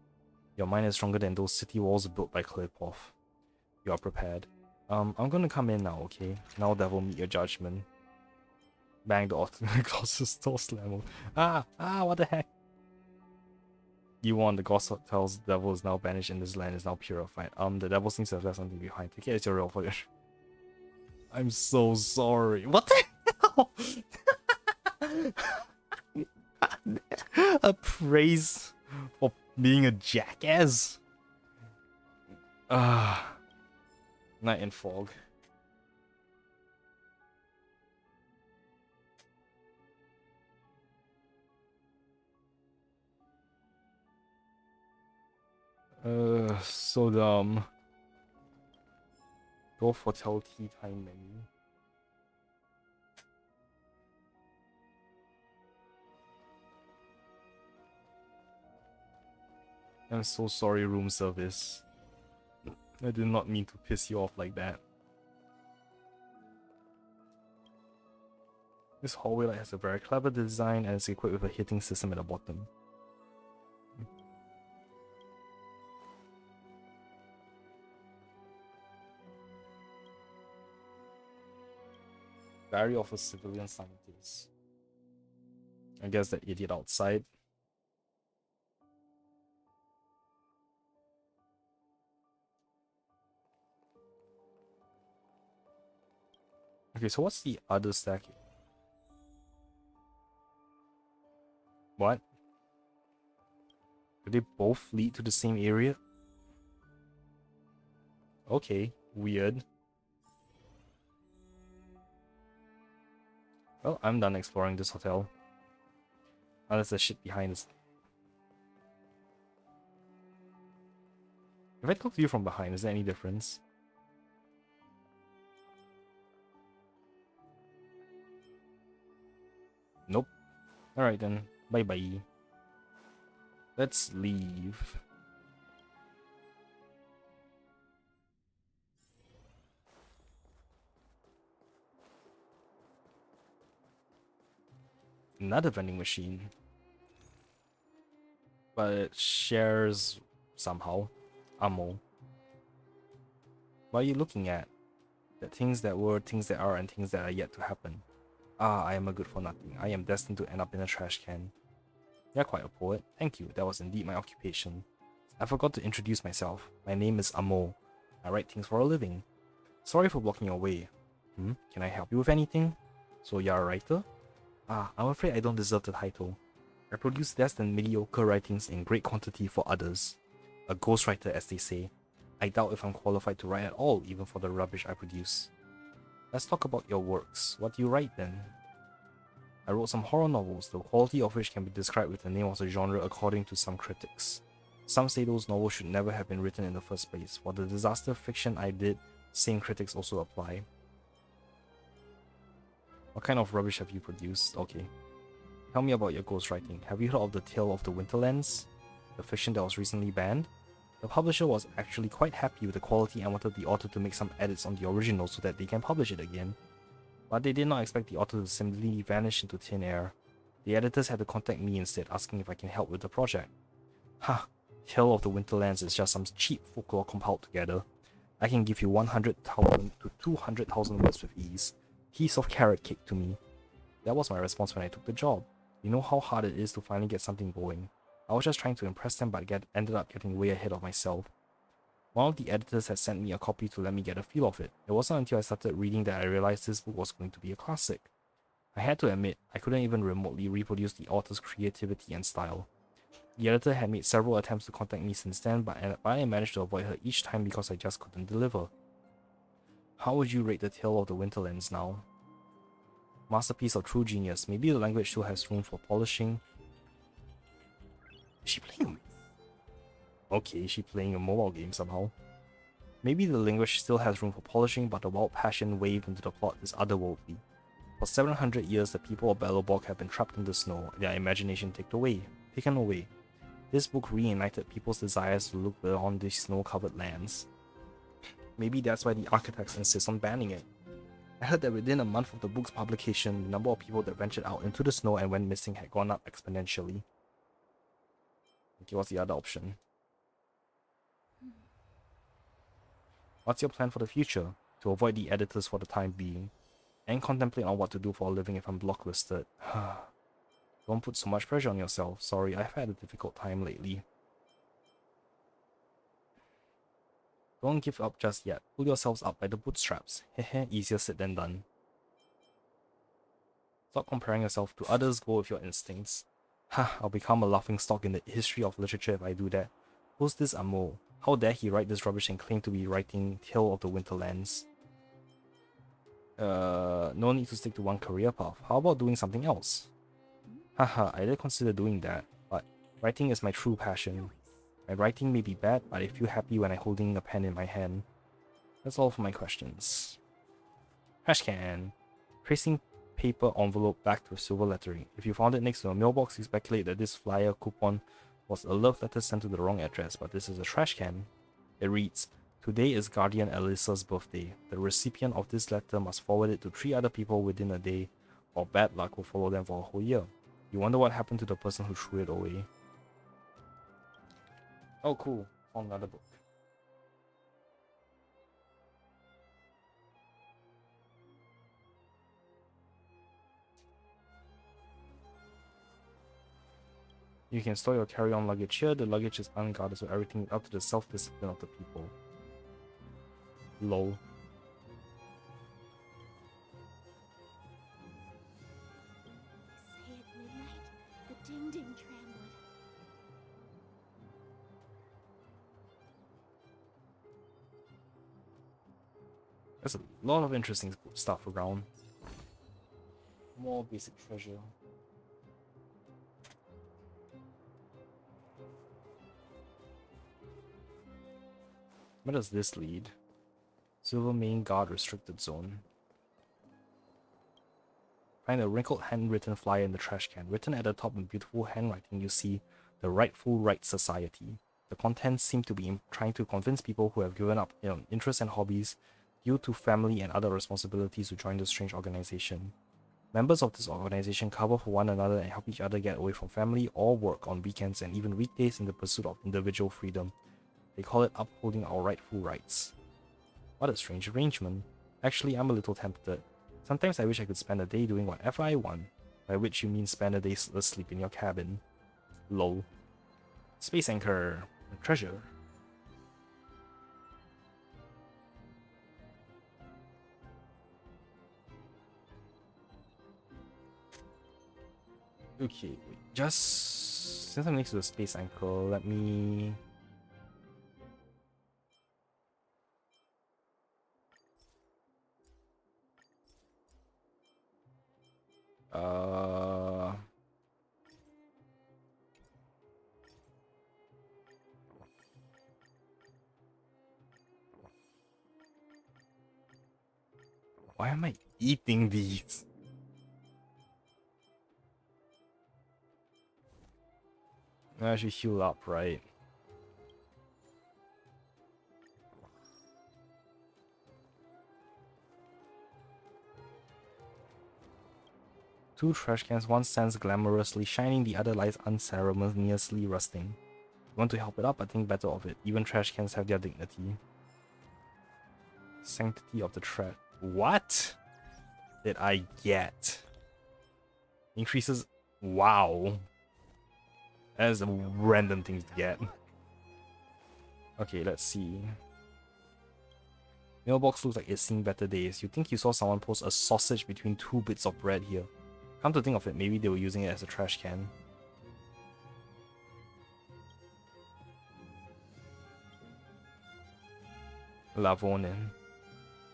Your mind is stronger than those city walls built by Klipov. You are prepared. I'm gonna come in now, okay? Now devil, meet your judgment. Bang, the Colossus door slam. What the heck? You won. The ghost tells the devil is now banished and this land is now purified. The devil seems to have left something behind. Take it as your real footage. I'm so sorry. What the hell? A praise for being a jackass? Night in fog. So dumb. Go for tell tea time menu. I'm so sorry, room service. I did not mean to piss you off like that. This hallway light has a very clever design and is equipped with a heating system at the bottom. Diary of a civilian scientist. I guess that idiot outside. Okay, so what's the other stack here? What? Do they both lead to the same area? Okay, weird. Well, I'm done exploring this hotel. Unless there's shit behind us. If I talk to you from behind, is there any difference? Nope. Alright then, bye bye. Let's leave. Another vending machine. But it shares somehow ammo. What are you looking at? The things that were, things that are, and things that are yet to happen. I am a good for nothing. I am destined to end up in a trash can. You're quite a poet. Thank you. That was indeed my occupation. I forgot to introduce myself. My name is Amo. I write things for a living. Sorry for blocking your way. Can I help you with anything? So you're a writer? I'm afraid I don't deserve the title. I produce less than mediocre writings in great quantity for others. A ghostwriter, as they say. I doubt if I'm qualified to write at all, even for the rubbish I produce. Let's talk about your works. What do you write then? I wrote some horror novels, the quality of which can be described with the name of the genre according to some critics. Some say those novels should never have been written in the first place. For the disaster fiction I did, same critics also apply. What kind of rubbish have you produced? Okay. Tell me about your ghostwriting. Have you heard of The Tale of the Winterlands? The fiction that was recently banned? The publisher was actually quite happy with the quality and wanted the author to make some edits on the original so that they can publish it again. But they did not expect the author to simply vanish into thin air. The editors had to contact me instead, asking if I can help with the project. Tale of the Winterlands is just some cheap folklore compiled together. I can give you 100,000 to 200,000 words with ease. Piece of carrot cake to me. That was my response when I took the job. You know how hard it is to finally get something going. I was just trying to impress them but ended up getting way ahead of myself. One of the editors had sent me a copy to let me get a feel of it. It wasn't until I started reading that I realized this book was going to be a classic. I had to admit, I couldn't even remotely reproduce the author's creativity and style. The editor had made several attempts to contact me since then, but I managed to avoid her each time because I just couldn't deliver. How would you rate The Tale of the Winterlands now? Masterpiece of true genius. Maybe the language still has room for polishing. Is she playing? Okay, she's playing a mobile game somehow. Maybe the language still has room for polishing, but the wild passion waved into the plot is otherworldly. For 700 years, the people of Belobog have been trapped in the snow, their imagination taken away. This book reignited people's desires to look beyond these snow-covered lands. Maybe that's why the architects insist on banning it. I heard that within a month of the book's publication, the number of people that ventured out into the snow and went missing had gone up exponentially. Okay, what's the other option? What's your plan for the future? To avoid the editors for the time being, and contemplate on what to do for a living if I'm blocklisted. Don't put so much pressure on yourself. Sorry, I've had a difficult time lately. Don't give up just yet. Pull yourselves up by the bootstraps. Hehe, easier said than done. Stop comparing yourself to others, go with your instincts. Ha, I'll become a laughingstock in the history of literature if I do that. Who's this Amo? How dare he write this rubbish and claim to be writing Tale of the Winterlands? No need to stick to one career path. How about doing something else? Haha, I did consider doing that, but writing is my true passion. My writing may be bad, but I feel happy when I'm holding a pen in my hand. That's all for my questions. Trash can. Tracing paper envelope backed with silver lettering. If you found it next to a mailbox, you speculate that this flyer coupon was a love letter sent to the wrong address, but this is a trash can. It reads, "Today is Guardian Alyssa's birthday. The recipient of this letter must forward it to 3 other people within a day, or bad luck will follow them for a whole year." You wonder what happened to the person who threw it away. Oh cool, found another book. You can store your carry-on luggage here. The luggage is unguarded, so everything is up to the self-discipline of the people. Lol. Say at midnight, the ding-ding trembling. There's a lot of interesting stuff around. More basic treasure. Where does this lead? Silver Main Guard Restricted Zone. Find a wrinkled handwritten flyer in the trash can. Written at the top in beautiful handwriting, you see the Rightful Right Society. The contents seem to be trying to convince people who have given up interests and hobbies due to family and other responsibilities to join this strange organization. Members of this organization cover for one another and help each other get away from family or work on weekends and even weekdays in the pursuit of individual freedom. They call it upholding our rightful rights. What a strange arrangement. Actually, I'm a little tempted. Sometimes I wish I could spend a day doing whatever I want, by which you mean spend a day asleep in your cabin. Lol. Space Anchor. Treasure. Okay, wait. Just since I'm next to the Space Anchor, let me... Why am I eating these? I should heal up, right? Two trash cans, one stands glamorously shining, the other lies unceremoniously rusting. You want to help it up, but think better of it. Even trash cans have their dignity. Sanctity of the trash. What did I get? Increases. Wow. That is a random thing to get. Okay, let's see. Mailbox looks like it's seen better days. You think you saw someone post a sausage between 2 bits of bread here. Come to think of it, maybe they were using it as a trash can. Lavonin.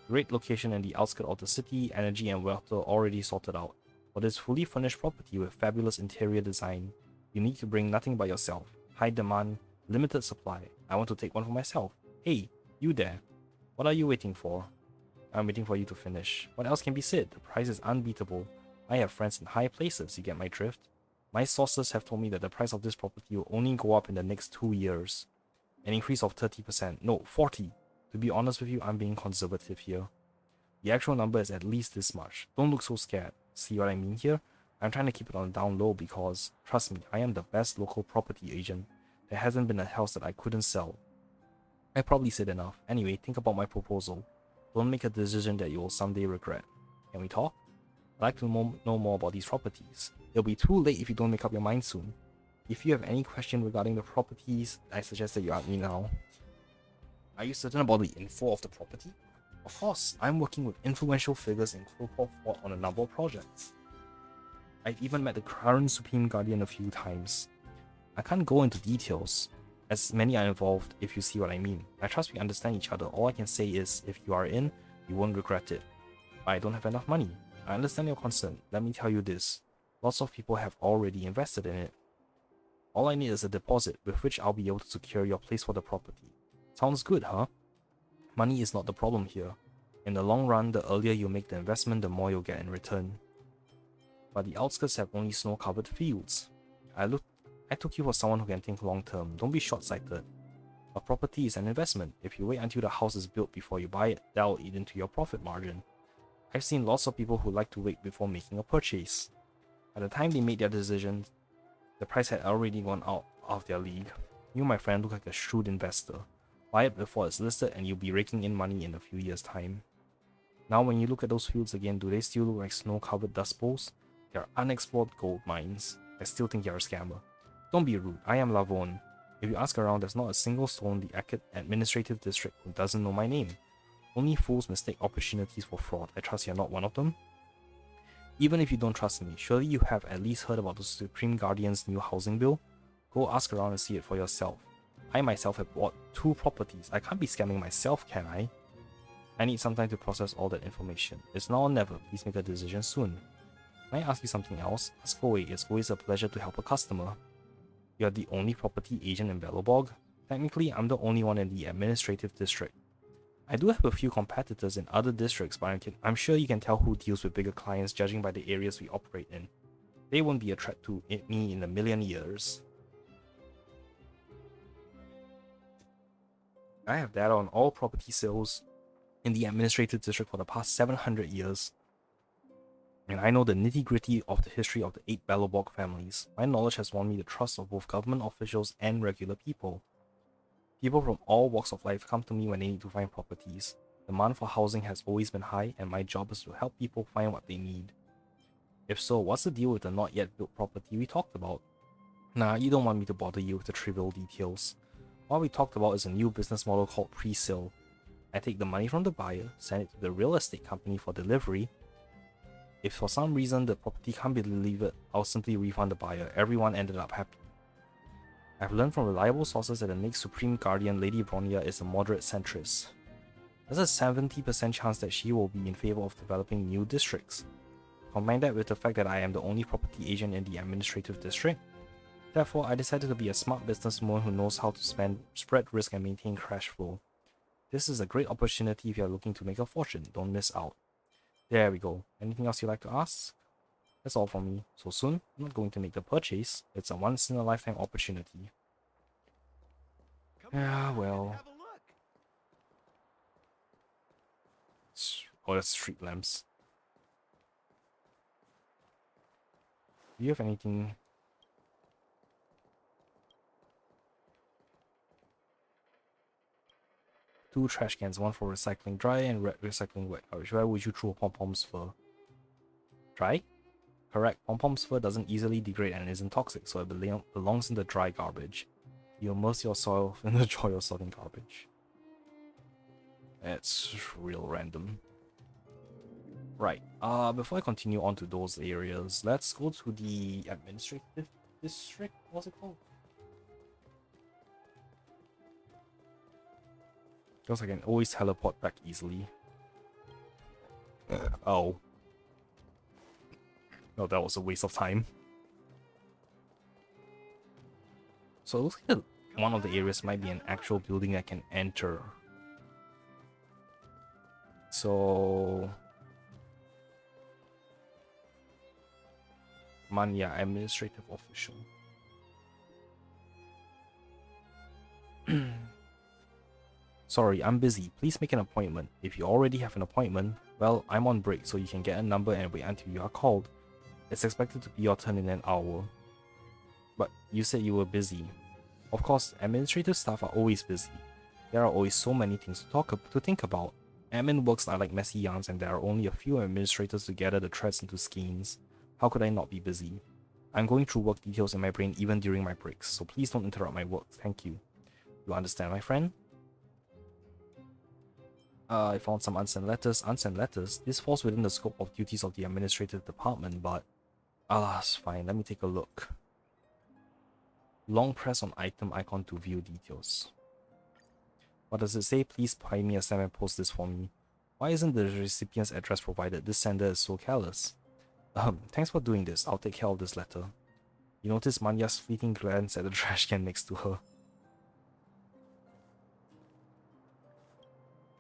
Great location in the outskirts of the city, energy and water already sorted out. For this fully furnished property with fabulous interior design, you need to bring nothing but yourself. High demand, limited supply. I want to take one for myself. Hey, you there. What are you waiting for? I'm waiting for you to finish. What else can be said? The price is unbeatable. I have friends in high places, you get my drift? My sources have told me that the price of this property will only go up in the next 2 years. An increase of 30%. No, 40%. To be honest with you, I'm being conservative here. The actual number is at least this much. Don't look so scared. See what I mean here? I'm trying to keep it on the down low because, trust me, I am the best local property agent. There hasn't been a house that I couldn't sell. I probably said enough. Anyway, think about my proposal. Don't make a decision that you will someday regret. Can we talk? I'd like to know more about these properties. It'll be too late if you don't make up your mind soon. If you have any question regarding the properties, I suggest that you ask me now. Are you certain about the info of the property? Of course, I'm working with influential figures in Krokov Fort on a number of projects. I've even met the current Supreme Guardian a few times. I can't go into details, as many are involved, if you see what I mean. I trust we understand each other. All I can say is, if you are in, you won't regret it. But I don't have enough money. I understand your concern. Let me tell you this. Lots of people have already invested in it. All I need is a deposit, with which I'll be able to secure your place for the property. Sounds good, huh? Money is not the problem here. In the long run, the earlier you make the investment, the more you'll get in return. But the outskirts have only snow-covered fields. I took you for someone who can think long-term. Don't be short-sighted. A property is an investment. If you wait until the house is built before you buy it, that'll eat into your profit margin. I've seen lots of people who like to wait before making a purchase. By the time they made their decision, the price had already gone out of their league. You, my friend, look like a shrewd investor. Buy it before it's listed and you'll be raking in money in a few years' time. Now when you look at those fields again, do they still look like snow-covered dust bowls? They are unexplored gold mines. I still think you're a scammer. Don't be rude, I am Lavon. If you ask around, there's not a single soul in the administrative district who doesn't know my name. Only fools mistake opportunities for fraud. I trust you're not one of them. Even if you don't trust me, surely you have at least heard about the Supreme Guardian's new housing bill? Go ask around and see it for yourself. I myself have bought 2 properties. I can't be scamming myself, can I? I need some time to process all that information. It's now or never. Please make a decision soon. Can I ask you something else? Ask away. It's always a pleasure to help a customer. You're the only property agent in Belobog? Technically, I'm the only one in the administrative district. I do have a few competitors in other districts, but I'm sure you can tell who deals with bigger clients judging by the areas we operate in. They won't be a threat to me in a million years. I have data on all property sales in the administrative district for the past 700 years. And I know the nitty-gritty of the history of the 8 Belobog families. My knowledge has won me the trust of both government officials and regular people. People from all walks of life come to me when they need to find properties. Demand for housing has always been high, and my job is to help people find what they need. If so, what's the deal with the not yet built property we talked about? Nah, you don't want me to bother you with the trivial details. What we talked about is a new business model called pre-sale. I take the money from the buyer, send it to the real estate company for delivery. If for some reason the property can't be delivered, I'll simply refund the buyer. Everyone ended up happy. I've learned from reliable sources that the next Supreme Guardian, Lady Bronya, is a moderate centrist. There's a 70% chance that she will be in favor of developing new districts. Combine that with the fact that I am the only property agent in the administrative district. Therefore, I decided to be a smart businesswoman who knows how to spread risk and maintain cash flow. This is a great opportunity if you are looking to make a fortune. Don't miss out. There we go. Anything else you'd like to ask? That's all from me. So soon, I'm not going to make the purchase. It's a once-in-a-lifetime opportunity. Yeah, well. Oh, that's street lamps. Do you have anything? Two trash cans, one for recycling dry and recycling wet garbage. Where would you throw pom-pom's fur? Dry? Correct. Pom-pom's fur doesn't easily degrade and isn't toxic, so it belongs in the dry garbage. You immerse yourself in the joy of sorting garbage. That's real random. Right. Before I continue on to those areas, let's go to the administrative district. What's it called? Because I can always teleport back easily. Oh. No, that was a waste of time. So it looks like one of the areas might be an actual building I can enter. So... Manya, administrative official. Sorry, I'm busy. Please make an appointment. If you already have an appointment, well, I'm on break, so you can get a number and wait until you are called. It's expected to be your turn in an hour. But you said you were busy. Of course, administrative staff are always busy. There are always so many things to think about. Admin works are like messy yarns and there are only a few administrators to gather the threads into skeins. How could I not be busy? I'm going through work details in my brain even during my breaks, so please don't interrupt my work, thank you. You understand, my friend? I found some unsent letters. Unsent letters? This falls within the scope of duties of the administrative department, but... alas, fine, let me take a look. Long press on item icon to view details. What does it say? Please buy me a stamp and post this for me. Why isn't the recipient's address provided? This sender is so careless. Thanks for doing this. I'll take care of this letter. You notice Manya's fleeting glance at the trash can next to her.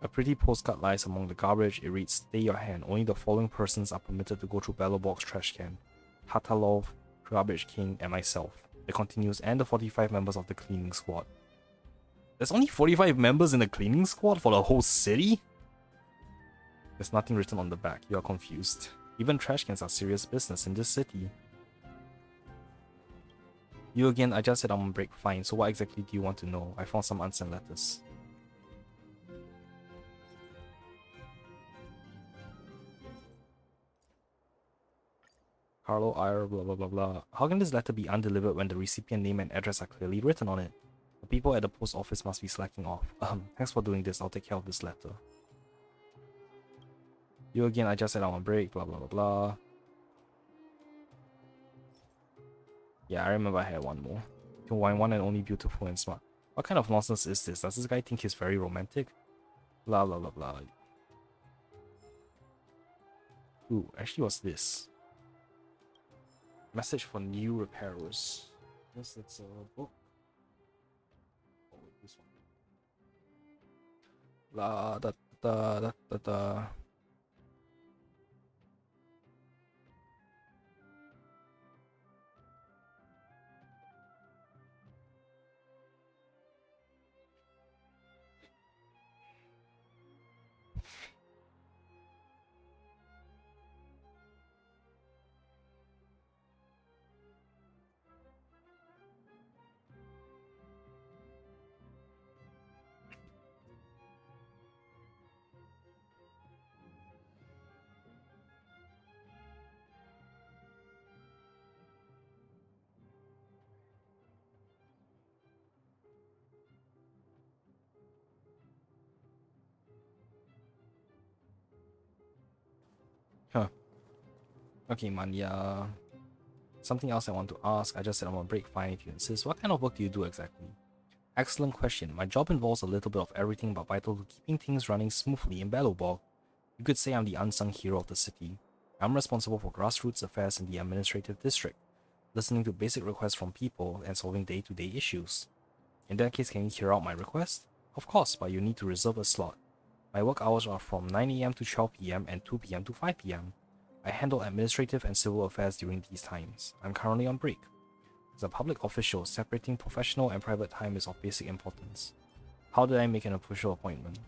A pretty postcard lies among the garbage. It reads, stay your hand. Only the following persons are permitted to go through Bellowbog's trash can. Hatalov, Garbage King, and myself. It continues, and the 45 members of the cleaning squad. There's only 45 members in the cleaning squad for the whole city? There's nothing written on the back. You are confused. Even trash cans are serious business in this city. You again, I just said I'm on break. Fine, so what exactly do you want to know? I found some unsent letters. Carlo Ir, blah blah blah blah. How can this letter be undelivered when the recipient name and address are clearly written on it? The people at the post office must be slacking off. Thanks for doing this. I'll take care of this letter. You again, I just said I'm on break, blah blah blah blah. Yeah, I remember I had one more. You're one and only beautiful and smart. What kind of nonsense is this? Does this guy think he's very romantic? Blah blah blah blah. Ooh, actually what's this? Message for new repairers. Yes, that's a book. Oh, wait, this one. La da da da da da. Huh. Okay, Manya. Something else I want to ask. I just said I'm on break, fine if you insist. What kind of work do you do exactly? Excellent question. My job involves a little bit of everything but vital to keeping things running smoothly in Bellowbog. You could say I'm the unsung hero of the city. I'm responsible for grassroots affairs in the administrative district, listening to basic requests from people and solving day-to-day issues. In that case, can you hear out my request? Of course, but you need to reserve a slot. My work hours are from 9 AM to 12 PM and 2 PM to 5 PM. I handle administrative and civil affairs during these times. I'm currently on break. As a public official, separating professional and private time is of basic importance. How did I make an official appointment?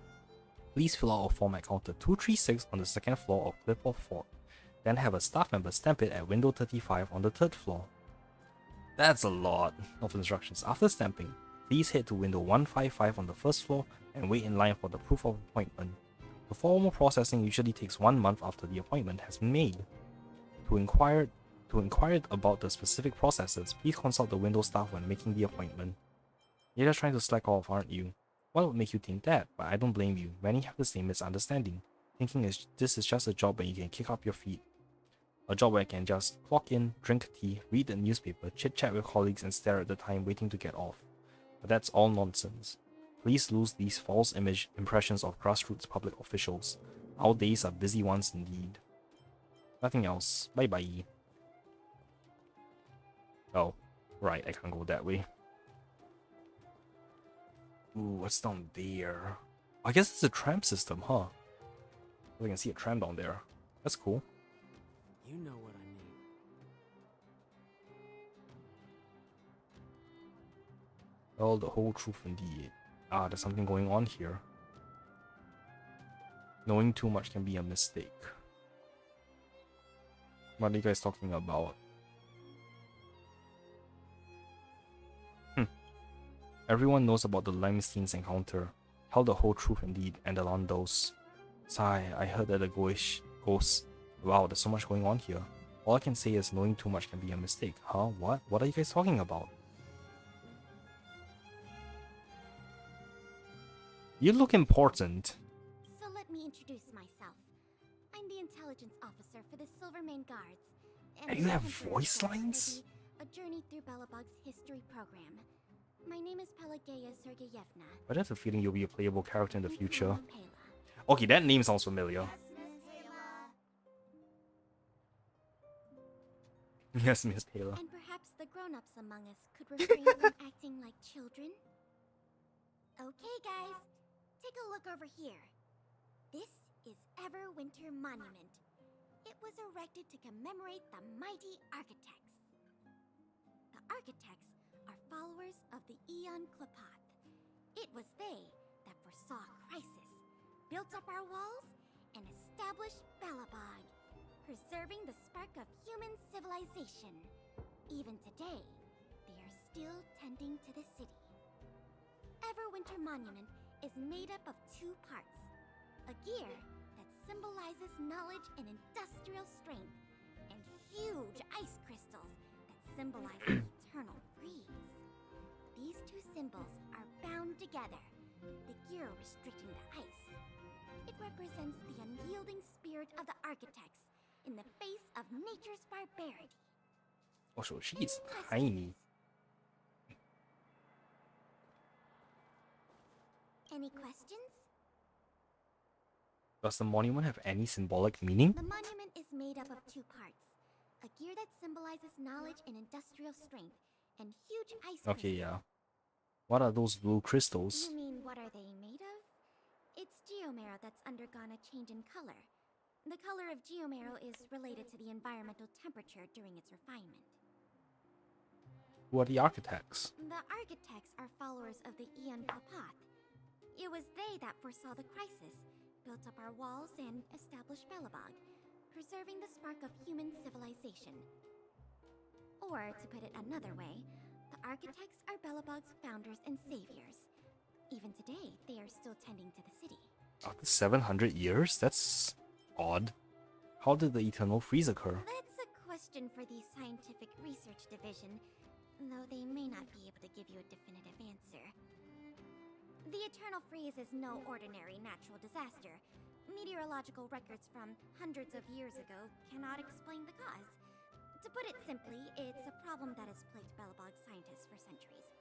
Please fill out a form at counter 236 on the second floor of Clipboard Fort. Then have a staff member stamp it at window 35 on the third floor. That's a lot of instructions. After stamping, please head to window 155 on the first floor and wait in line for the proof of appointment. The formal processing usually takes 1 month after the appointment has been made. To inquire about the specific processes, please consult the window staff when making the appointment. You're just trying to slack off, aren't you? What would make you think that? But I don't blame you. Many have the same misunderstanding, thinking this is just a job where you can kick up your feet. A job where I can just clock in, drink tea, read the newspaper, chit-chat with colleagues and stare at the time waiting to get off. But that's all nonsense. Please lose these false impressions of grassroots public officials. Our days are busy ones indeed. Nothing else. Bye bye. Oh, right, I can't go that way. Ooh, what's down there? I guess it's a tram system, huh? I can see a tram down there. That's cool. You know what I mean. Well, the whole truth indeed. There's something going on here. Knowing too much can be a mistake. What are you guys talking about? Everyone knows about the Limestein's encounter. Tell the whole truth indeed, and the Landos. Sigh, I heard that the ghosts. Wow, there's so much going on here. All I can say is knowing too much can be a mistake. Huh? What? What are you guys talking about? You look important. So let me introduce myself. I'm the intelligence officer for the Silvermane Guards. And you have presenter, voice of course, for lines? A Journey Through Belobog's history program. My name is Pelageya Sergeyevna. But I have a feeling you'll be a playable character in the future. Pela. Okay, that name sounds familiar. Yes, Miss Pela. And perhaps the grown-ups among us could refrain from acting like children? Okay, guys. Take a look over here. This is Everwinter Monument. It was erected to commemorate the mighty architects. The architects are followers of the Aeon Klapath. It was they that foresaw crisis, built up our walls, and established Belobog, preserving the spark of human civilization. Even today, they are still tending to the city. Everwinter Monument is made up of two parts. A gear that symbolizes knowledge and industrial strength, and huge ice crystals that symbolize the eternal freeze. These two symbols are bound together, the gear restricting the ice. It represents the unyielding spirit of the architects in the face of nature's barbarity. Oh, so she's tiny. Any questions? Does the monument have any symbolic meaning? The monument is made up of two parts. A gear that symbolizes knowledge and industrial strength, and huge ice crystals. Okay, yeah. What are those blue crystals? You mean, what are they made of? It's geomarrow that's undergone a change in color. The color of geomarrow is related to the environmental temperature during its refinement. Who are the architects? The architects are followers of the Aeon Klapath. It was they that foresaw the crisis, built up our walls, and established Belobog, preserving the spark of human civilization. Or, to put it another way, the architects are Belobog's founders and saviors. Even today, they are still tending to the city. After 700 years? That's odd. How did the eternal freeze occur? That's a question for the Scientific Research Division, though they may not be able to give you a definitive answer. The eternal freeze is no ordinary natural disaster. Meteorological records from hundreds of years ago cannot explain the cause. To put it simply, it's a problem that has plagued Belobog scientists for centuries.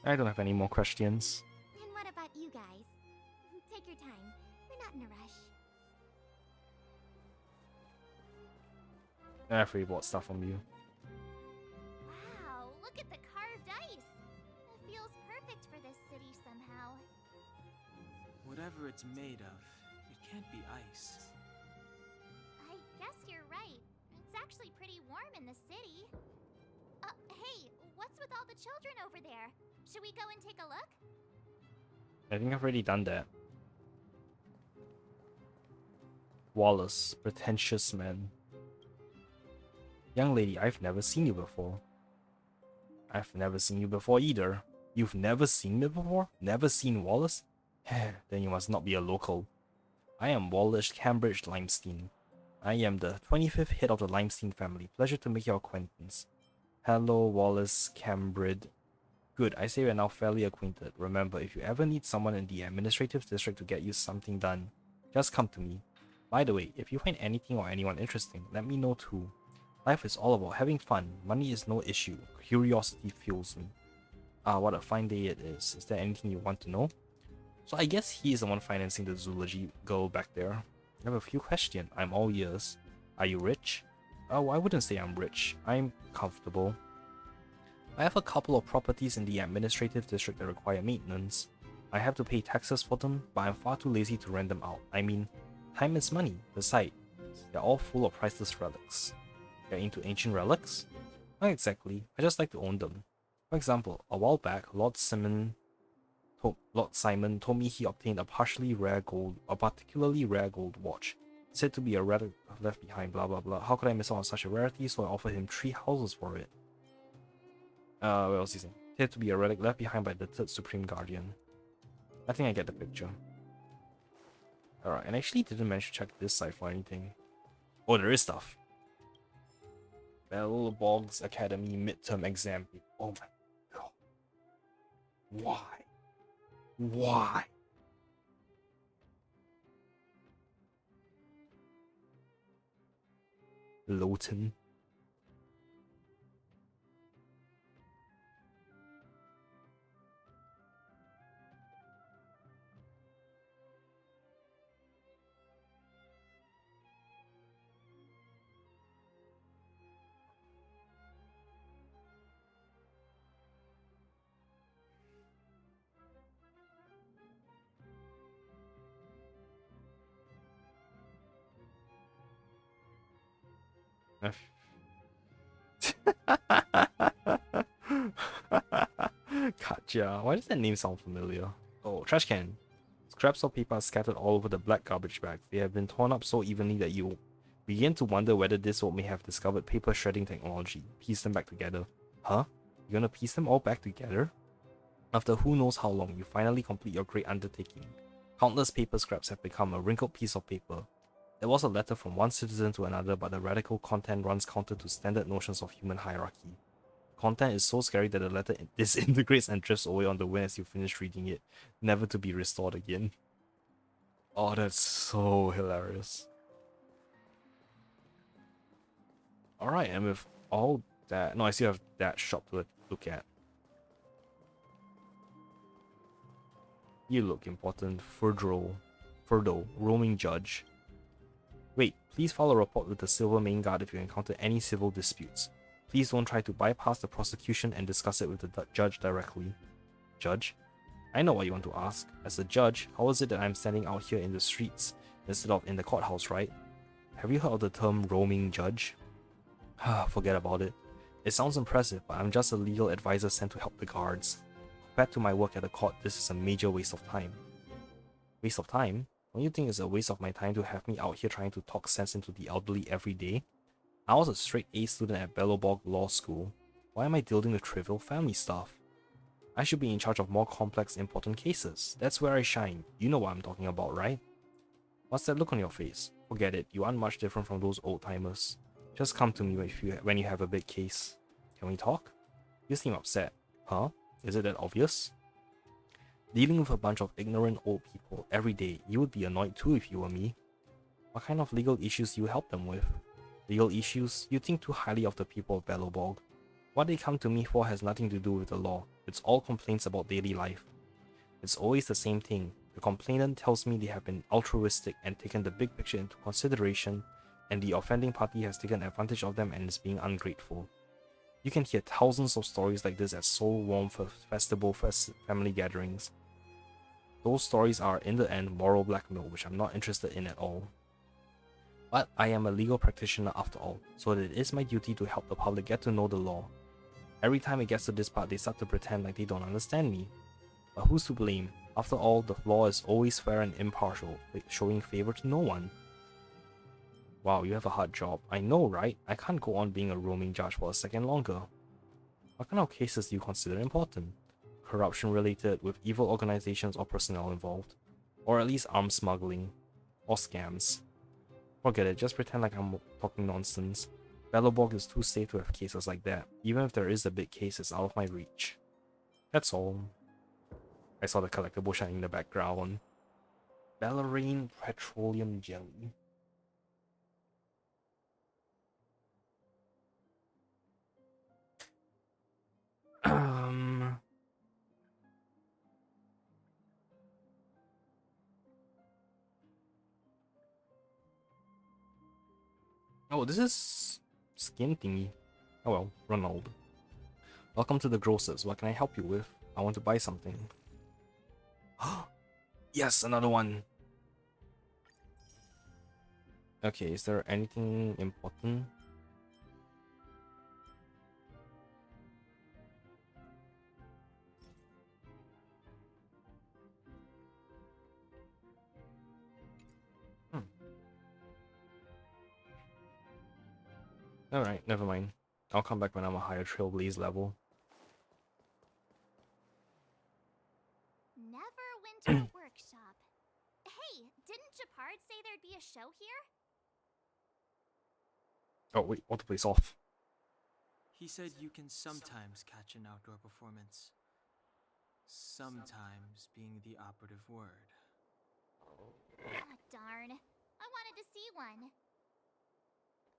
I don't have any more questions. And what about you guys? Take your time. We're not in a rush. I free bought stuff from you. Wow, look at the carved ice. It feels perfect for this city somehow. Whatever it's made of, it can't be ice. I guess you're right. It's actually pretty warm in the city. Hey, what's with all the children over there? Should we go and take a look? I think I've already done that. Wallace, pretentious man. Young lady, I've never seen you before. I've never seen you before either. You've never seen me before? Never seen Wallace? Then you must not be a local. I am Wallace Cambridge Limestein. I am the 25th head of the Limestein family. Pleasure to make your acquaintance. Hello, Wallace Cambridge. Good, I say we're now fairly acquainted. Remember, if you ever need someone in the administrative district to get you something done, just come to me. By the way, if you find anything or anyone interesting, let me know too. Life is all about having fun. Money is no issue. Curiosity fuels me. What a fine day it is. Is there anything you want to know? So I guess he is the one financing the zoology girl back there. I have a few questions. I'm all ears. Are you rich? Oh, I wouldn't say I'm rich. I'm comfortable. I have a couple of properties in the administrative district that require maintenance. I have to pay taxes for them, but I'm far too lazy to rent them out. I mean, time is money. Besides, they're all full of priceless relics. You're into ancient relics? Not exactly. I just like to own them. For example, a while back, Lord Simon told me he obtained a particularly rare gold watch, said to be a relic left behind, blah blah blah. How could I miss out on such a rarity? So I offered him 3 houses for it. What else is he saying? Appeared to be a relic left behind by the third Supreme Guardian. I think I get the picture. Alright, and I actually didn't manage to check this side for anything. Oh, there is stuff. Bellbog's Academy midterm exam. Oh my god. Why? Why? Lowton. Katja. Why does that name sound familiar? Oh, trash can. Scraps of paper are scattered all over the black garbage bags. They have been torn up so evenly that you begin to wonder whether this world may have discovered paper shredding technology. Piece them back together. Huh? You're gonna piece them all back together? After who knows how long, you finally complete your great undertaking. Countless paper scraps have become a wrinkled piece of paper. There was a letter from one citizen to another, but the radical content runs counter to standard notions of human hierarchy. Content is so scary that the letter disintegrates and drifts away on the wind as you finish reading it, never to be restored again. Oh, that's so hilarious. Alright, and with all that... No, I still have that shop to look at. You look important. Furdo, roaming judge. Wait, please file a report with the Silver Main Guard if you encounter any civil disputes. Please don't try to bypass the prosecution and discuss it with the judge directly. Judge? I know what you want to ask. As a judge, how is it that I'm standing out here in the streets instead of in the courthouse, right? Have you heard of the term roaming judge? Forget about it. It sounds impressive, but I'm just a legal advisor sent to help the guards. Compared to my work at the court, this is a major waste of time. Waste of time? Don't you think it's a waste of my time to have me out here trying to talk sense into the elderly every day? I was a straight A student at Bellowborg Law School. Why am I dealing with trivial family stuff? I should be in charge of more complex, important cases. That's where I shine. You know what I'm talking about, right? What's that look on your face? Forget it, you aren't much different from those old-timers. Just come to me when you have a big case. Can we talk? You seem upset. Huh? Is it that obvious? Dealing with a bunch of ignorant old people every day, you would be annoyed too if you were me. What kind of legal issues do you help them with? Legal issues? You think too highly of the people of Bellowborg. What they come to me for has nothing to do with the law. It's all complaints about daily life. It's always the same thing. The complainant tells me they have been altruistic and taken the big picture into consideration, and the offending party has taken advantage of them and is being ungrateful. You can hear thousands of stories like this at Soul Warmth Festival family gatherings. Those stories are, in the end, moral blackmail, which I'm not interested in at all. But I am a legal practitioner after all, so it is my duty to help the public get to know the law. Every time it gets to this part, they start to pretend like they don't understand me. But who's to blame? After all, the law is always fair and impartial, showing favor to no one. Wow, you have a hard job. I know, right? I can't go on being a roaming judge for a second longer. What kind of cases do you consider important? Corruption related, with evil organizations or personnel involved? Or at least arms smuggling? Or scams? Forget it, just pretend like I'm talking nonsense. Bellowborg is too safe to have cases like that. Even if there is a big case, it's out of my reach. That's all. I saw the collectible shining in the background. Ballerine Petroleum Jelly. Oh, this is skin thingy. Oh well, Ronald. Welcome to the grocers. What can I help you with? I want to buy something. Yes, another one. Okay, is there anything important? Alright, never mind. I'll come back when I'm a higher Trailblaze level. to a workshop. Hey, didn't Japard say there'd be a show here? Oh wait, autoplay's off. He said you can sometimes catch an outdoor performance. Sometimes being the operative word. Ah, darn. I wanted to see one.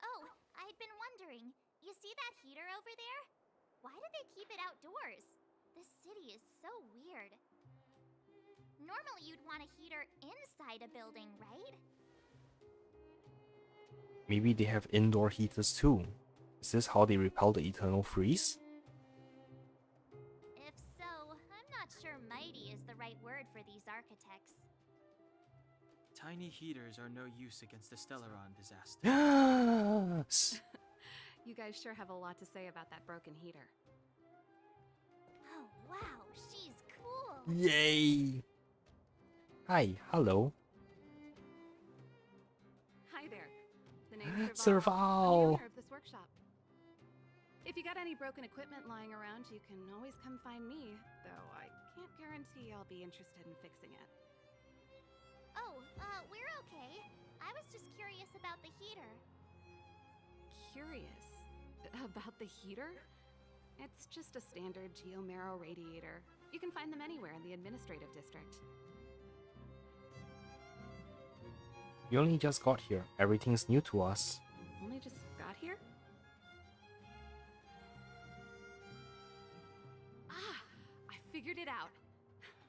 Oh, I'd been wondering. You see that heater over there? Why do they keep it outdoors? This city is so weird. Normally you'd want a heater inside a building, right? Maybe they have indoor heaters too. Is this how they repel the eternal freeze? If so, I'm not sure mighty is the right word for these architects. Tiny heaters are no use against the Stellaron disaster. Yes! You guys sure have a lot to say about that broken heater. Oh, wow, she's cool. Yay! Hi, hello. Hi there. The name's Serval. I'm the owner of this workshop. If you got any broken equipment lying around, you can always come find me, though I can't guarantee I'll be interested in fixing it. Oh, we're okay. I was just curious about the heater. Curious about the heater? It's just a standard geomarrow radiator. You can find them anywhere in the administrative district. We only just got here. Everything's new to us. Only just got here? Ah, I figured it out.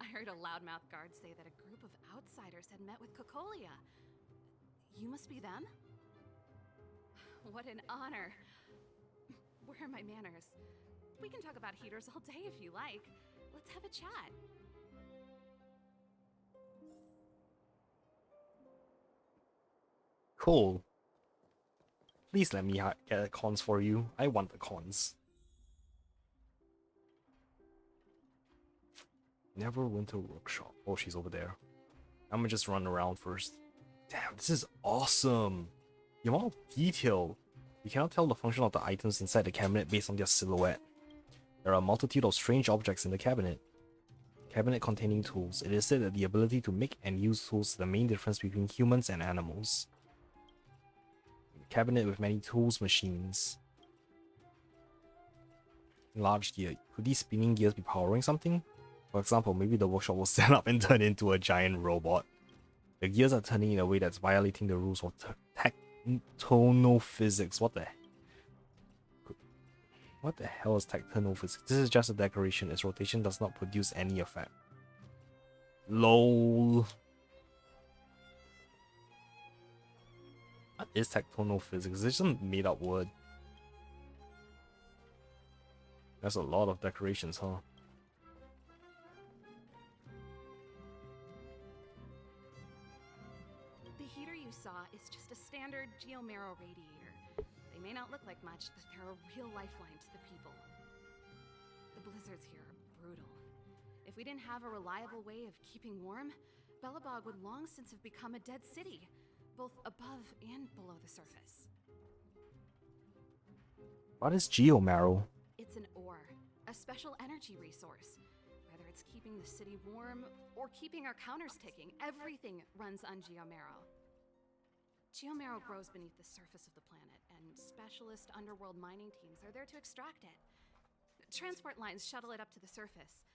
I heard a loudmouth guard say that a group of outsiders had met with Cocolia. You must be them? What an honor. Where are my manners? We can talk about heaters all day if you like. Let's have a chat. Cool. Please let me get the cons for you. I want the cons. Neverwinter Workshop. Oh, she's over there. I'm gonna just run around first. Damn, this is awesome. The amount of detail. You cannot tell the function of the items inside the cabinet based on their silhouette. There are a multitude of strange objects in the cabinet. Cabinet containing tools. It is said that the ability to make and use tools is the main difference between humans and animals. Cabinet with many tools machines. Large gear. Could these spinning gears be powering something? For example, maybe the workshop will stand up and turn into a giant robot. The gears are turning in a way that's violating the rules of tectonophysics. What the hell is tectonophysics? This is just a decoration. Its rotation does not produce any effect. LOL. What is tectonophysics? Is it just a made up word? That's a lot of decorations, huh? The heater you saw is just a standard geomarrow radiator. They may not look like much, but they're a real lifeline to the people. The blizzards here are brutal. If we didn't have a reliable way of keeping warm, Belobog would long since have become a dead city, both above and below the surface. What is geomarrow? It's an ore, a special energy resource. Whether it's keeping the city warm or keeping our counters ticking, everything runs on geomarrow. Geomarrow grows beneath the surface of the planet, and specialist underworld mining teams are there to extract it. Transport lines shuttle it up to the surface.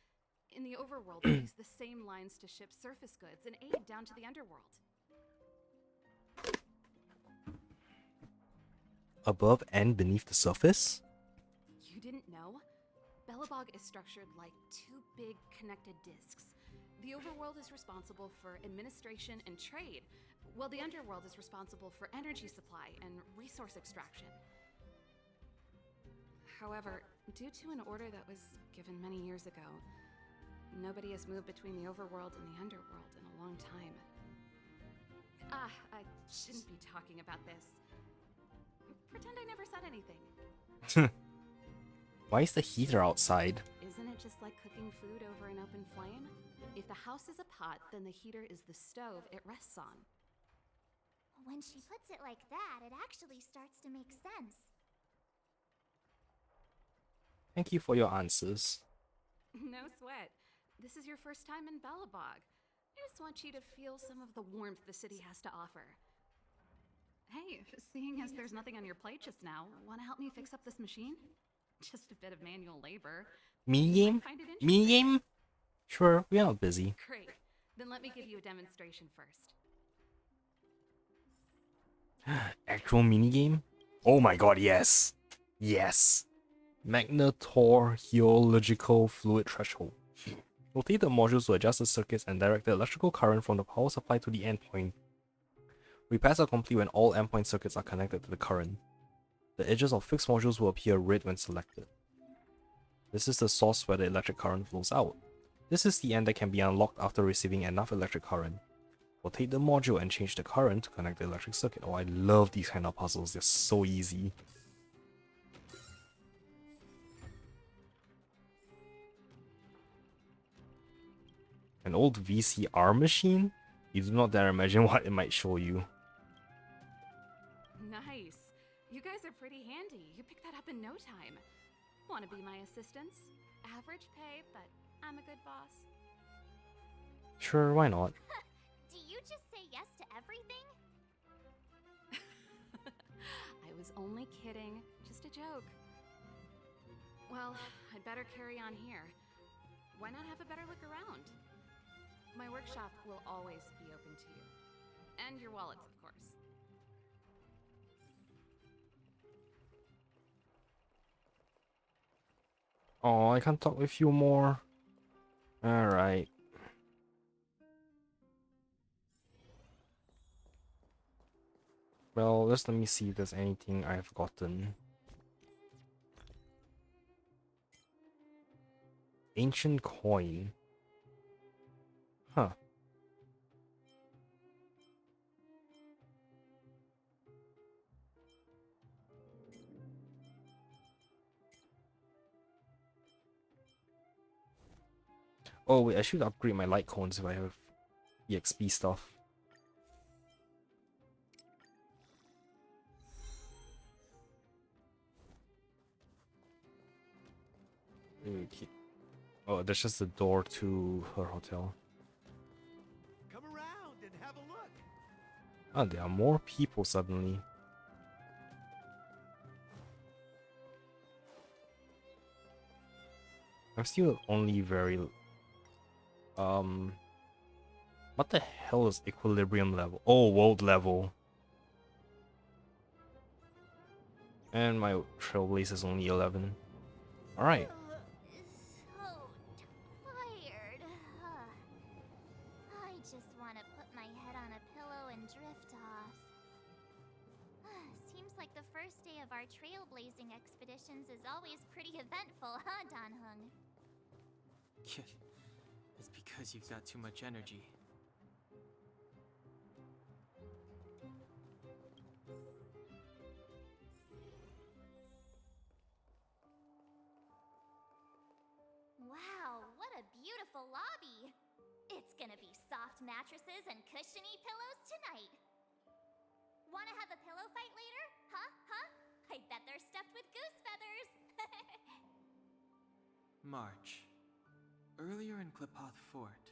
In the overworld, we use the same lines to ship surface goods and aid down to the underworld. Above and beneath the surface? You didn't know? Belobog is structured like two big connected discs. The overworld is responsible for administration and trade, while the underworld is responsible for energy supply and resource extraction. However, due to an order that was given many years ago, nobody has moved between the overworld and the underworld in a long time. I shouldn't be talking about this. Pretend I never said anything. Why is the heater outside? Isn't it just like cooking food over an open flame? If the house is a pot, then the heater is the stove it rests on. When she puts it like that, it actually starts to make sense. Thank you for your answers. No sweat. This is your first time in Belobog. I just want you to feel some of the warmth the city has to offer. Hey, seeing as there's nothing on your plate just now, want to help me fix up this machine? Just a bit of manual labor. Mini You game? might find it Mini interesting. game? Sure, we are not busy. Great. Then let me give you a demonstration first. Actual mini game? Oh my god, yes. Yes. Magnetorheological fluid threshold. Rotate the modules to adjust the circuits and direct the electrical current from the power supply to the endpoint. Repairs are complete when all endpoint circuits are connected to the current. The edges of fixed modules will appear red when selected. This is the source where the electric current flows out. This is the end that can be unlocked after receiving enough electric current. Rotate the module and change the current to connect the electric circuit. Oh, I love these kind of puzzles, they're so easy. An old VCR machine? You do not dare imagine what it might show you. Nice. You guys are pretty handy. You picked that up in no time. Want to be my assistants? Average pay, but I'm a good boss. Sure, why not? Do you just say yes to everything? I was only kidding. Just a joke. Well, I'd better carry on here. Why not have a better look around? My workshop will always be open to you. And your wallets, of course. Oh, I can't talk with you more. Alright. Well, just let me see if there's anything I've gotten. Ancient coin. Huh. Oh wait, I should upgrade my light cones if I have EXP stuff. Okay. Oh, that's just the door to her hotel. Come around and have a look. Ah, there are more people suddenly. I'm still only very... What the hell is equilibrium level? Oh, world level. And my trailblaze is only 11. Alright. So tired. I just want to put my head on a pillow and drift off. Seems like the first day of our trailblazing expeditions is always pretty eventful, huh, Dan Hung? It's because you've got too much energy. Wow, what a beautiful lobby! It's gonna be soft mattresses and cushiony pillows tonight. Wanna have a pillow fight later? Huh? I bet they're stuffed with goose feathers! March. Earlier in Klipoth Fort.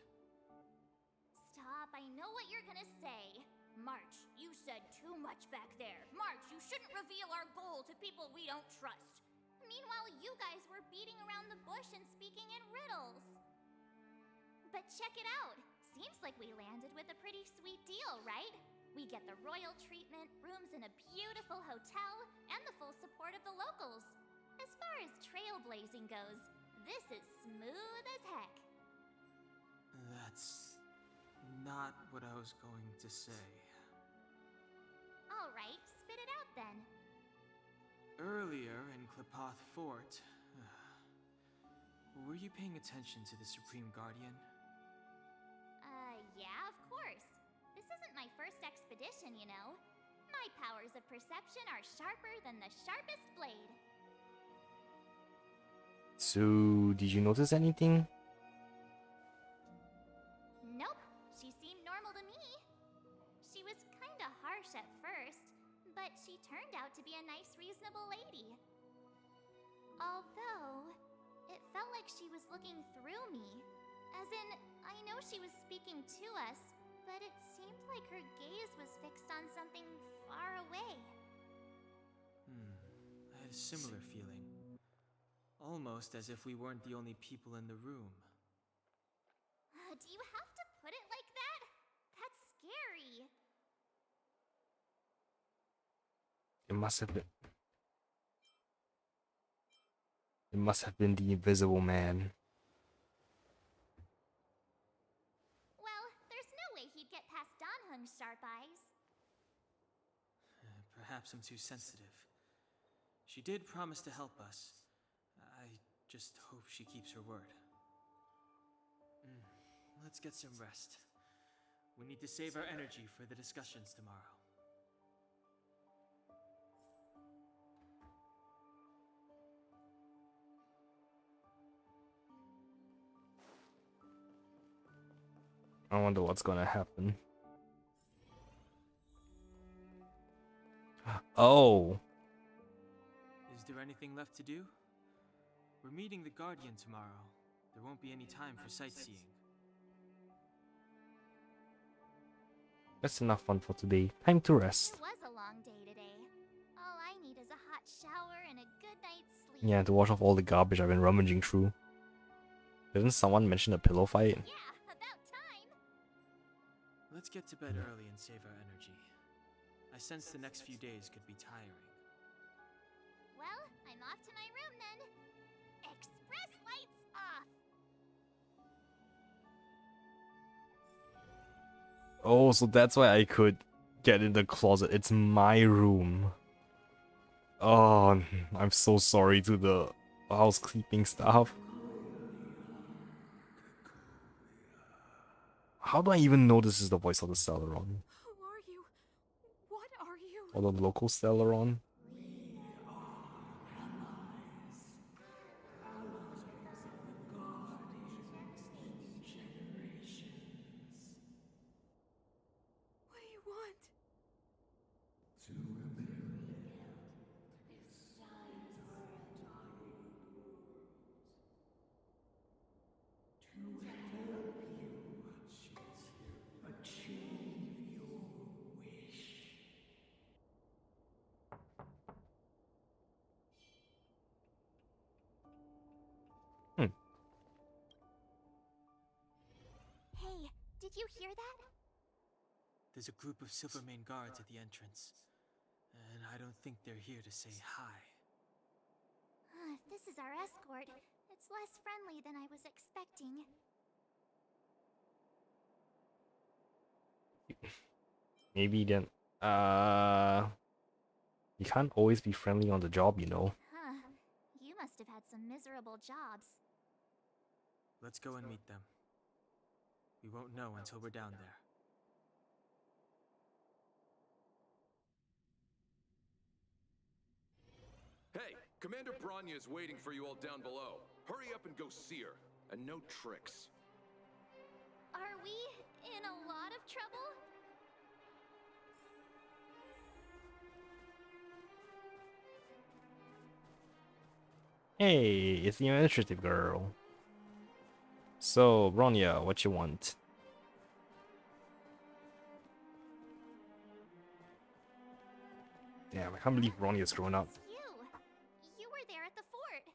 Stop, I know what you're gonna say. March, you said too much back there. March, you shouldn't reveal our goal to people we don't trust. Meanwhile, you guys were beating around the bush and speaking in riddles. But check it out. Seems like we landed with a pretty sweet deal, right? We get the royal treatment, rooms in a beautiful hotel, and the full support of the locals. As far as trailblazing goes, this is smooth as heck. That's not what I was going to say. Alright, spit it out then. Earlier in Klipoth Fort, were you paying attention to the Supreme Guardian? Yeah, of course. This isn't my first expedition, you know. My powers of perception are sharper than the sharpest blade. So, did you notice anything? Nope, she seemed normal to me. She was kinda harsh at first, but she turned out to be a nice, reasonable lady. Although, it felt like she was looking through me. As in, I know she was speaking to us, but it seemed like her gaze was fixed on something far away. I had a similar feeling. Almost as if we weren't the only people in the room. Do you have to put it like that? That's scary. It must have been. It must have been the Invisible Man. Well, there's no way he'd get past Danhung's sharp eyes. Perhaps I'm too sensitive. She did promise to help us. I just hope she keeps her word. Let's get some rest. We need to save our energy for the discussions tomorrow. I wonder what's gonna happen. Oh! Is there anything left to do? We're meeting the Guardian tomorrow. There won't be any time for sightseeing. That's enough fun for today. Time to rest. It was a long day today. All I need is a hot shower and a good night's sleep. Yeah, to wash off all the garbage I've been rummaging through. Didn't someone mention a pillow fight? Yeah, about time. Let's get to bed early and save our energy. I sense the next few days could be tiring. Well, I'm off to my room then. Express lights off. Oh, so that's why I could get in the closet. It's my room. Oh, I'm so sorry to the housekeeping staff. How do I even know this is the voice of the Celeron? Who are you? What are you? Or the local Celeron? What do you want? Hey, did you hear that? There's a group of Silvermane guards at the entrance. And I don't think they're here to say hi. If this is our escort, it's less friendly than I was expecting. Maybe then, you can't always be friendly on the job, you know. Huh. You must have had some miserable jobs. Let's go and meet them. We won't know until we're down there. Hey, Commander Bronya is waiting for you all down below. Hurry up and go see her. And no tricks. Are we in a lot of trouble? Hey, it's the administrative girl. So, Bronya, what you want? Damn, I can't believe Bronya's grown up. You were there at the fort.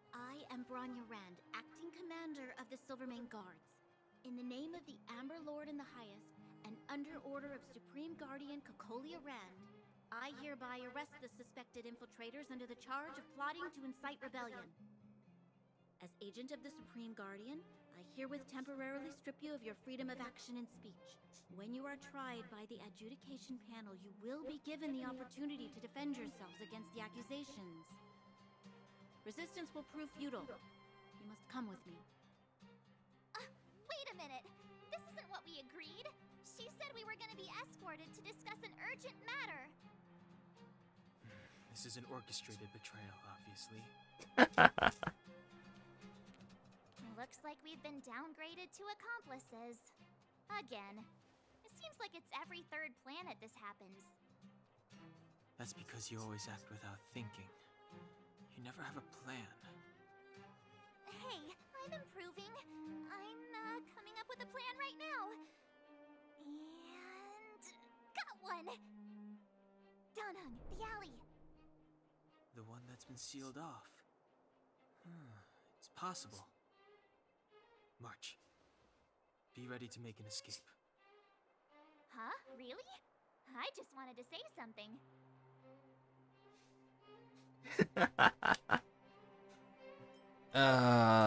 I am Bronya Rand, acting commander of the Silvermane Guards. In the name of the Amber Lord in the Highest, and under order of Supreme Guardian Cocolia Rand, I hereby arrest the suspected infiltrators under the charge of plotting to incite rebellion. As agent of the Supreme Guardian, I herewith temporarily strip you of your freedom of action and speech. When you are tried by the adjudication panel, you will be given the opportunity to defend yourselves against the accusations. Resistance will prove futile. You must come with me. Wait a minute! This isn't what we agreed! She said we were going to be escorted to discuss an urgent matter! This is an orchestrated betrayal, obviously. Looks like we've been downgraded to accomplices. Again. It seems like it's every third planet this happens. That's because you always act without thinking. You never have a plan. Hey, I'm improving. I'm, the plan right now. And got one. Donhung, the alley. The one that's been sealed off. It's possible. March. Be ready to make an escape. Huh? Really? I just wanted to say something.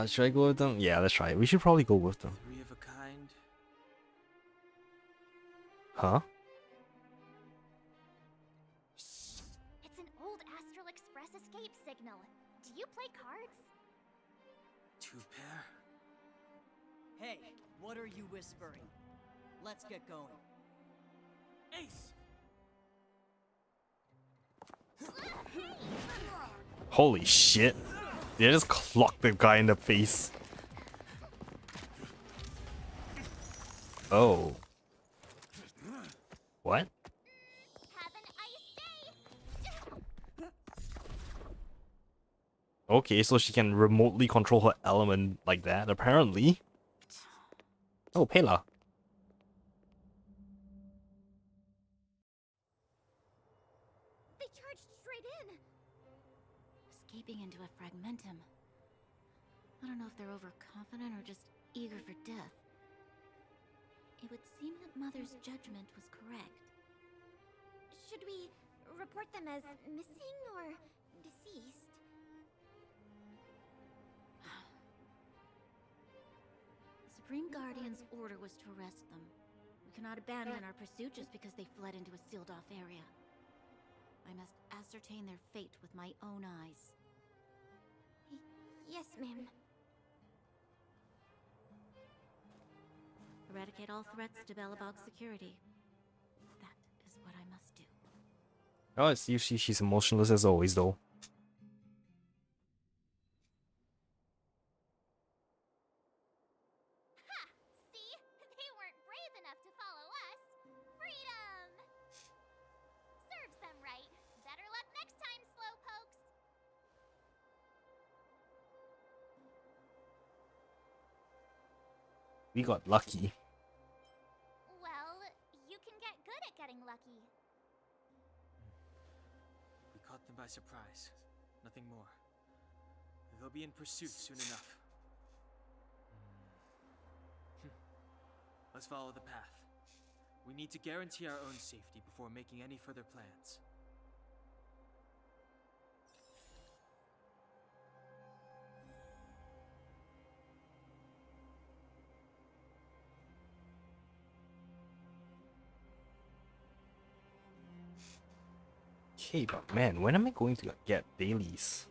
Should I go with them? Yeah, let's try it. We should probably go with them. 3 of a kind. Huh? It's an old Astral Express escape signal. Do you play cards? 2 pair. Hey, what are you whispering? Let's get going. Ace! Holy shit. They just clocked the guy in the face. Oh. What? Have an ice day. Okay, so she can remotely control her element like that, apparently. Oh, Pela. They charged straight in. Escaping into a fragmentum. I don't know if they're overconfident or just eager for death. It would seem that Mother's judgment was correct. Should we report them as missing or deceased? The Supreme Guardian's order was to arrest them. We cannot abandon our pursuit just because they fled into a sealed-off area. I must ascertain their fate with my own eyes. Yes, ma'am. Eradicate all threats to Belobog's security. That is what I must do. Oh, it's usually she's emotionless as always, though. Ha! See? They weren't brave enough to follow us. Freedom! Serves them right. Better luck next time, slowpokes. We got lucky. Well, you can get good at getting lucky. We caught them by surprise. Nothing more. They'll be in pursuit soon enough. Let's follow the path. We need to guarantee our own safety before making any further plans. Okay, but man, when am I going to get dailies?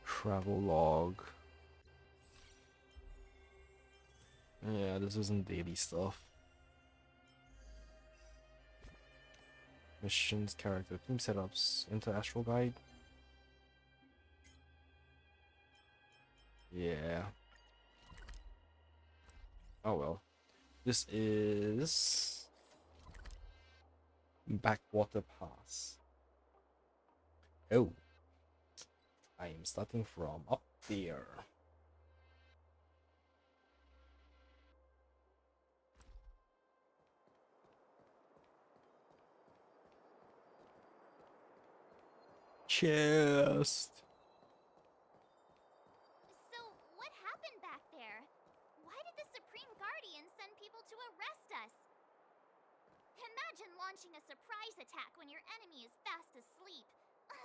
Travel log. Yeah, this isn't daily stuff. Missions, character, team setups, into Astral Guide. Yeah. Oh well. This is Backwater Pass. Oh. I am starting from up there. Chest. So, what happened back there? Why did the Supreme Guardian send people to arrest us? Imagine launching a surprise attack when your enemy is fast asleep.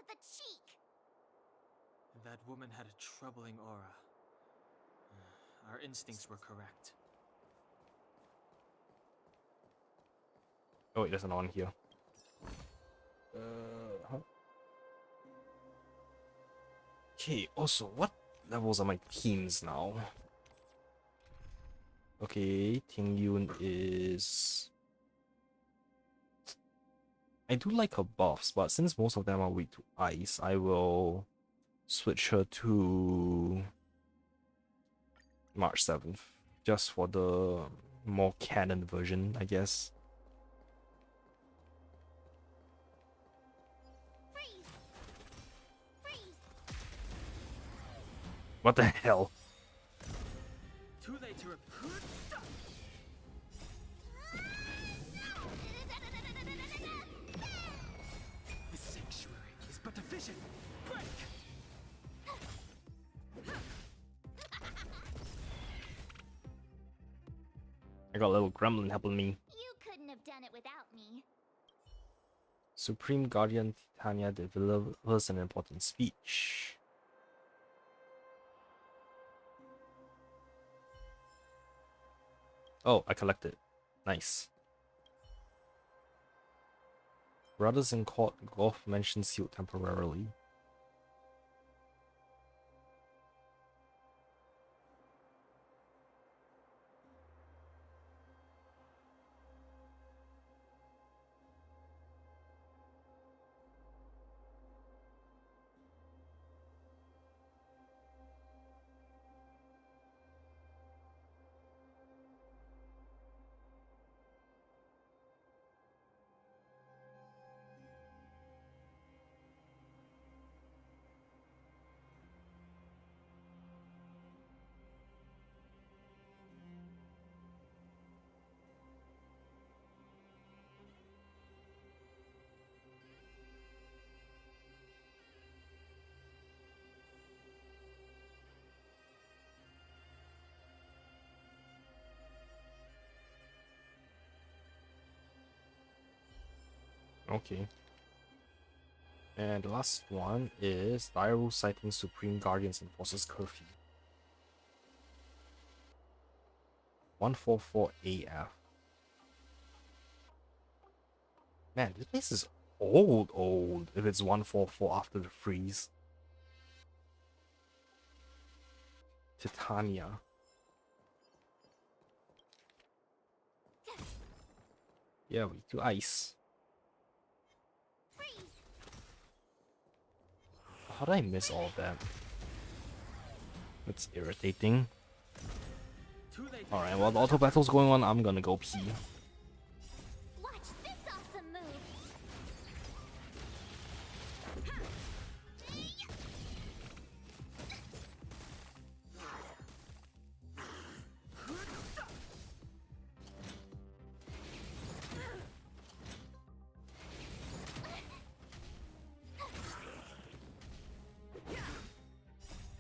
The cheek! That woman had a troubling aura. Our instincts were correct. Oh, wait, there's an on here. Huh? Okay, also, what levels are my teams now? Okay, Ting Yun is... I do like her buffs, but since most of them are weak to ice, I will switch her to March 7th. Just for the more canon version, I guess. Freeze! Freeze! What the hell? I got a little gremlin helping me. You couldn't have done it without me. Supreme Guardian Titania delivers an important speech. Oh, I collected. Nice. Brothers in court, golf mention sealed temporarily. Okay. And the last one is Dairo citing Supreme Guardians enforces curfew. 144 AF. Man, this place is old if it's 144 after the freeze. Titania. Yeah, we do ice. How did I miss all of that? That's irritating. Alright, while the auto battle's going on, I'm gonna go pee. Watch this awesome move.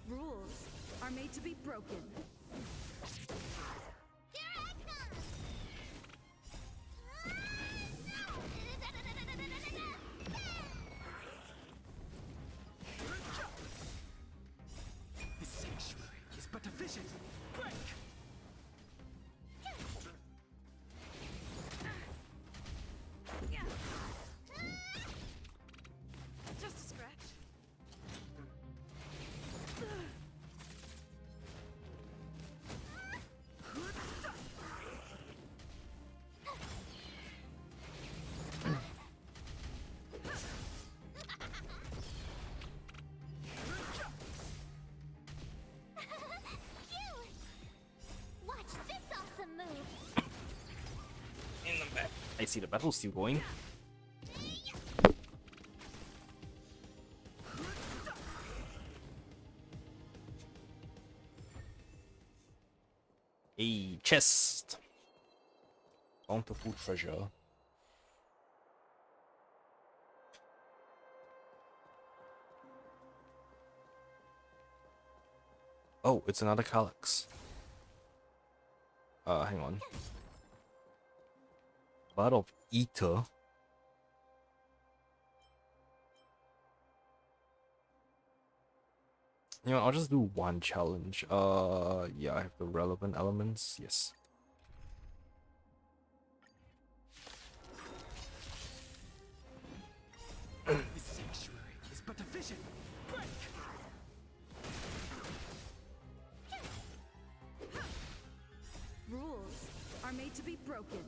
Rules are made to be broken. The sanctuary is but a vision. Break! Just a scratch. Watch this awesome move. In the back. I see the battle's still going. A chest. Bountiful treasure. Oh, it's another calyx. Hang on. Blood of Ether. You know, I'll just do one challenge. Yeah, I have the relevant elements. Yes. The sanctuary is but a vision. Break! Rules are made to be broken.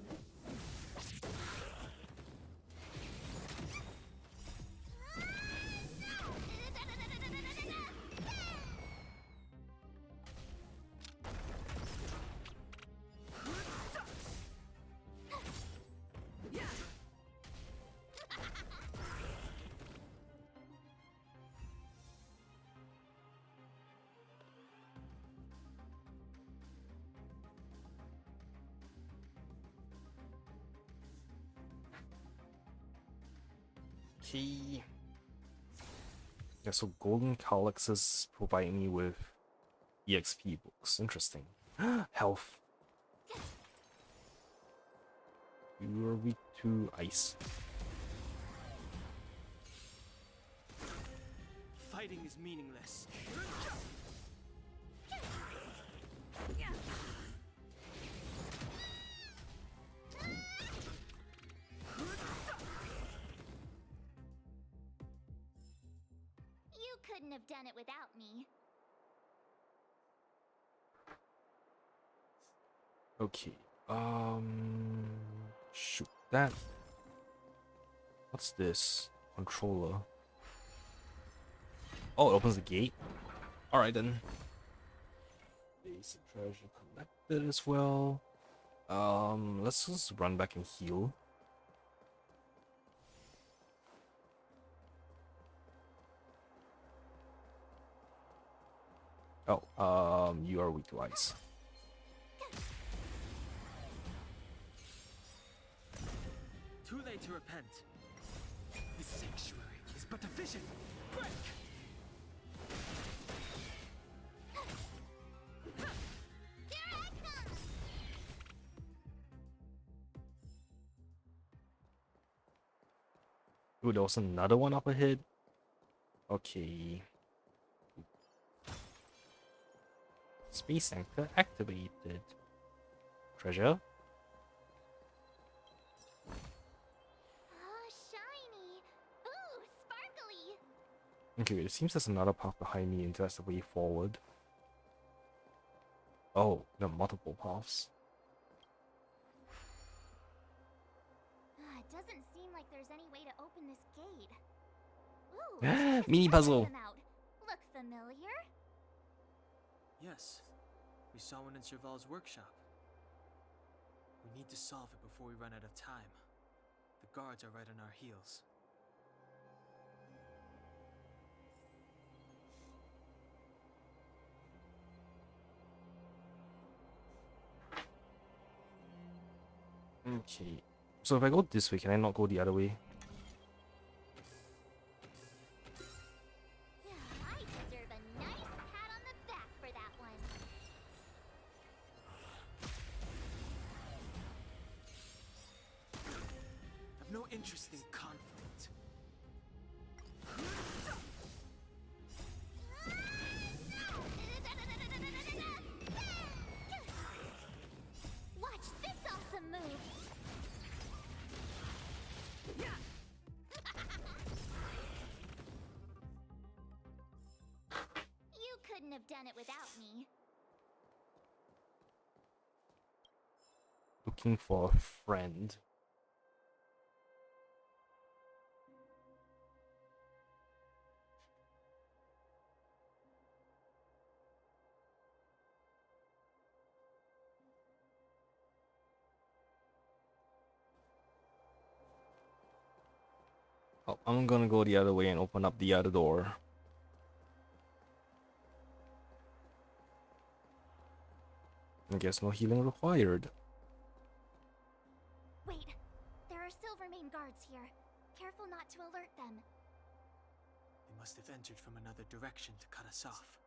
Okay. Yeah, so golden calyxes provide me with EXP books. Interesting. Health. You are weak to ice. Fighting is meaningless. You couldn't have done it without me. Okay. Shoot that. What's this? Controller. Oh, it opens the gate. All right then. Basic treasure collected as well. Let's just run back and heal. Oh, you are weak to ice. Too late to repent. This sanctuary is but a vision. Break! Ooh, there was another one up ahead. Okay. Space anchor activated. Treasure. Oh, shiny. Ooh, sparkly. Okay, it seems there's another path behind me, and that's the way forward. Oh, there are multiple paths. It doesn't seem like there's any way to open this gate. Ooh, Mini puzzle. come out. Look familiar? Yes, we saw one in Serval's workshop. We need to solve it before we run out of time. The guards are right on our heels. Okay. So if I go this way, can I not go the other way? I deserve a nice pat on the back for that one. I've no interest in conflict. Watch this awesome move. You couldn't have done it without me. Looking for a friend. Oh, I'm gonna go the other way and open up the other door. I guess no healing required. Wait, there are Silvermane guards here. Careful not to alert them. They must have entered from another direction to cut us off.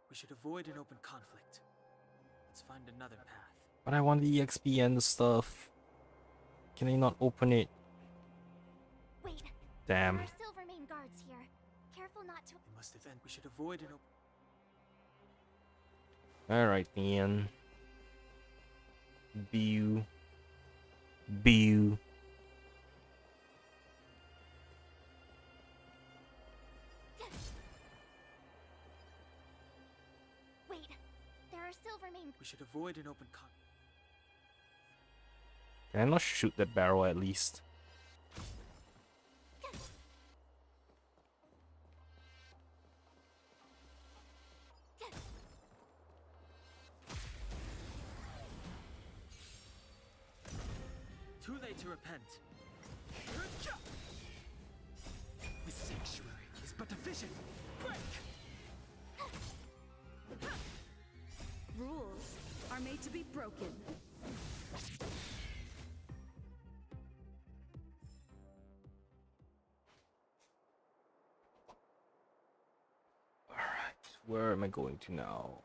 We should avoid an open conflict. Let's find another path. But I want the EXP and the stuff. Can I not open it? Wait, Damn. there are Silvermane guards here. Careful not to. They must have entered. We should avoid an open. Alright, man. Bew. Bew. Wait, there are Silvermane. We should avoid an open conflict. Can I not shoot that barrel at least? Too late to repent. This sanctuary is but a vision. Break! Rules are made to be broken. Where am I going to now?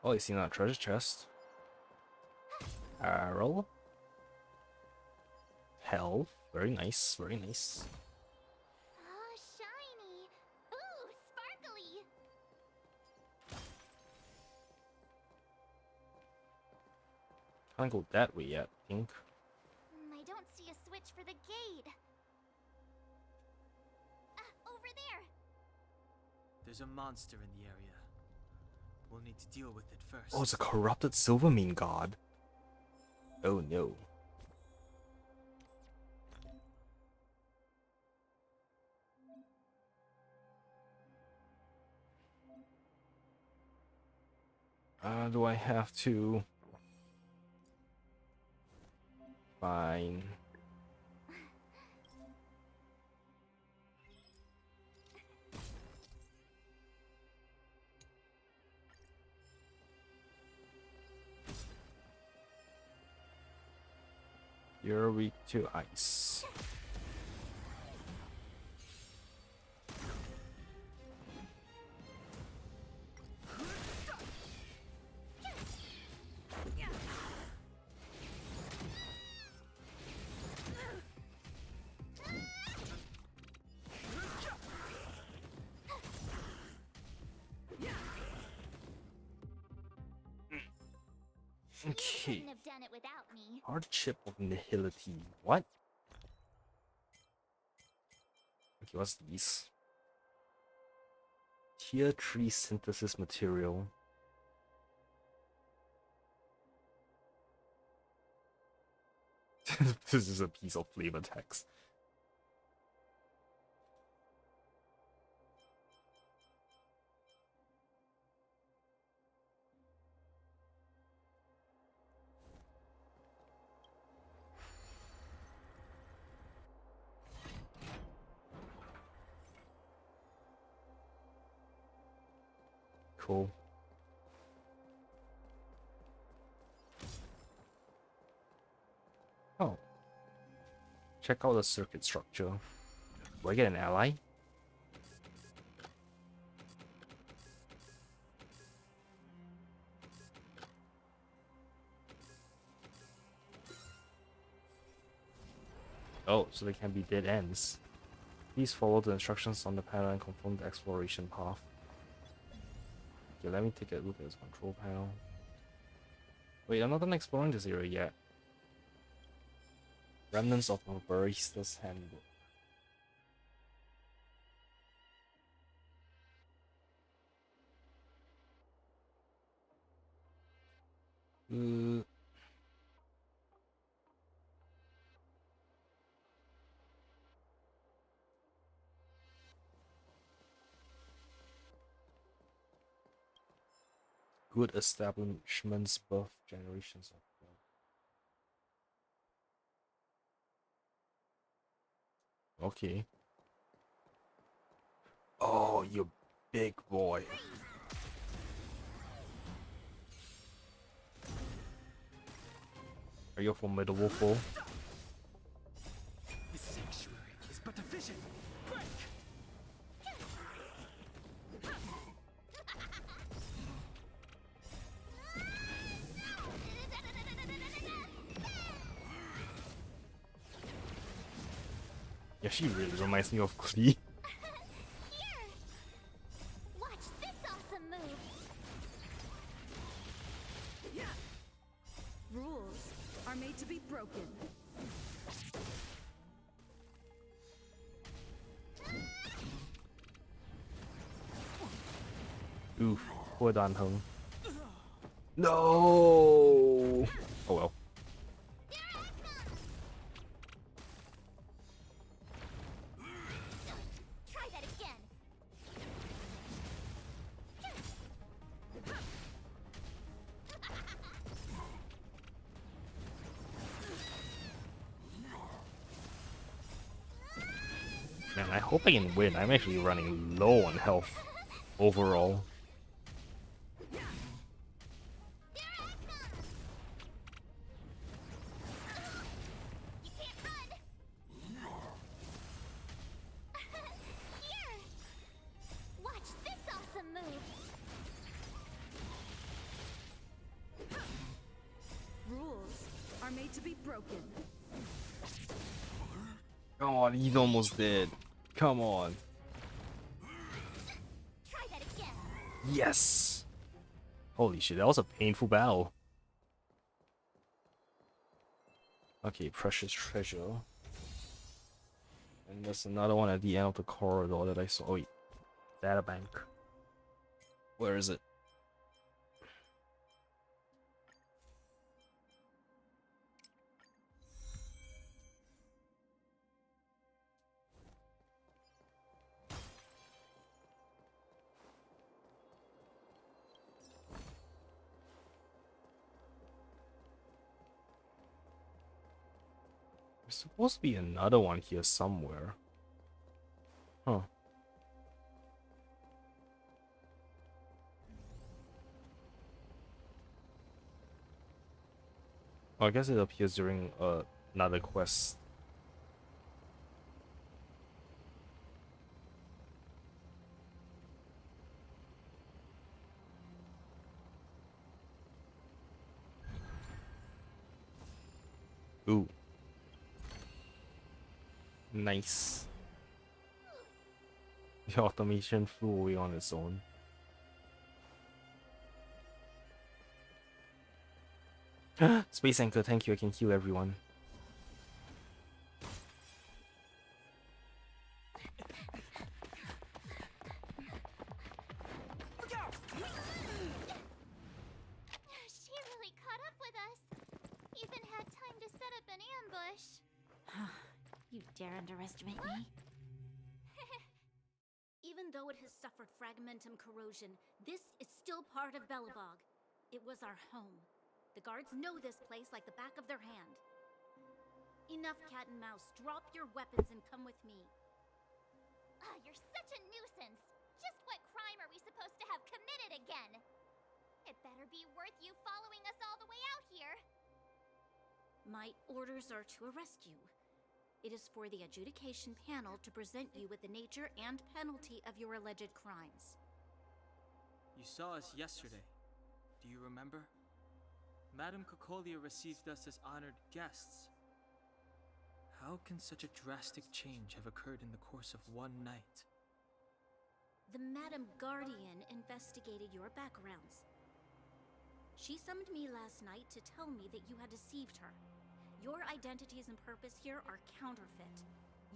Oh, I see another treasure chest. Arrow. health. Very nice, very nice. Oh, shiny. Ooh, sparkly. Can't go that way yet, I think. I don't see a switch for the gate. Over there. There's a monster in the area. We'll need to deal with it first. Oh, it's a corrupted Silvermane god. Oh no. Do I have to find... You're weak to ice. Okay. Couldn't have done it without me. Hardship of nihility. What? Okay, what's these? Tier 3 synthesis material. This is a piece of flavor text. Cool. Oh. Check out the circuit structure. Do I get an ally? Oh, so they can be dead ends. Please follow the instructions on the panel and confirm the exploration path. Okay, let me take a look at this control panel. Wait, I'm not done exploring this area yet. Remnants of a barista's handbook. Good establishments birth generations of wealth. Okay. Oh, you big boy. Are you a formidable foe? The sanctuary is but a vision. Break! Yeah, she really reminds me of Klee. Here. Watch this awesome move. Rules are made to be broken. Oof, poor Dan Heng. No! Oh well. Try that again. Man, I hope I can win. I'm actually running low on health overall. Here. Watch this awesome move. Rules are made to be broken. Come on, he's almost dead. Come on. Try that again. Yes! Holy shit, that was a painful battle. Okay, precious treasure. And there's another one at the end of the corridor that I saw. Oh, wait. Data bank. Where is it? There's supposed to be another one here somewhere. Huh. Oh, I guess it appears during another quest. Ooh. Nice. The automation flew away on its own. Space Anchor, thank you, I can heal everyone. She really caught up with us. Even had time to set up an ambush. You dare underestimate me? Even though it has suffered fragmentum corrosion, this is still part of Belobog. It was our home. The guards know this place like the back of their hand. Enough cat and mouse. Drop your weapons and come with me. You're such a nuisance. Just what crime are we supposed to have committed again? It better be worth you following us all the way out here. My orders are to arrest you. It is for the adjudication panel to present you with the nature and penalty of your alleged crimes. You saw us yesterday. Do you remember? Madame Cocolia received us as honored guests. How can such a drastic change have occurred in the course of one night? The Madame Guardian investigated your backgrounds. She summoned me last night to tell me that you had deceived her. Your identities and purpose here are counterfeit.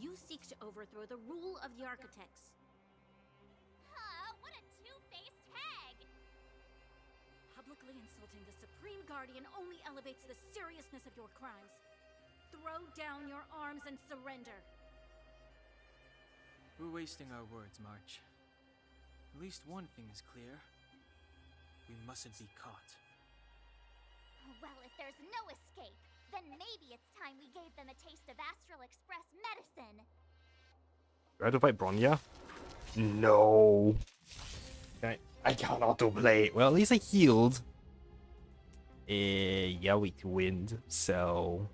You seek to overthrow the rule of the architects. What a two-faced hag! Publicly insulting the Supreme Guardian only elevates the seriousness of your crimes. Throw down your arms and surrender. We're wasting our words, March. At least one thing is clear. We mustn't be caught. Well, if there's no escape, then maybe it's time we gave them a taste of Astral Express medicine. Do I have to fight Bronya? No. I can't autoplay. Well, at least I healed. Yeah, we wind, so...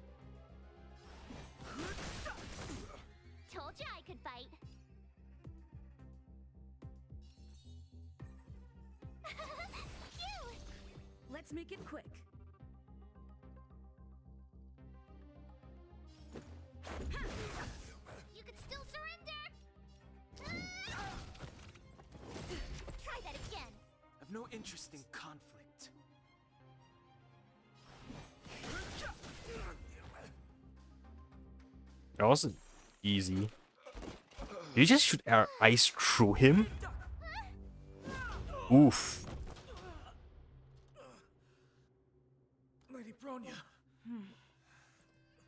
Told ya I could fight. Cute! Let's make it quick. You could still surrender! Try that again. I've no interest in conflict. That wasn't easy. Did you just shoot our ice through him? Oof. Lady Bronya.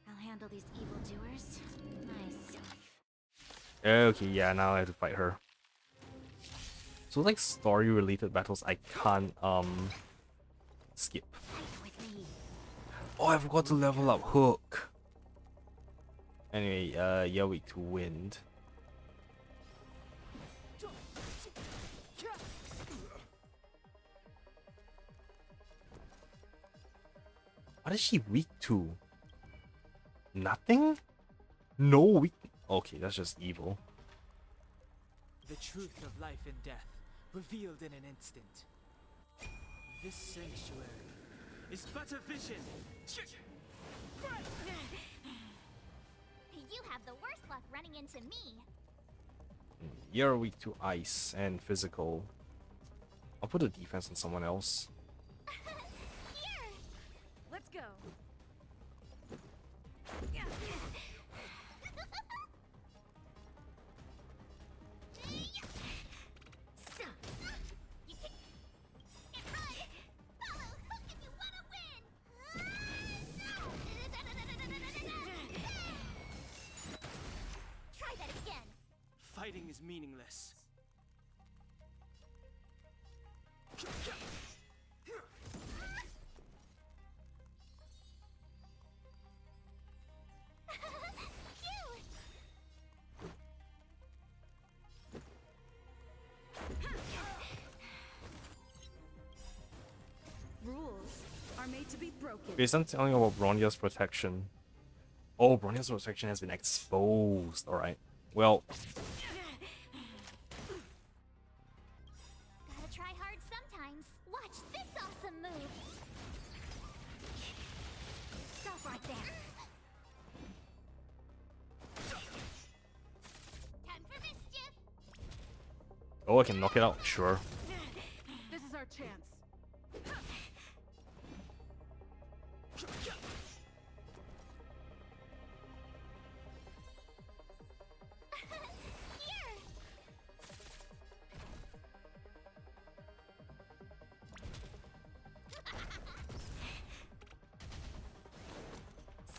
I'll handle these evildoers myself. Okay, yeah, now I have to fight her. So like story-related battles, I can't skip. Oh, I forgot to level up Hook. Anyway, yeah, weak to wind. What is she weak to? Nothing? No weak. Okay, that's just evil. The truth of life and death, revealed in an instant. This sanctuary is but a vision. You have the worst luck running into me. You're weak to ice and physical. I'll put a defense on someone else. Here! Let's go. Try that again. Fighting is meaningless. Rules are made to be broken. Okay, so I'm telling you about Bronya's protection. Oh, Bronya's protection has been exposed. Alright. Well, Gotta try hard sometimes. Watch this awesome move. Stop right there. Time for mischief. oh, I can knock it out. Sure. This is our chance.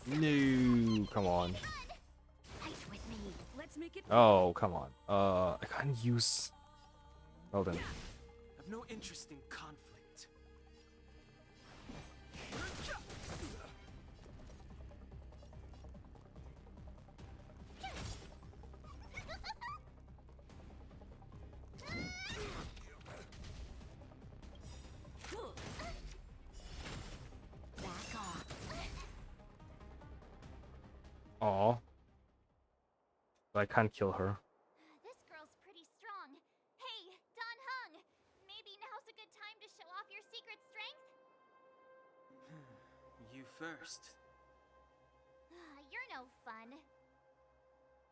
No, come on. Fight with me. Let's make it. Oh, come on. I can't use. Well then. I've no interest in conflict. Back off. Aw. But I can't kill her. This girl's pretty strong. Hey, Don Hung. Maybe now's a good time to show off your secret strength? You first. You're no fun.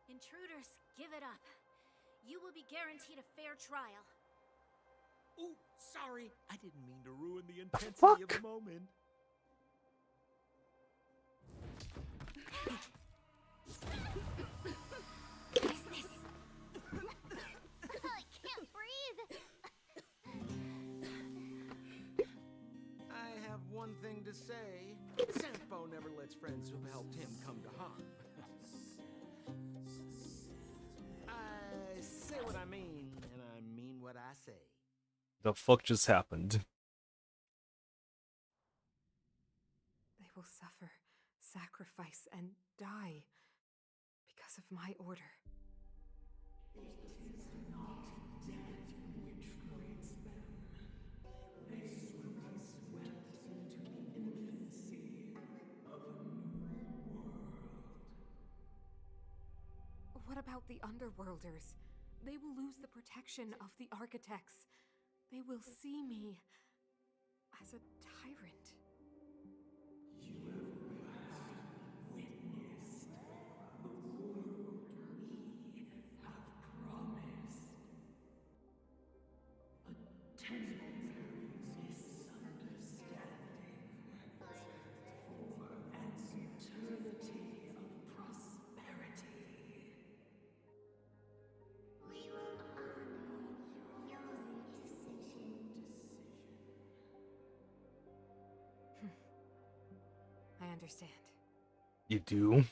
Intruders, give it up. You will be guaranteed a fair trial. Ooh, sorry. I didn't mean to ruin the intensity fuck? of the moment. What is this? I can't breathe. I have one thing to say. Sampo never lets friends who've helped him come to harm. I say what I mean, and I mean what I say. The fuck just happened? They will suffer, sacrifice, and die because of my order. What about the Underworlders? They will lose the protection of the Architects. They will see me as a tyrant. I understand. You do?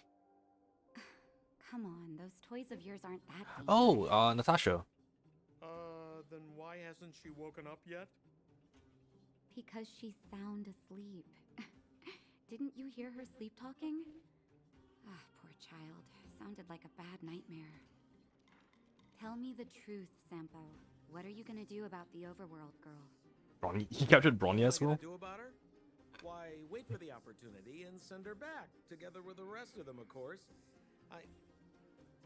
Come on, those toys of yours aren't that deep. Oh, Natasha. Then why hasn't she woken up yet? Because she's sound asleep. Didn't you hear her sleep talking? Ah, poor child. Sounded like a bad nightmare. Tell me the truth, Sampo. What are you gonna do about the overworld girl? He captured Bronya as What am I well? gonna do about her? Why, wait for the opportunity and send her back, together with the rest of them, of course.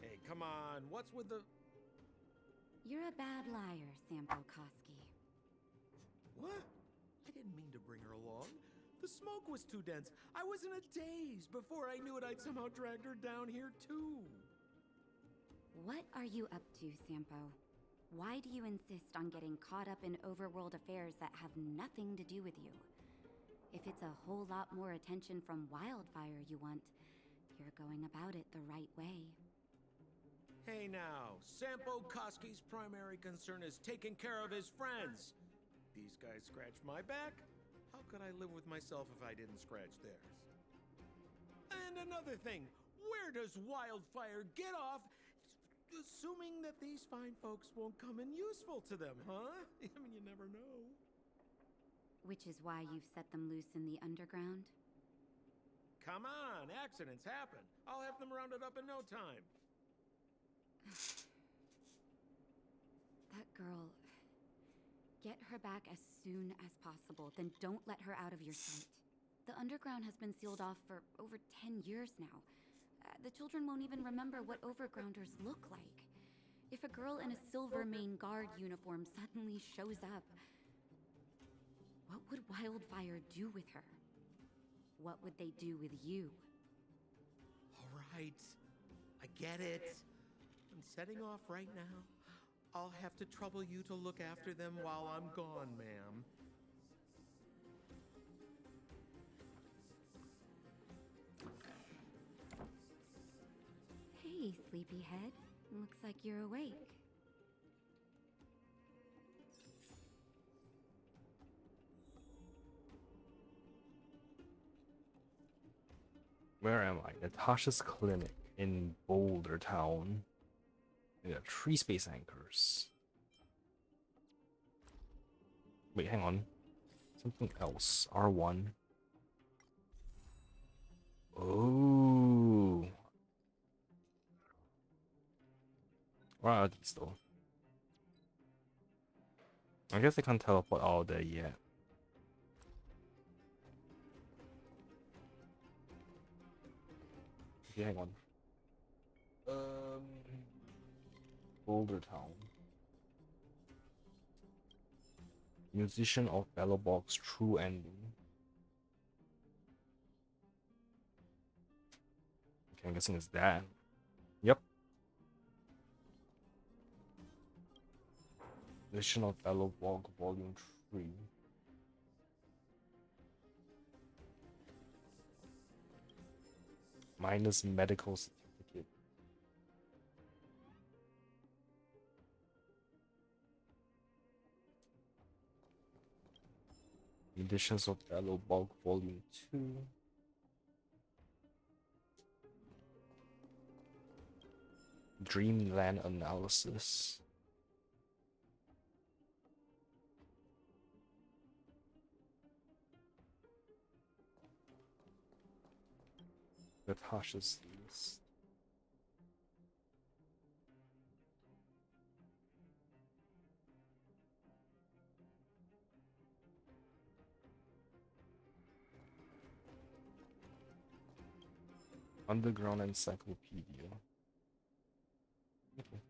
Hey, come on, what's with the... You're a bad liar, Sampo Koski. What? I didn't mean to bring her along. The smoke was too dense. I was in a daze. Before I knew it, I'd somehow dragged her down here, too. What are you up to, Sampo? Why do you insist on getting caught up in overworld affairs that have nothing to do with you? If it's a whole lot more attention from Wildfire you want, you're going about it the right way. Hey now, Sampo Koski's primary concern is taking care of his friends. These guys scratched my back. How could I live with myself if I didn't scratch theirs? And another thing, where does Wildfire get off assuming that these fine folks won't come in useful to them, huh? I mean, you never know. Which is why you've set them loose in the underground? Come on, accidents happen. I'll have them rounded up in no time. That girl... Get her back as soon as possible, then don't let her out of your sight. The underground has been sealed off for over 10 years now. The children won't even remember what overgrounders look like. If a girl in a Silvermane Guard uniform suddenly shows up, what would Wildfire do with her? What would they do with you? All right, I get it. I'm setting off right now. I'll have to trouble you to look after them while I'm gone, ma'am. Hey, sleepyhead. Looks like you're awake. Where am I? Natasha's clinic in Boulder Town. We got 3 space anchors. Wait, hang on. Something else. R1. Oh. What are these though? I guess I can't teleport out there yet. Okay, hang on. Boulder Town. Musician of Bellowbox True Ending. Okay, I'm guessing it's that. Yep. Musician of Bellowbox Volume 3. Minus medical certificate. Editions of Bellowbox Volume 2. Dreamland Analysis. Natasha's list. Underground Encyclopedia. Okay.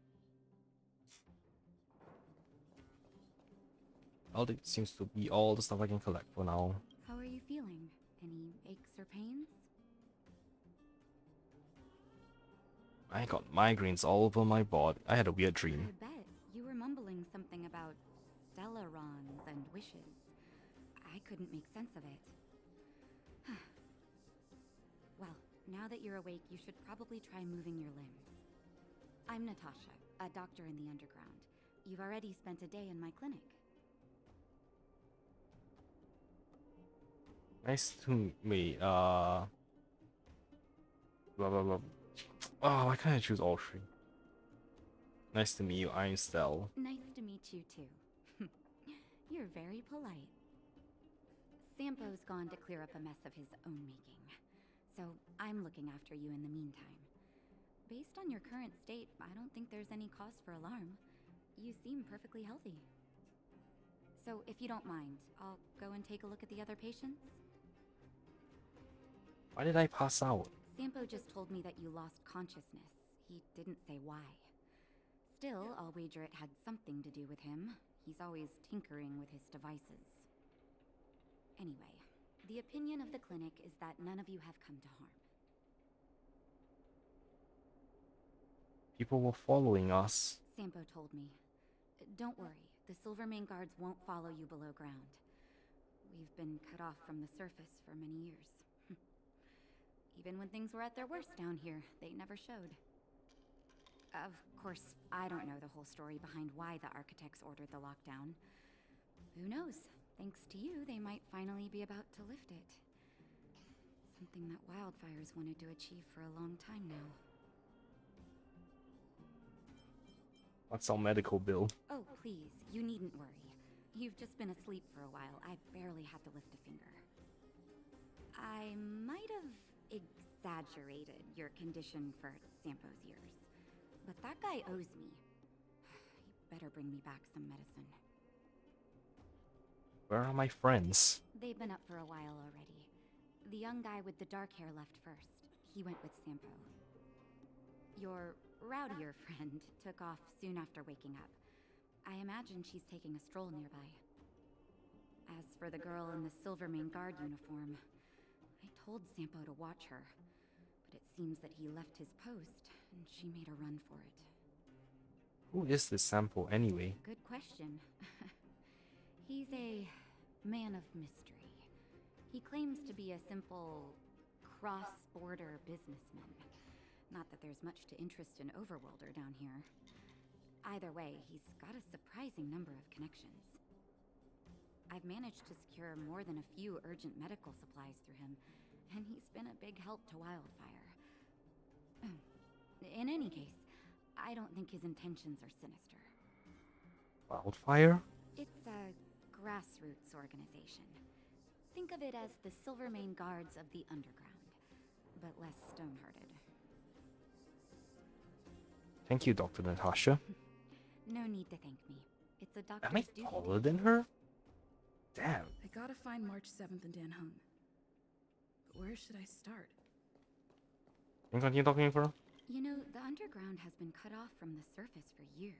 Well, it seems to be all the stuff I can collect for now. How are you feeling? Any aches or pains? I got migraines all over my body. I had a weird dream. I bet. You were mumbling something about stellarons and wishes. I couldn't make sense of it. Well, now that you're awake, you should probably try moving your limbs. I'm Natasha, a doctor in the underground. You've already spent a day in my clinic. Nice to meet. Blah blah blah. Oh, why can't I choose all 3? Nice to meet you, I'm Stell. Nice to meet you too. You're very polite. Sampo's gone to clear up a mess of his own making, so I'm looking after you in the meantime. Based on your current state, I don't think there's any cause for alarm. You seem perfectly healthy. So if you don't mind, I'll go and take a look at the other patients. Why did I pass out? Sampo just told me that you lost consciousness. He didn't say why. Still, I'll wager it had something to do with him. He's always tinkering with his devices. Anyway, The opinion of the clinic is that none of you have come to harm. People were following us. Sampo told me. Don't worry, the Silvermane guards won't follow you below ground. We've been cut off from the surface for many years. Even when things were at their worst down here, they never showed. Of course, I don't know the whole story behind why the architects ordered the lockdown. Who knows? Thanks to you, they might finally be about to lift it. Something that Wildfire's wanted to achieve for a long time now. What's our medical bill? Oh, please, you needn't worry. You've just been asleep for a while. I barely had to lift a finger. I might have exaggerated your condition for Sampo's years, but that guy owes me. You better bring me back some medicine. Where are my friends? They've been up for a while already. The young guy with the dark hair left first. He went with Sampo. Your rowdier friend took off soon after waking up. I imagine she's taking a stroll nearby. As for the girl in the Silvermane guard uniform, I told Sampo to watch her, but it seems that he left his post, and she made a run for it. Who is this Sampo anyway? Good question. He's a man of mystery. He claims to be a simple cross-border businessman. Not that there's much to interest an overworlder down here. Either way, he's got a surprising number of connections. I've managed to secure more than a few urgent medical supplies through him, and he's been a big help to Wildfire. In any case, I don't think his intentions are sinister. Wildfire? It's a grassroots organization. Think of it as the Silvermane Guards of the Underground, but less stone-hearted. Thank you, Dr. Natasha. No need to thank me. It's a doctor's Am I duty. taller than her? Damn. I gotta find March 7th in Dan Hung. But where should I start? Can you continue talking for her? You know, the underground has been cut off from the surface for years.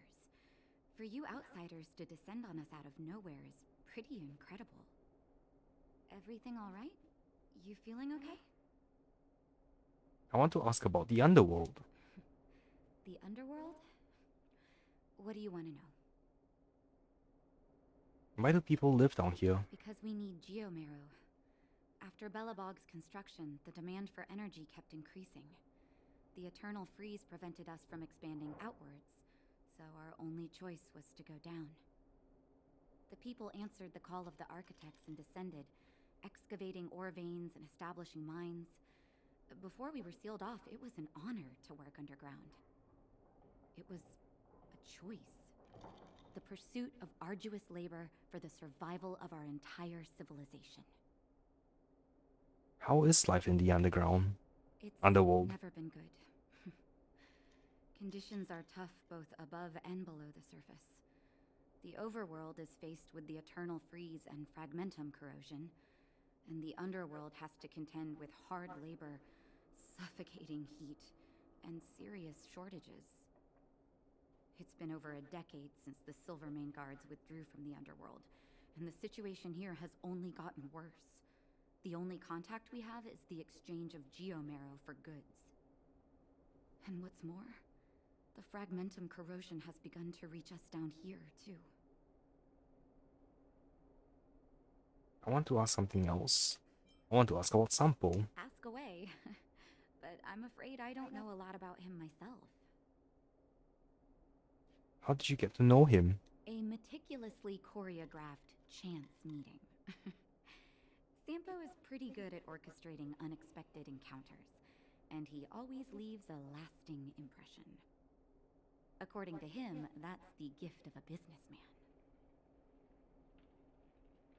For you outsiders to descend on us out of nowhere is pretty incredible. Everything all right? You feeling okay? I want to ask about the underworld. The underworld? What do you want to know? Why do people live down here? Because we need geomarrow. After Belobog's construction, the demand for energy kept increasing. The eternal freeze prevented us from expanding outwards, so our only choice was to go down. The people answered the call of the architects and descended, excavating ore veins and establishing mines. Before we were sealed off, it was an honor to work underground. It was a choice. The pursuit of arduous labor for the survival of our entire civilization. How is life in the underground? It's Underworld. never been good. Conditions are tough both above and below the surface. The overworld is faced with the eternal freeze and fragmentum corrosion, and the underworld has to contend with hard labor, suffocating heat, and serious shortages. It's been over a decade since the Silvermane guards withdrew from the underworld, and the situation here has only gotten worse. The only contact we have is the exchange of geomarrow for goods. And what's more, the fragmentum corrosion has begun to reach us down here, too. I want to ask something else. I want to ask about Sampo. Ask away. But I'm afraid I don't know a lot about him myself. How did you get to know him? A meticulously choreographed chance meeting. Sampo is pretty good at orchestrating unexpected encounters, and he always leaves a lasting impression. According to him, that's the gift of a businessman.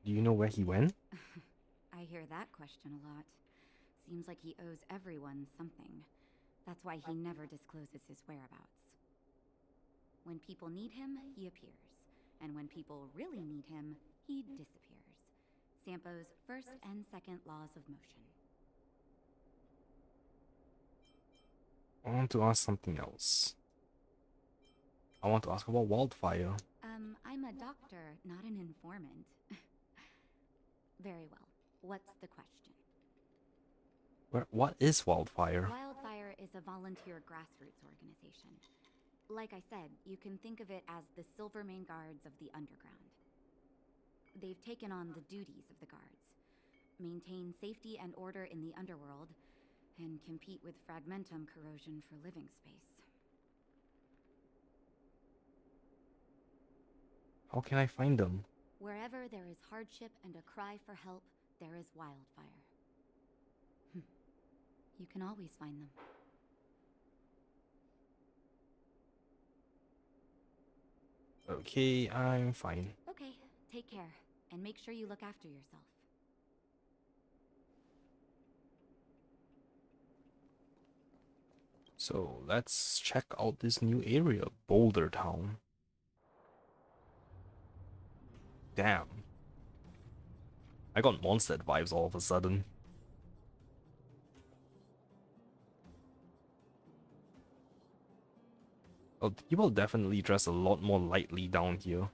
Do you know where he went? I hear that question a lot. Seems like he owes everyone something. That's why he never discloses his whereabouts. When people need him, he appears. And when people really need him, he disappears. Sampo's first and second laws of motion. I want to ask something else. I want to ask about Wildfire. I'm a doctor, not an informant. Very well. What's the question? What is Wildfire? Wildfire is a volunteer grassroots organization. Like I said, you can think of it as the Silvermane Guards of the underground. They've taken on the duties of the guards, maintain safety and order in the underworld, and compete with fragmentum corrosion for living space. How can I find them? Wherever there is hardship and a cry for help, there is wildfire. You can always find them. Okay, I'm fine. Okay, take care, and make sure you look after yourself. So let's check out this new area, Boulder Town. Damn. I got Mondstadt vibes all of a sudden. Oh, people definitely dress a lot more lightly down here.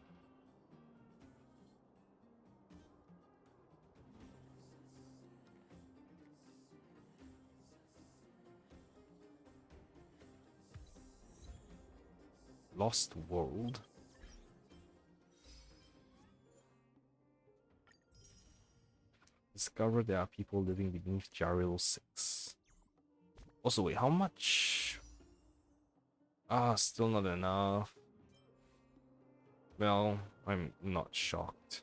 Lost World. Discover there are people living beneath Jaril 6. Also, wait, how much? Still not enough. Well, I'm not shocked.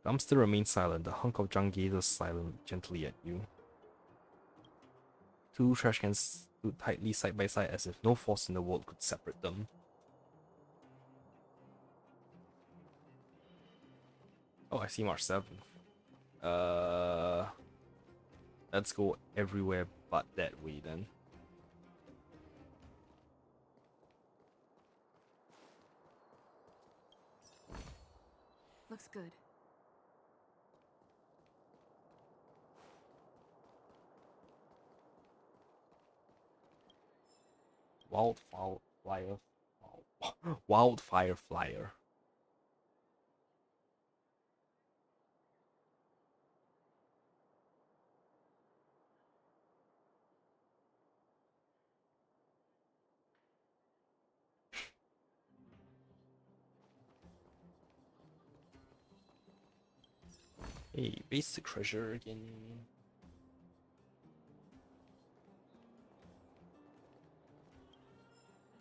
Dumpster remains silent. The hunk of junk gazes silent gently at you. Two trash cans stood tightly side by side as if no force in the world could separate them. Oh, I see March 7th. Let's go everywhere but that way then. Looks good. Wildfire flyer. Hey, basic treasure again.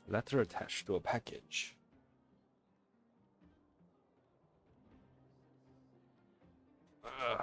Letter attached to a package. Ugh.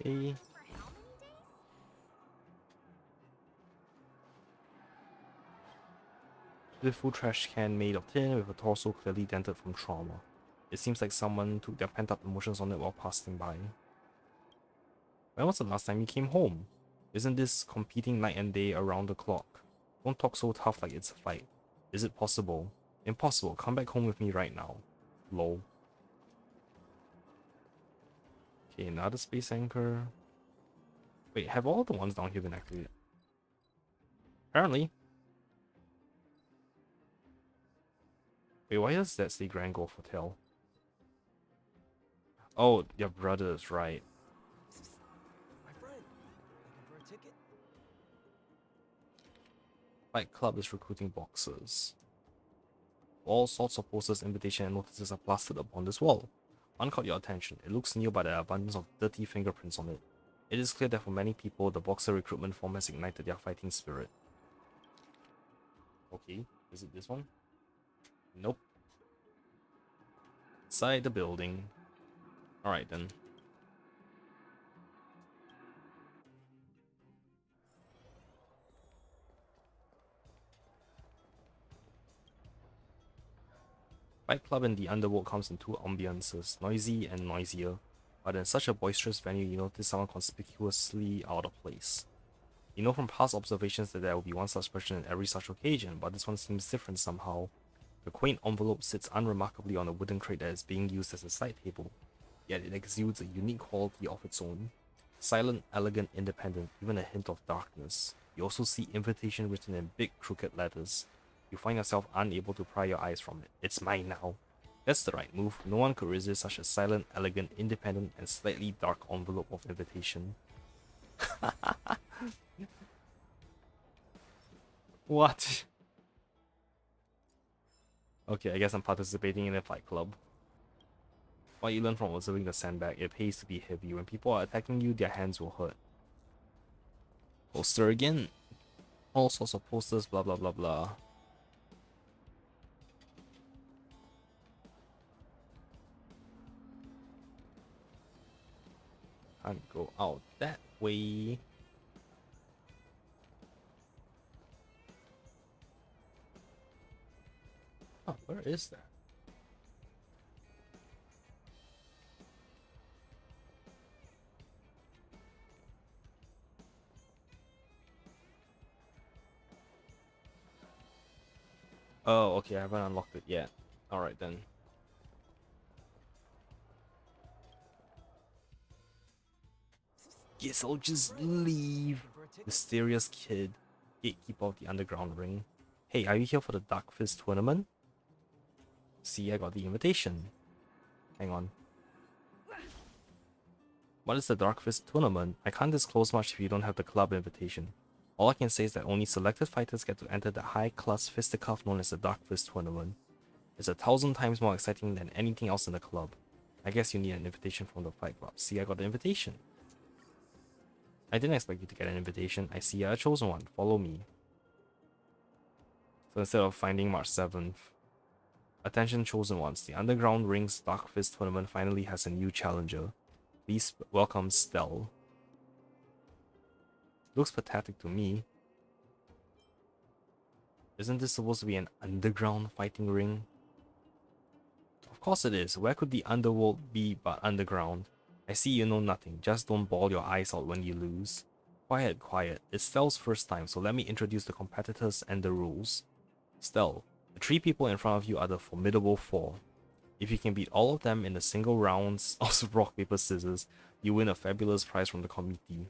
Okay. Beautiful trash can made of tin with a torso clearly dented from trauma. It seems like someone took their pent-up emotions on it while passing by. When was the last time you came home? Isn't this competing night and day around the clock? Don't talk so tough like it's a fight. Is it possible? Impossible. Come back home with me right now. Lol. Okay, another space anchor. Wait, have all the ones down here been activated? Apparently. Wait, why does that say Grand Gulf Hotel? Oh, your brothers, right. My friend, looking for a ticket? Fight Club is recruiting boxers. All sorts of posters, invitations, and notices are plastered upon this wall. One caught your attention. It looks new by the abundance of dirty fingerprints on it. It is clear that for many people, the boxer recruitment form has ignited their fighting spirit. Okay, is it this one? Nope. Inside the building. Alright then. Fight Club in the Underworld comes in two ambiances, noisy and noisier, but in such a boisterous venue you notice someone conspicuously out of place. You know from past observations that there will be one such person in every such occasion, but this one seems different somehow. The quaint envelope sits unremarkably on a wooden crate that is being used as a side table, yet it exudes a unique quality of its own. Silent, elegant, independent, even a hint of darkness. You also see invitation written in big crooked letters. You find yourself unable to pry your eyes from it. It's mine now. That's the right move. No one could resist such a silent, elegant, independent, and slightly dark envelope of invitation. What? Okay, I guess I'm participating in a fight club. What you learn from observing the sandbag, it pays to be heavy. When people are attacking you, their hands will hurt. Poster again. All sorts of posters, blah blah blah blah. Can't go out that way. Oh, where is that? Oh, okay, I haven't unlocked it yet. Alright then. Guess I'll just leave. Mysterious kid. Gatekeeper of the underground ring. Hey, are you here for the Dark Fist tournament? See, I got the invitation. Hang on. What is the Dark Fist tournament? I can't disclose much if you don't have the club invitation. All I can say is that only selected fighters get to enter the high-class fisticuff known as the Dark Fist tournament. It's 1,000 times more exciting than anything else in the club. I guess you need an invitation from the fight club. See, I got the invitation. I didn't expect you to get an invitation. I see you're a chosen one. Follow me. So instead of finding March 7th, attention chosen ones. The Underground Rings Dark Fist tournament finally has a new challenger. Please welcome Stell. Looks pathetic to me. Isn't this supposed to be an underground fighting ring? Of course it is. Where could the underworld be but underground? I see you know nothing. Just don't bawl your eyes out when you lose. Quiet, quiet. It's Stell's first time, so let me introduce the competitors and the rules. Stell, the 3 people in front of you are the formidable 4. If you can beat all of them in a single round of rock, paper, scissors, you win a fabulous prize from the committee.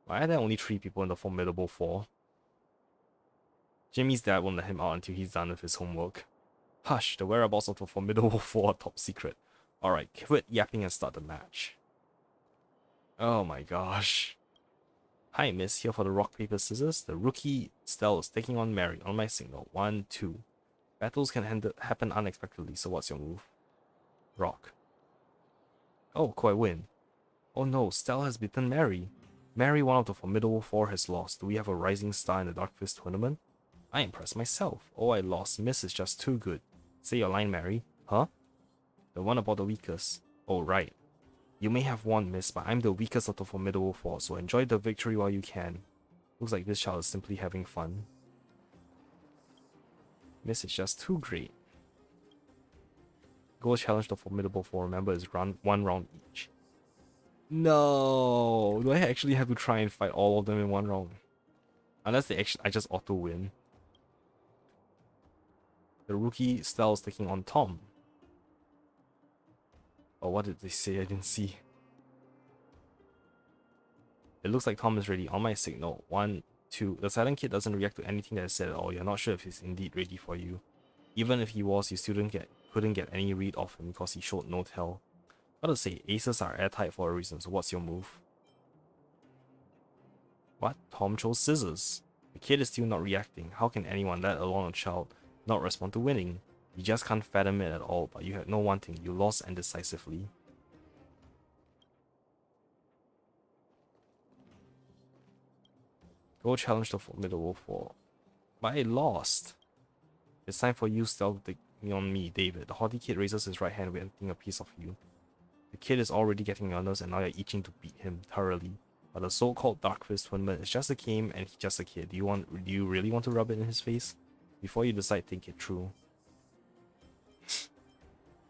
Why are there only 3 people in the formidable 4? Jimmy's dad won't let him out until he's done with his homework. Hush, the whereabouts of the formidable 4 are top secret. Alright, quit yapping and start the match. Oh my gosh. Hi miss, here for the rock, paper, scissors. The rookie Stell is taking on Mary on my signal. 1, 2. Battles can happen unexpectedly, so what's your move? Rock. Oh, could I win? Oh no, Stell has beaten Mary. Mary, one of the formidable 4, has lost. Do we have a rising star in the Dark Fist tournament? I impressed myself. Oh, I lost. Miss is just too good. Say your line, Mary. Huh? The one about the weakest. Oh, right. You may have won, miss, but I'm the weakest of the formidable 4, so enjoy the victory while you can. Looks like this child is simply having fun. Miss is just too great. Go challenge the formidable 4. Remember, it's one round each. No! Do I actually have to try and fight all of them in one round? Unless I just auto win. The rookie Stell is taking on Tom. Oh, what did they say? I didn't see. It looks like Tom is ready. On my signal. 1, 2. The silent kid doesn't react to anything that is said at all. You're not sure if he's indeed ready for you. Even if he was, you still couldn't get any read of him because he showed no tell. Gotta say, aces are airtight for a reason, so what's your move? What? Tom chose scissors. The kid is still not reacting. How can anyone, let alone a child, not respond to winning? You just can't fathom it at all, but you had no wanting. You lost and decisively. Go challenge the formidable 4. But I lost. It's time for you, Stell, to take me on me, David. The haughty kid raises his right hand, wanting a piece of you. The kid is already getting your nerves and now you're itching to beat him thoroughly. But the so-called Dark Fist tournament is just a game and he's just a kid. Do you really want to rub it in his face? Before you decide, think it through.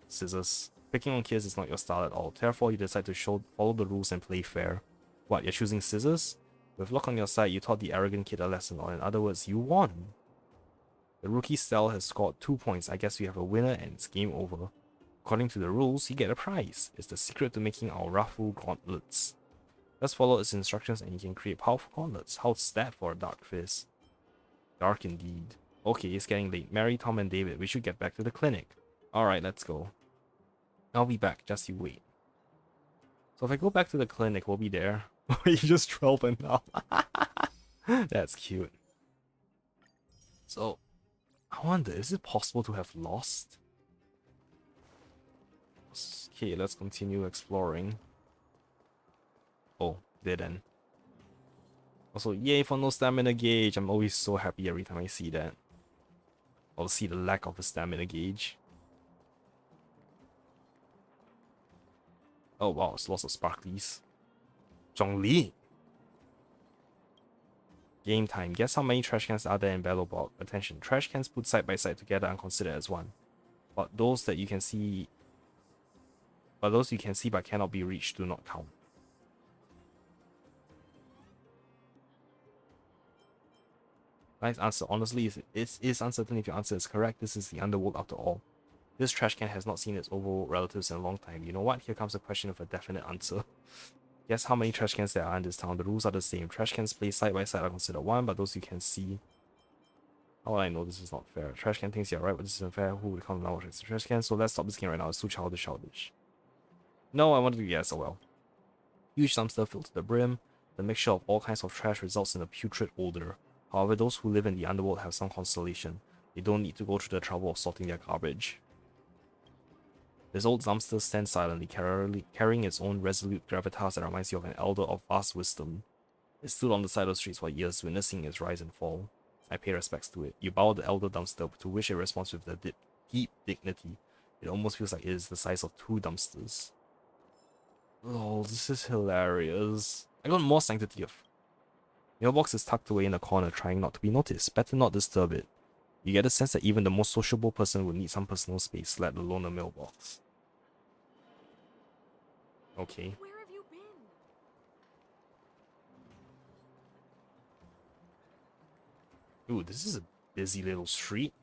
Scissors. Picking on kids is not your style at all. Therefore, you decide to follow the rules and play fair. What, you're choosing scissors? With luck on your side, you taught the arrogant kid a lesson, or in other words, you won. The rookie Stell has scored 2 points. I guess we have a winner and it's game over. According to the rules, you get a prize. It's the secret to making our Rafu gauntlets. Just follow its instructions and you can create powerful gauntlets. How's that for a dark fizz? Dark indeed. Okay, it's getting late. Mary, Tom, and David, we should get back to the clinic. Alright, let's go. I'll be back, just you wait. So if I go back to the clinic, we'll be there. You're just 12 and now. That's cute. So, I wonder, is it possible to have lost? Okay, let's continue exploring. Oh, dead end. Also, yay for no stamina gauge. I'm always so happy every time I see that. Or see the lack of a stamina gauge. Oh wow, it's lots of sparklies. Zhongli! Game time. Guess how many trash cans are there in Bellowbog? Attention, trash cans put side by side together and considered as one. But those you can see but cannot be reached do not count. Nice answer. Honestly, it is uncertain if your answer is correct. This is the underworld after all. This trash can has not seen its oval relatives in a long time. You know what? Here comes a question with a definite answer. Guess how many trash cans there are in this town? The rules are the same. Trash cans placed side by side are considered one, but those you can see. How will I know this is not fair? Trash can thinks you're right, but this is unfair. Who would count the number of trash cans? So let's stop this game right now. It's too childish. No, I wanted to guess. Oh well. Huge dumpster filled to the brim. The mixture of all kinds of trash results in a putrid odor. However, those who live in the underworld have some consolation. They don't need to go through the trouble of sorting their garbage. This old dumpster stands silently, carrying its own resolute gravitas that reminds you of an elder of vast wisdom. It stood on the side of the streets for years, witnessing its rise and fall. I pay respects to it. You bow the elder dumpster, to which it responds with the deep dignity. It almost feels like it is the size of 2 dumpsters. Lol, this is hilarious. I got more sanctity of. Mailbox is tucked away in a corner, trying not to be noticed. Better not disturb it. You get a sense that even the most sociable person would need some personal space, let alone a mailbox. Okay. Where have you been? Ooh, this is a busy little street.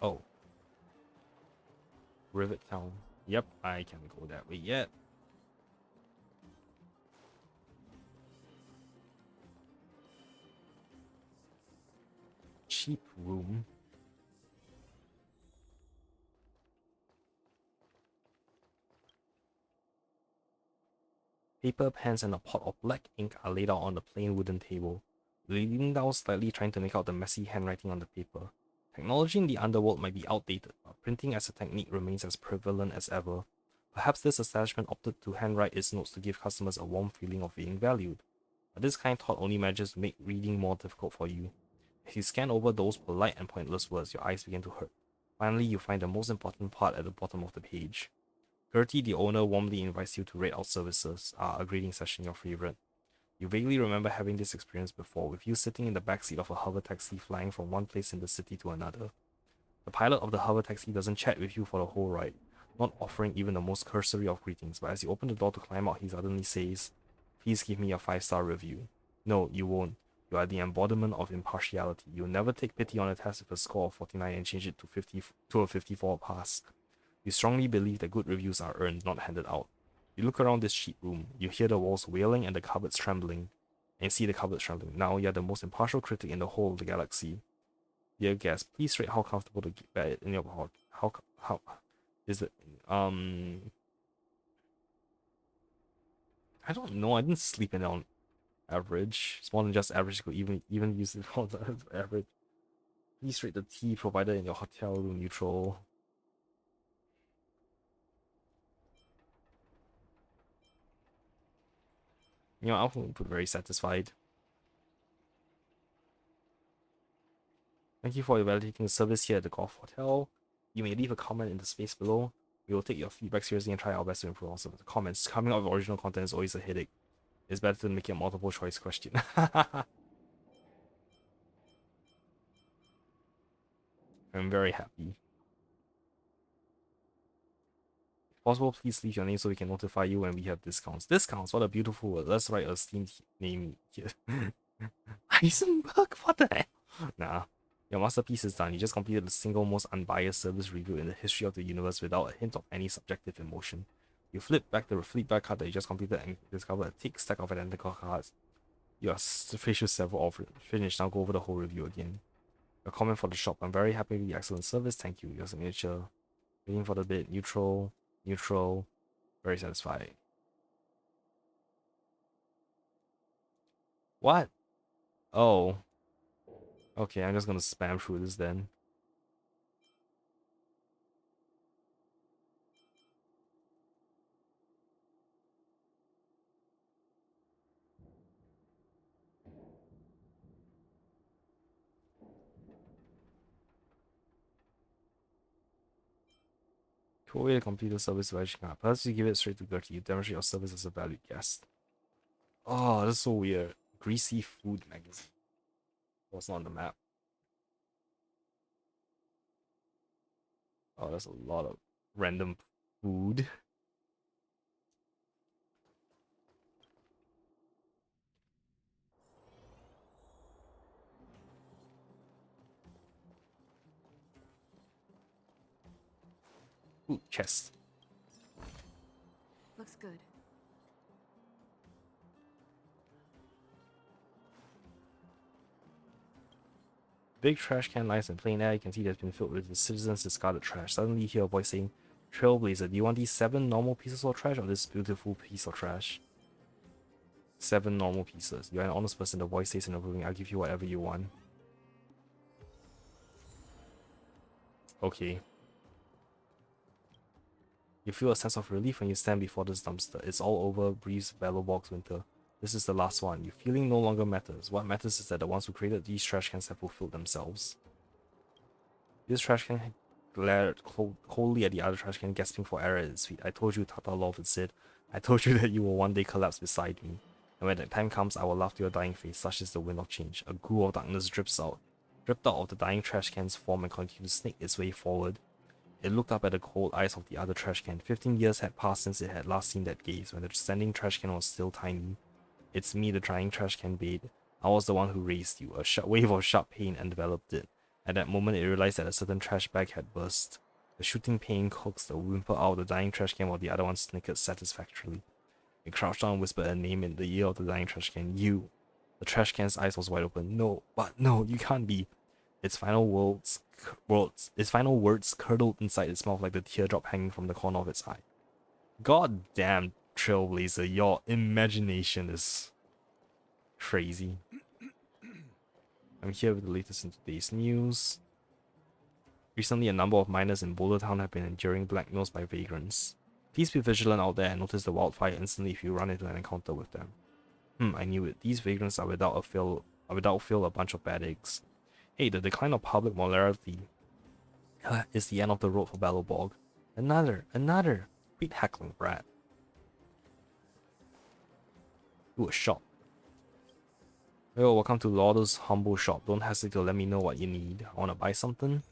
Oh. Rivet Town. Yep, I can't go that way yet. Cheap room. Paper, pens, and a pot of black ink are laid out on the plain wooden table. Leaning down slightly, trying to make out the messy handwriting on the paper. Technology in the underworld might be outdated, but printing as a technique remains as prevalent as ever. Perhaps this establishment opted to handwrite its notes to give customers a warm feeling of being valued. But this kind thought only manages to make reading more difficult for you. As you scan over those polite and pointless words, your eyes begin to hurt. Finally, you find the most important part at the bottom of the page. Gertie, the owner, warmly invites you to rate out services. A grading session your favorite. You vaguely remember having this experience before, with you sitting in the backseat of a hover taxi flying from one place in the city to another. The pilot of the hover taxi doesn't chat with you for the whole ride, not offering even the most cursory of greetings, but as you open the door to climb out, he suddenly says, "Please give me a 5-star review." No, you won't. You are the embodiment of impartiality. You'll never take pity on a test with a score of 49 and change it to a 54 pass. You strongly believe that good reviews are earned, not handed out. You look around this cheap room. You hear the walls wailing and the cupboards trembling. And see the cupboards trembling. Now you're the most impartial critic in the whole of the galaxy. Dear guest, please rate how comfortable the bed in your hall. How is it? I don't know. I didn't sleep in it on average. It's more than just average. Could even use it on the average. Please rate the tea provided in your hotel room neutral. You know, I'll put very satisfied. Thank you for evaluating the service here at the Golf Hotel. You may leave a comment in the space below. We will take your feedback seriously and try our best to improve also. The comments coming out of original content is always a headache. It's better to make it a multiple choice question. I'm very happy. If possible, please leave your name so we can notify you when we have discounts. Discounts? What a beautiful word. Let's write a steamed name here. Heisenberg? What the hell? Nah. Your masterpiece is done. You just completed the single most unbiased service review in the history of the universe without a hint of any subjective emotion. You flip back the Fleetback card that you just completed and discover a thick stack of identical cards. Your facial several of finished. Now go over the whole review again. Your comment for the shop. I'm very happy with the excellent service. Thank you. Your signature. Waiting for the bit. Neutral. Neutral. Very satisfied. What? Oh. Okay, I'm just gonna spam through this then. Cool way to complete the service by reaching out. Perhaps you give it straight to Gertie. You demonstrate your service as a valued guest. Oh, that's so weird. Greasy food magazine. Oh, it's not on the map. Oh, that's a lot of random food. Ooh, chest. Looks good. Big trash can lies in plain air. You can see that's been filled with the citizens' discarded trash. Suddenly you hear a voice saying, Trailblazer, do you want these 7 normal pieces of trash or this beautiful piece of trash? 7 normal pieces. You're an honest person, the voice says in approving. I'll give you whatever you want. Okay. You feel a sense of relief when you stand before this dumpster. It's all over, breathes Box Winter. This is the last one. Your feeling no longer matters. What matters is that the ones who created these trash cans have fulfilled themselves. This trash can glared coldly at the other trash can, gasping for air at its feet. I told you, Tata Love, it said. I told you that you will one day collapse beside me. And when that time comes, I will laugh to your dying face. Such is the wind of change. A goo of darkness dripped out of the dying trash can's form and continued to snake its way forward. It looked up at the cold eyes of the other trash can. 15 years had passed since it had last seen that gaze, when the standing trash can was still tiny. It's me, the dying trash can bade. I was the one who raised you. A wave of sharp pain enveloped it. At that moment, it realized that a certain trash bag had burst. The shooting pain coaxed the whimper out of the dying trash can while the other one snickered satisfactorily. It crouched down and whispered a name in the ear of the dying trash can. You. The trash can's eyes was wide open. No, but no, you can't be. Its final words curdled inside its mouth like the teardrop hanging from the corner of its eye. God damn, Trailblazer, your imagination is crazy. I'm here with the latest in today's news. Recently, a number of miners in Boulder Town have been enduring blackmails by vagrants. Please be vigilant out there and notice the wildfire instantly if you run into an encounter with them. I knew it. These vagrants are without fail a bunch of bad eggs. Hey, the decline of public morality is the end of the road for Bellowbog. Another! Quit heckling, brat. Ooh, a shop. Yo, welcome to Lauder's humble shop. Don't hesitate to let me know what you need. I wanna buy something.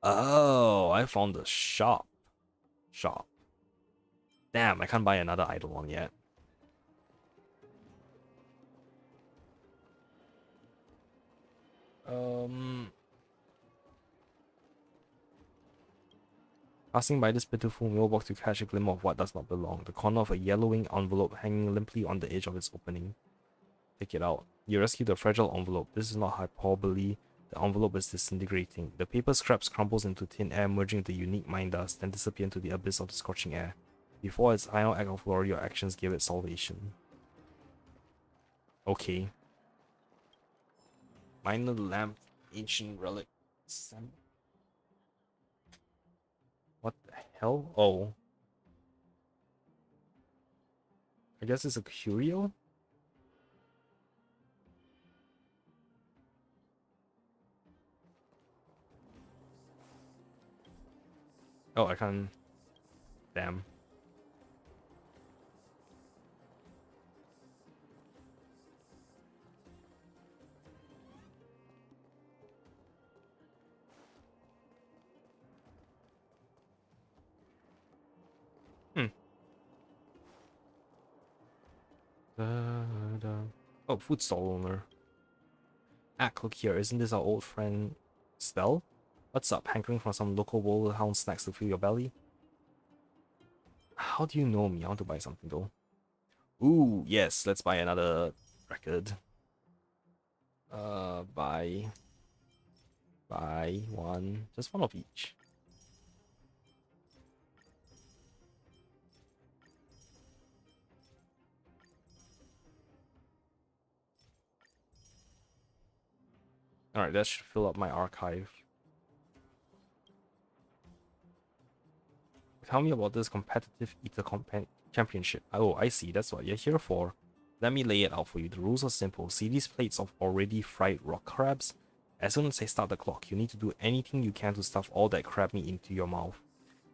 Oh, I found the shop. Damn, I can't buy another Eidolon yet. Passing by this pitiful mailbox to catch a glimmer of what does not belong. The corner of a yellowing envelope hanging limply on the edge of its opening. Take it out. You rescue the fragile envelope. This is not hyperbole. The envelope is disintegrating. The paper scraps crumbles into thin air, merging with the unique mine dust, then disappear into the abyss of the scorching air. Before its final act of glory, your actions give it salvation. Okay. Minor lamp, ancient relic. What the hell? Oh. I guess it's a curio? Oh, I can't... Damn. Oh, food stall owner. Look here, isn't this our old friend Stell? What's up, hankering for some local Boulder Hound snacks to fill your belly? How do you know me? I want to buy something though. Ooh, yes, let's buy another record. Buy one, just one of each. Alright, that should fill up my archive. Tell me about this competitive eater championship. Oh, I see, that's what you're here for. Let me lay it out for you. The rules are simple. See these plates of already fried rock crabs? As soon as I start the clock, you need to do anything you can to stuff all that crab meat into your mouth.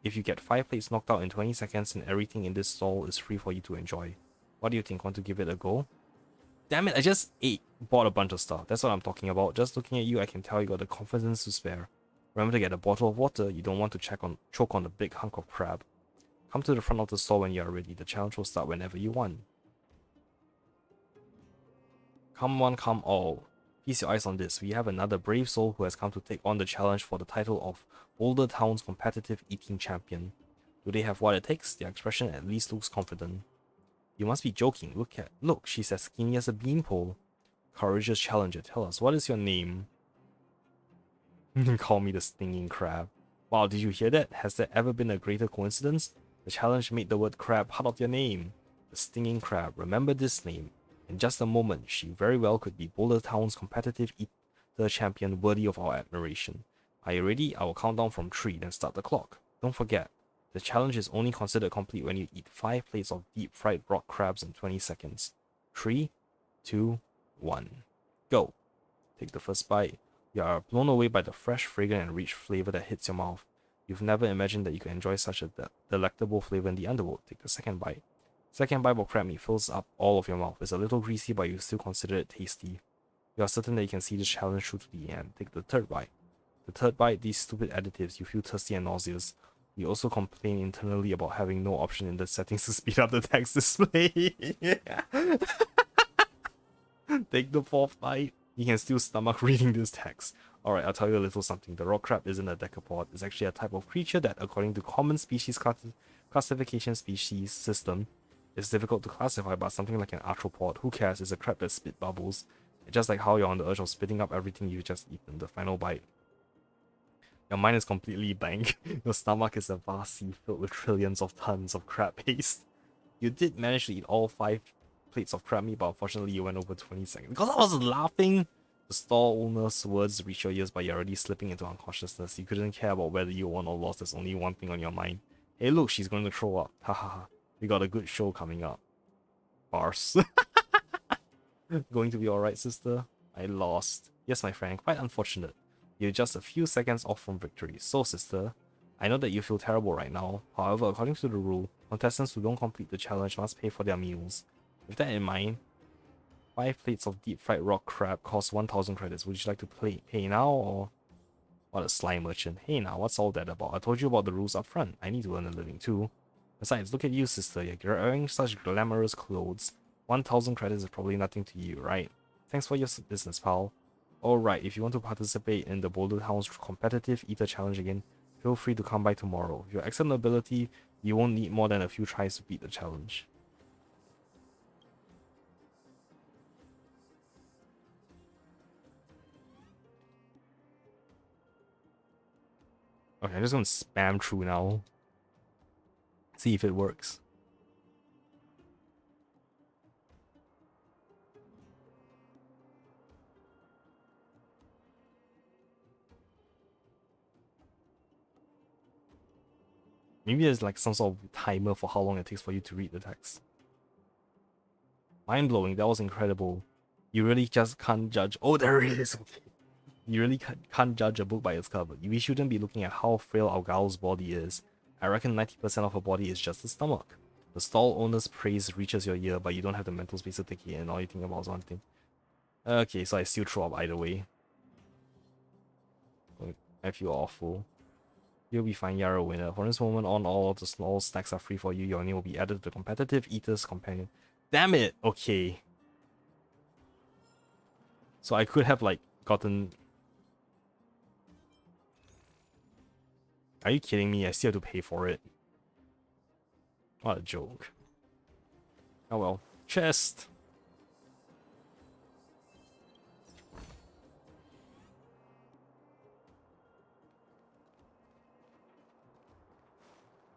If you get 5 plates knocked out in 20 seconds, then everything in this stall is free for you to enjoy. What do you think? Want to give it a go? Damn it, I just bought a bunch of stuff. That's what I'm talking about. Just looking at you, I can tell you got the confidence to spare. Remember to get a bottle of water. You don't want to choke on the big hunk of crab. Come to the front of the store when you are ready. The challenge will start whenever you want. Come one, come all. Feast your eyes on this. We have another brave soul who has come to take on the challenge for the title of Boulder Town's competitive eating champion. Do they have what it takes? Their expression at least looks confident. You must be joking. Look, she's as skinny as a beanpole. Courageous challenger, tell us, what is your name? Call me the stinging crab. Wow, did you hear that? Has there ever been a greater coincidence? The challenge made the word crab part of your name. The stinging crab. Remember this name. In just a moment, she very well could be Boulder Town's competitive eater champion worthy of our admiration. Are you ready? I will count down from 3, then start the clock. Don't forget, the challenge is only considered complete when you eat 5 plates of deep fried rock crabs in 20 seconds. 3, 2, 1. Go. Take the first bite. You are blown away by the fresh, fragrant, and rich flavor that hits your mouth. You've never imagined that you could enjoy such a delectable flavor in the underworld. Take the second bite. Second bite of crab meat fills up all of your mouth. It's a little greasy, but you still consider it tasty. You are certain that you can see this challenge through to the end. Take the third bite. The third bite, these stupid additives, you feel thirsty and nauseous. You also complain internally about having no option in the settings to speed up the text display. Take the fourth bite. You can still stomach reading this text. Alright, I'll tell you a little something. The rock crab isn't a decapod. It's actually a type of creature that, according to common species classification species system, is difficult to classify, but something like an arthropod. Who cares? It's a crab that spit bubbles. Just like how you're on the urge of spitting up everything you've just eaten. The final bite. Your mind is completely blank. Your stomach is a vast sea filled with trillions of tons of crab paste. You did manage to eat all 5 plates of crab meat, but unfortunately you went over 20 seconds. Because I was laughing! The stall owner's words reach your ears, but you're already slipping into unconsciousness. You couldn't care about whether you won or lost. There's only one thing on your mind. Hey look, she's going to throw up. Hahaha. We got a good show coming up. Bars. Going to be alright, sister? I lost. Yes, my friend, quite unfortunate. You're just a few seconds off from victory. So, sister, I know that you feel terrible right now. However, according to the rule, contestants who don't complete the challenge must pay for their meals. With that in mind, 5 plates of deep fried rock crab cost 1,000 credits. Would you like to pay now, or... What a sly merchant. Hey now, what's all that about? I told you about the rules up front. I need to earn a living too. Besides, look at you, sister. You're wearing such glamorous clothes. 1,000 credits is probably nothing to you, right? Thanks for your business, pal. Alright, if you want to participate in the Boulder Town's competitive eater challenge again, feel free to come by tomorrow. With your excellent ability, you won't need more than a few tries to beat the challenge. Okay, I'm just gonna spam through now. See if it works. Maybe there's like some sort of timer for how long it takes for you to read the text. Mind-blowing, that was incredible. You really just can't judge. Oh, there it is. Okay. You really can't judge a book by its cover. We shouldn't be looking at how frail our gal's body is. I reckon 90% of her body is just the stomach. The stall owner's praise reaches your ear, but you don't have the mental space to take it in. All you think about is one thing. Okay, so I still throw up either way. I feel awful. You'll be fine, you're a winner. From this moment on, all of the small snacks are free for you. Your name will be added to the competitive eater's companion. Damn it! Okay. So I could have like gotten... Are you kidding me? I still have to pay for it. What a joke. Oh well. Chest!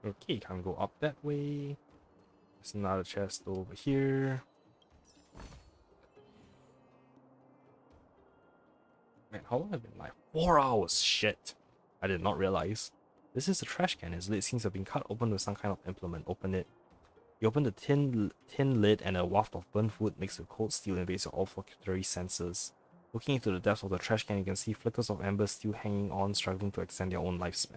Okay, can't go up that way. There's another chest over here. Man, how long have I been live? 4 hours! Shit! I did not realize. This is a trash can. Its lid seems to have been cut open with some kind of implement. Open it. You open the tin lid and a waft of burnt wood mixed with cold steel invades your olfactory senses. Looking into the depths of the trash can, you can see flickers of embers still hanging on, struggling to extend their own lifespan.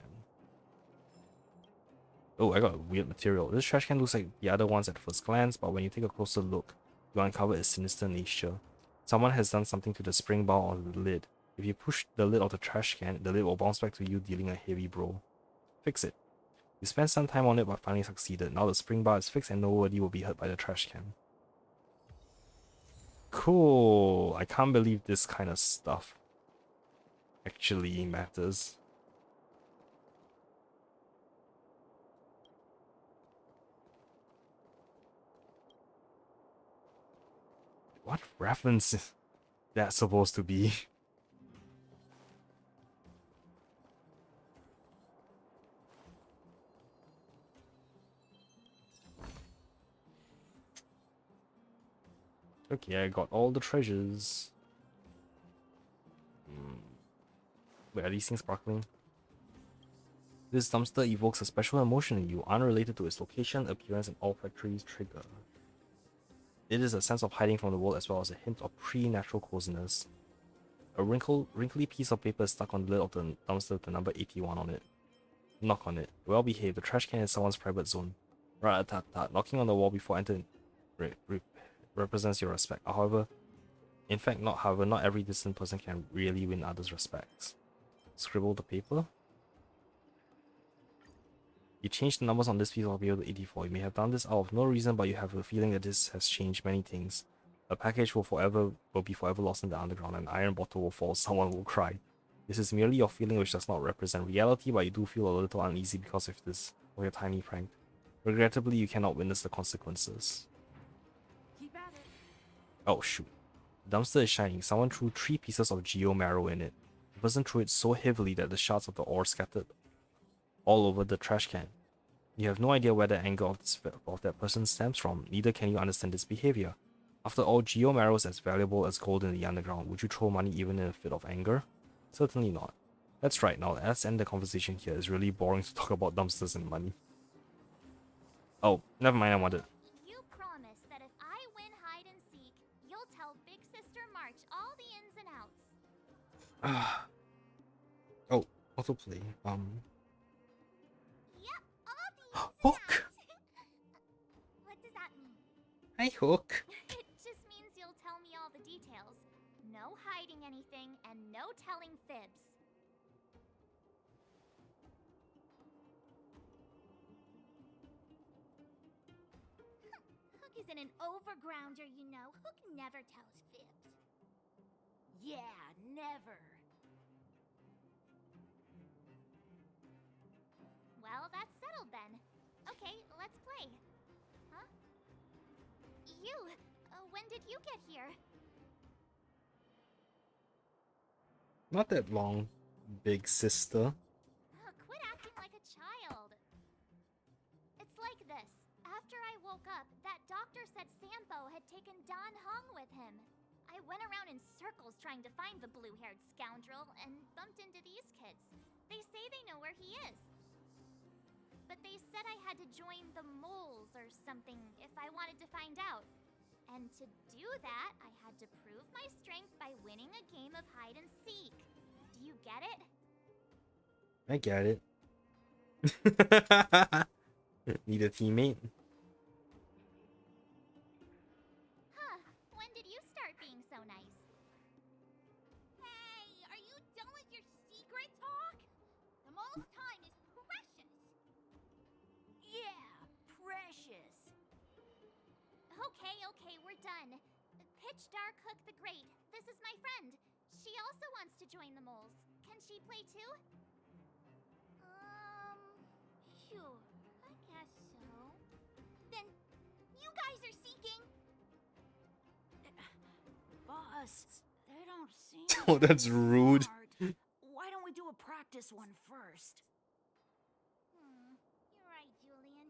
Oh, I got a weird material. This trash can looks like the other ones at first glance, but when you take a closer look, you uncover its sinister nature. Someone has done something to the spring bar on the lid. If you push the lid of the trash can, the lid will bounce back to you, dealing a heavy blow. Fix it. You spent some time on it but finally succeeded. Now the spring bar is fixed and nobody will be hurt by the trash can. Cool. I can't believe this kind of stuff actually matters. What reference is that supposed to be? Okay, I got all the treasures. Wait, are these things sparkling? This dumpster evokes a special emotion in you, unrelated to its location, appearance, and olfactory trigger. It is a sense of hiding from the world as well as a hint of preternatural coziness. A wrinkly piece of paper is stuck on the lid of the dumpster with the number 81 on it. Knock on it. Well behaved. The trash can is someone's private zone. Rat-a-tat-tat. Knocking on the wall before entering represents your respect. However, not every distant person can really win others' respects. Scribble the paper. You changed the numbers on this piece of paper to 84. You may have done this out of no reason, but you have a feeling that this has changed many things. A package will be forever lost in the underground. An iron bottle will fall. Someone will cry. This is merely your feeling, which does not represent reality, but you do feel a little uneasy because of this, or your tiny prank. Regrettably, you cannot witness the consequences. Keep at it. Oh shoot. The dumpster is shining. Someone threw 3 pieces of geo marrow in it. The person threw it so heavily that the shards of the ore scattered all over the trash can. You have no idea where the anger of that person stems from, neither can you understand its behavior. After all, geo marrow is as valuable as gold in the underground. Would you throw money even in a fit of anger? Certainly not. That's right, now let's end the conversation here. It's really boring to talk about dumpsters and money. Oh, never mind, I wanted. You promise that if I win hide and seek, you'll tell Big Sister March all the ins and outs. Oh, autoplay. Yep, all the ins and Hook! What does that mean? Hi, Hook. It just means you'll tell me all the details. No hiding anything and no telling fibs. Hook isn't an overgrounder, you know. Hook never tells fibs. Yeah, never. Well, that's settled then. Okay, let's play. Huh? You, when did you get here? Not that long, big sister. Quit acting like a child. It's like this. After I woke up, that doctor said Sampo had taken Don Hung with him. I went around in circles trying to find the blue-haired scoundrel and bumped into these kids. They say they know where he is. But they said I had to join the moles or something if I wanted to find out. And to do that, I had to prove my strength by winning a game of hide and seek. Do you get it? I get it. Need a teammate? Huh, when did you start being so nice? Hey, are you done with your secret talk? The mole's time is precious. Yeah, precious. Okay, we're done. Pitch Dark Hook the Great. This is my friend. She also wants to join the moles. Can she play too? Sure. I guess so. Then you guys are seeking. Boss, they don't seem Oh, that's rude. smart. Why don't we do a practice one first? You're right, Julian.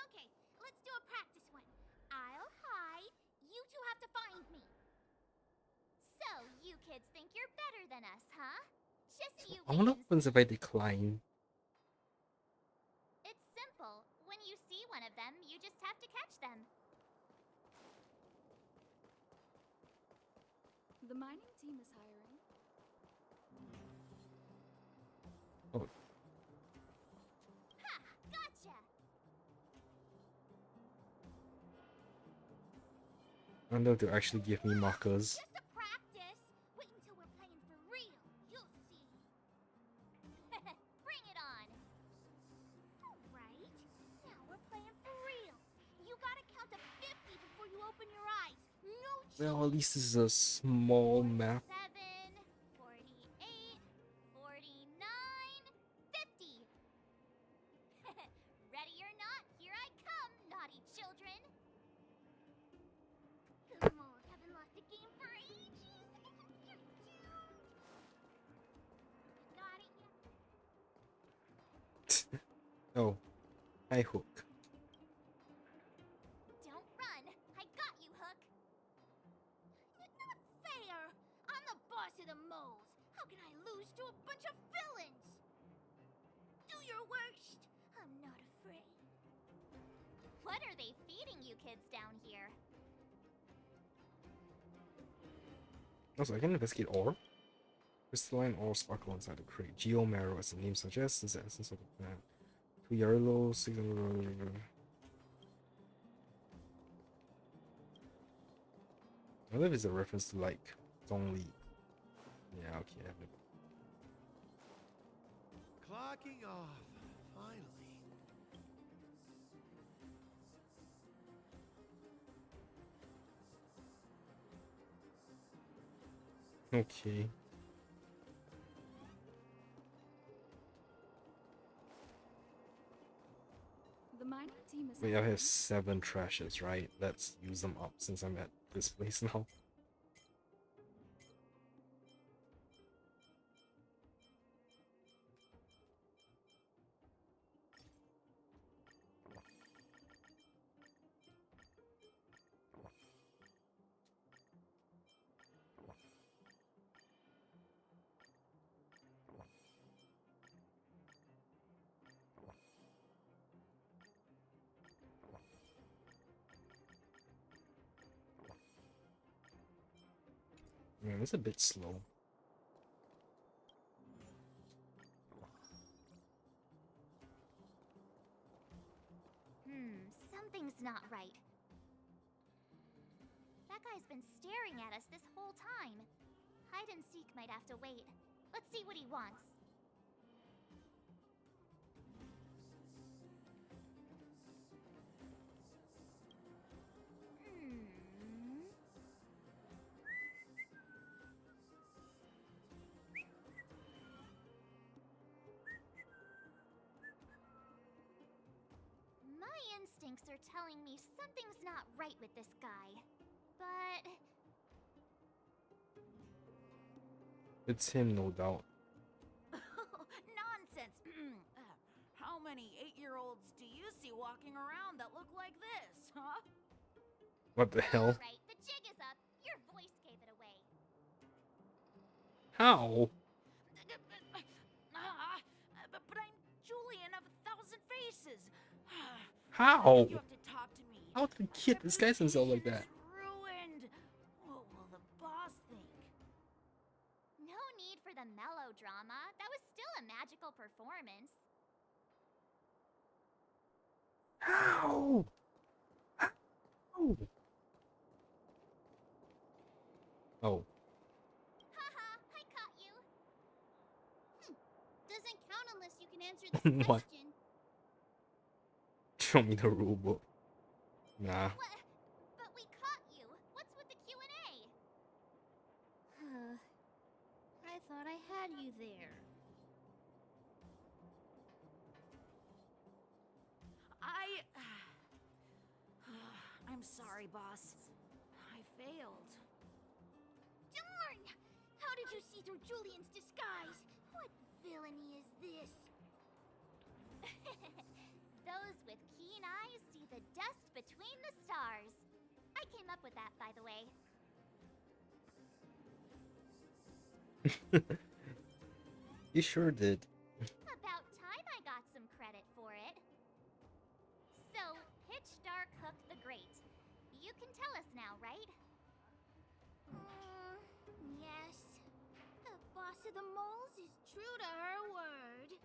Okay, let's do a practice one. I'll hide. You two have to find me. So, you kids think you're better than us, huh? Just you I wonder what wait and happens if I decline. It's simple. When you see one of them, you just have to catch them. The mining team is hiring. Oh, Ha! Gotcha! I wonder if they'll actually give me markers. Just a practice. Wait until we're playing for real. You'll see. Bring it on. Alright. Now we're playing for real. You gotta count to 50 before you open your eyes. No Well, at least this is a small map. 7, 48, 49, 50. Ready or not, here I come, naughty children. Come on, haven't lost a game for ages. You're cute. Got it yet? Oh, hi Hook. Don't run. I got you, Hook. Not fair. I'm the boss of the moles. How can I lose to a bunch of villains? Do your worst. I'm not afraid. What are they feeding you kids down here? Also, I can investigate ore. Crystalline ore sparkle inside the crate. Geomarrow, as the name suggests, is the essence of the plant. 2 yellow, 6. I wonder if it's a reference to like Zhongli. Yeah, okay, I have it. Clocking off, finally. Okay. The mining team is Wait, I have 7 trashes, right? Let's use them up since I'm at this place now. Man, it's a bit slow. Something's not right. That guy's been staring at us this whole time. Hide and seek might have to wait. Let's see what he wants. My instincts are telling me something's not right with this guy. But It's him, no doubt. Nonsense! How many 8-year-olds do you see walking around that look like this, huh? What the hell? Alright, the jig is up. Your voice gave it away. How? But I'm Julian of 1,000 Faces. How? You have to talk to me. How did the kid disguise himself like that? Ruined. What will the boss think? No need for the melodrama. That was still a magical performance. How? How? Oh. Haha, I caught you. Doesn't count unless you can answer this What? question. Show me the rule book. Nah. But we caught you. What's with the Q&A? had you there? I'm sorry, boss. I failed. Darn! How did you see through Julian's disguise? What villainy is this? Those with keen eyes see the dust between the stars. I came up with that, by the way. You sure did. About time I got some credit for it. So, Pitch Dark Hook the Great. You can tell us now, right? Yes. The boss of the moles is true to her word.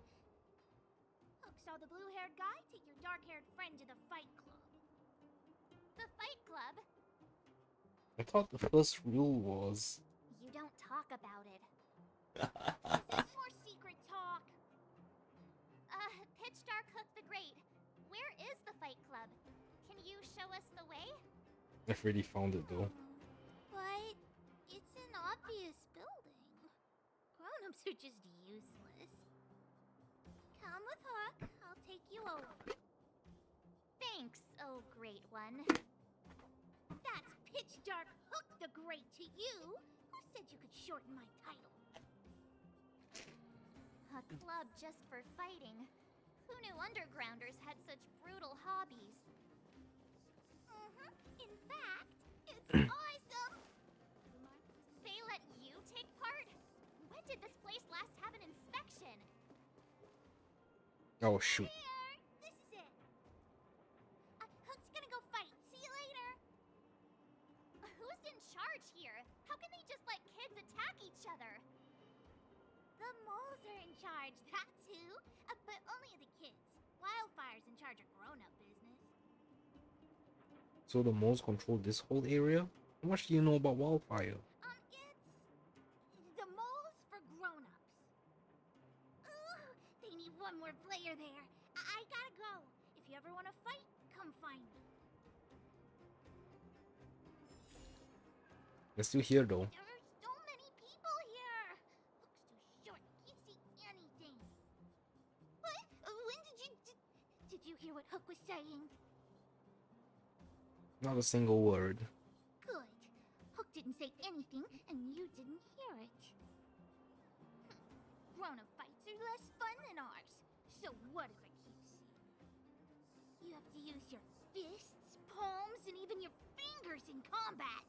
Hook saw the blue-haired guy take your dark-haired friend to the Fight Club. The Fight Club? I thought the first rule was... You don't talk about it. This is more secret talk. Pitch Dark Hook the Great. Where is the Fight Club? Can you show us the way? I've already found it though. But it's an obvious building. Grown-ups are just useless. Come with Hook. I'll take you over. Thanks, oh great one. That's Pitch Dark Hook the Great to you. Who said you could shorten my title? A club just for fighting. Who knew undergrounders had such brutal hobbies? In fact, it's awesome! They let you take part? When did this place last have an inspection? Oh shoot. Here! This is it! Hook's gonna go fight. See you later! Who's in charge here? How can they just let kids attack each other? The moles are in charge, that's who. But only the kids. Wildfire's in charge of grown-up business. So the moles control this whole area? How much do you know about Wildfire? It's the moles for grown-ups. Ooh, they need one more player there. I gotta go. If you ever want to fight, come find me. They're still here though. There's so many people here. Hook's too short. Can't see anything. What? When did you hear what Hook was saying? Not a single word. Good. Hook didn't say anything, and you didn't hear it. Grown-up fights are less fun than ours. So what if I keep seeing? You have to use your fists, palms, and even your fingers in combat.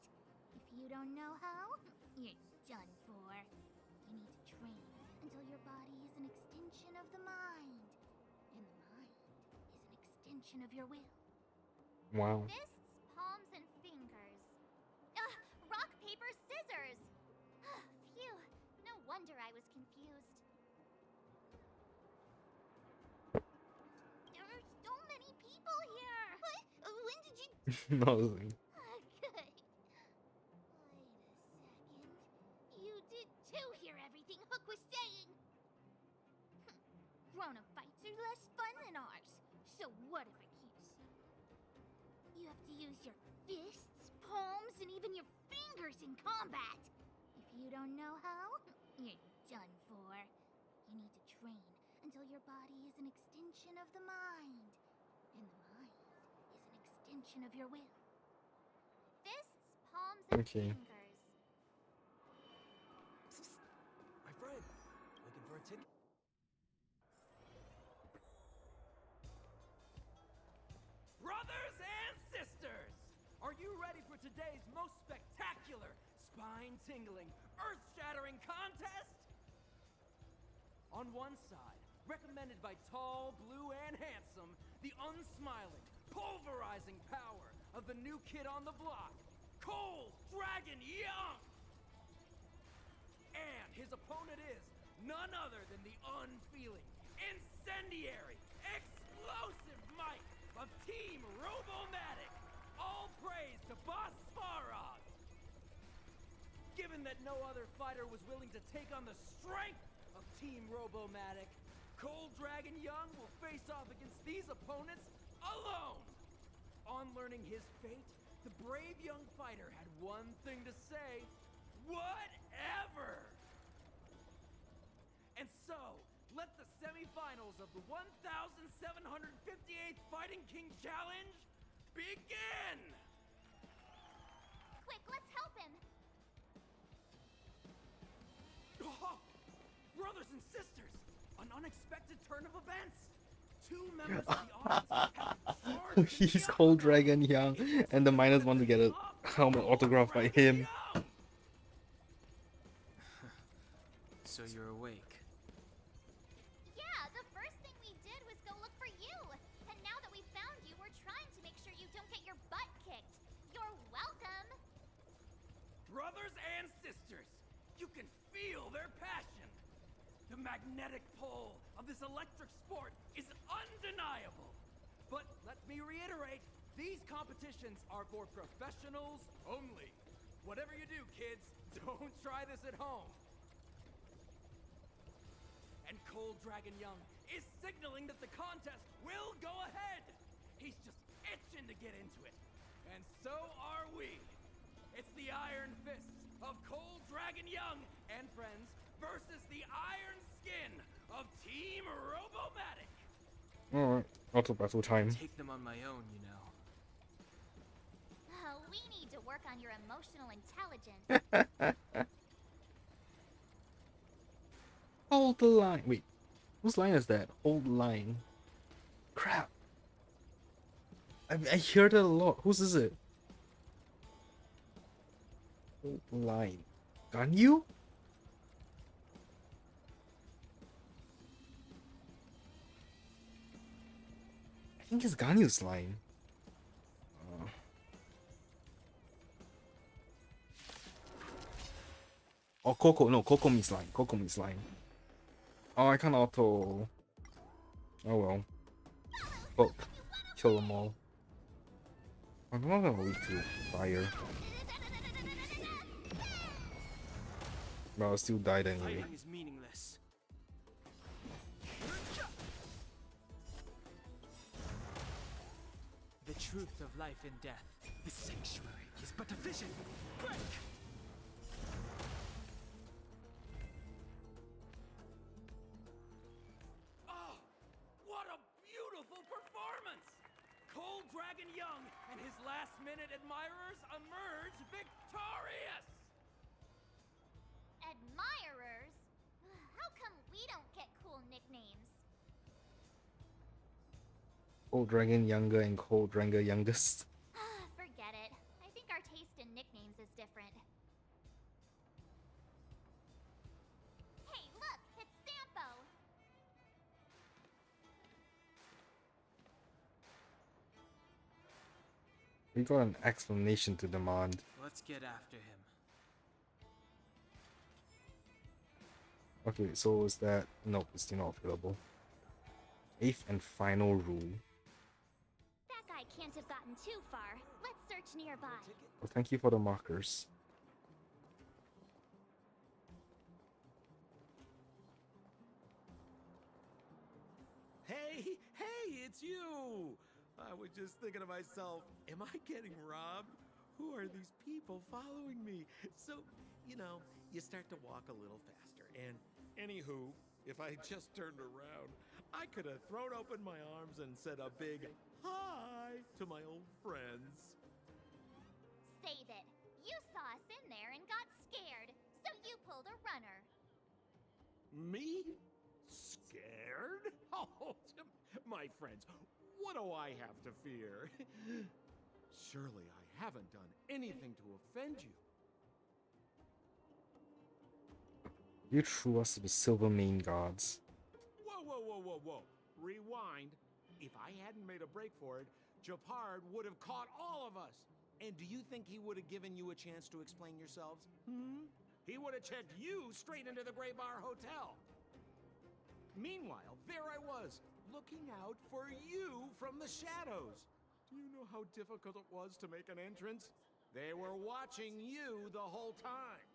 If you don't know how, you're done for. You need to train until your body is an extension of the mind. And the mind is an extension of your will. Wow. Fists, palms, and fingers. Rock, paper, scissors! Phew, no wonder I was confused. There are so many people here! What? When did you... Nothing. Good. Wait a second. You did too hear everything Hook was saying! Grown-up fights are less fun than ours. So what if I keep seeing? You have to use your fists, palms, and even your fingers in combat. If you don't know how, you're done for. You need to train until your body is an extension of the mind. And the mind is an extension of your will. Fists, palms, and Okay. fingers. My friend, looking for a ticket? Brothers and sisters, are you ready for today's most spectacular, spine-tingling, earth-shattering contest? On one side, recommended by tall, blue, and handsome, the unsmiling, pulverizing power of the new kid on the block, Cold Dragon Young! And his opponent is none other than the unfeeling, incendiary, explosive might of Team Robomatic! All praise to Boss Svarog! Given that no other fighter was willing to take on the strength of Team Robomatic, Cold Dragon Young will face off against these opponents alone! On learning his fate, the brave young fighter had one thing to say: whatever! semifinals of the 1,758th Fighting King Challenge begin! Quick, let's help him! Oh, brothers and sisters, an unexpected turn of events. Two members of the audience have charged He's Cold Dragon Young, and the miners want to get a helmet autographed by him. So you're awake. Yeah, the first thing we did was go look for you. And now that we found you, we're trying to make sure you don't get your butt kicked. You're welcome. Brothers and sisters, you can feel their passion. The magnetic pull of this electric sport is undeniable. But let me reiterate, these competitions are for professionals only. Whatever you do, kids, don't try this at home. And Cold Dragon Young is signaling that the contest will go ahead. He's just itching to get into it. And so are we. It's the Iron Fists of Cold Dragon Young and friends versus the Iron Skin of Team Robomatic. Alright, auto battle time. Take them on my own, you know. We need to work on your emotional intelligence. Hold the line. Wait, whose line is that? Hold the line. Crap. I hear that a lot. Whose is it? Hold the line. Ganyu? I think it's Ganyu's line. Oh, Coco. No, Kokomi's line. Kokomi's line. Oh, I can't auto. Oh well. Oh, kill them all. I'm not gonna weak to fire. But I'll still die anyway. Fighting is meaningless. The truth of life and death. The sanctuary is but a vision. Break! Oh, what a beautiful performance! Cold Dragon Young and his last-minute admirers emerge victorious! Admirers? How come we don't get cool nicknames? Cold Dragon Younger and Cold Dragon Youngest. Forget it. I think our taste in nicknames is different. Hey, look! It's Sampo! We got an explanation to demand. Let's get after him. Okay, so is that... Nope, it's still not available. 8th and final rule. That guy can't have gotten too far. Let's search nearby. Well, thank you for the markers. Hey, it's you! I was just thinking to myself, am I getting robbed? Who are these people following me? So, you know, you start to walk a little faster. And anywho, if I just turned around, I could have thrown open my arms and said a big hi to my old friends. Save it. You saw us in there and got scared, so you pulled a runner. Me? Scared? Oh, my friends, what do I have to fear? Surely I haven't done anything to offend you. You threw us to the Silvermane Gods. Whoa. Rewind. If I hadn't made a break for it, Japard would have caught all of us. And do you think he would have given you a chance to explain yourselves? He would have checked you straight into the Gray Bar Hotel. Meanwhile, there I was, looking out for you from the shadows. Do you know how difficult it was to make an entrance? They were watching you the whole time.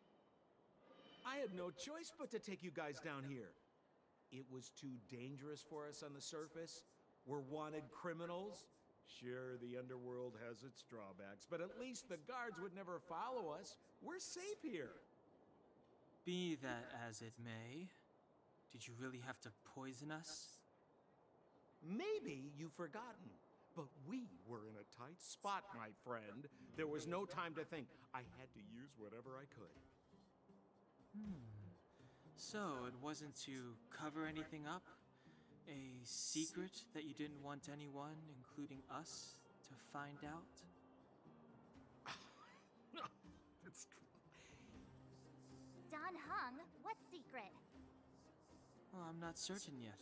I had no choice but to take you guys down here. It was too dangerous for us on the surface. We're wanted criminals. Sure, the underworld has its drawbacks, but at least the guards would never follow us. We're safe here. Be that as it may, Did you really have to poison us? Maybe you've forgotten, but we were in a tight spot, my friend. There was no time to think. I had to use whatever I could. So, it wasn't to cover anything up? A secret that you didn't want anyone, including us, to find out? Don Hung, what secret? Well, I'm not certain yet.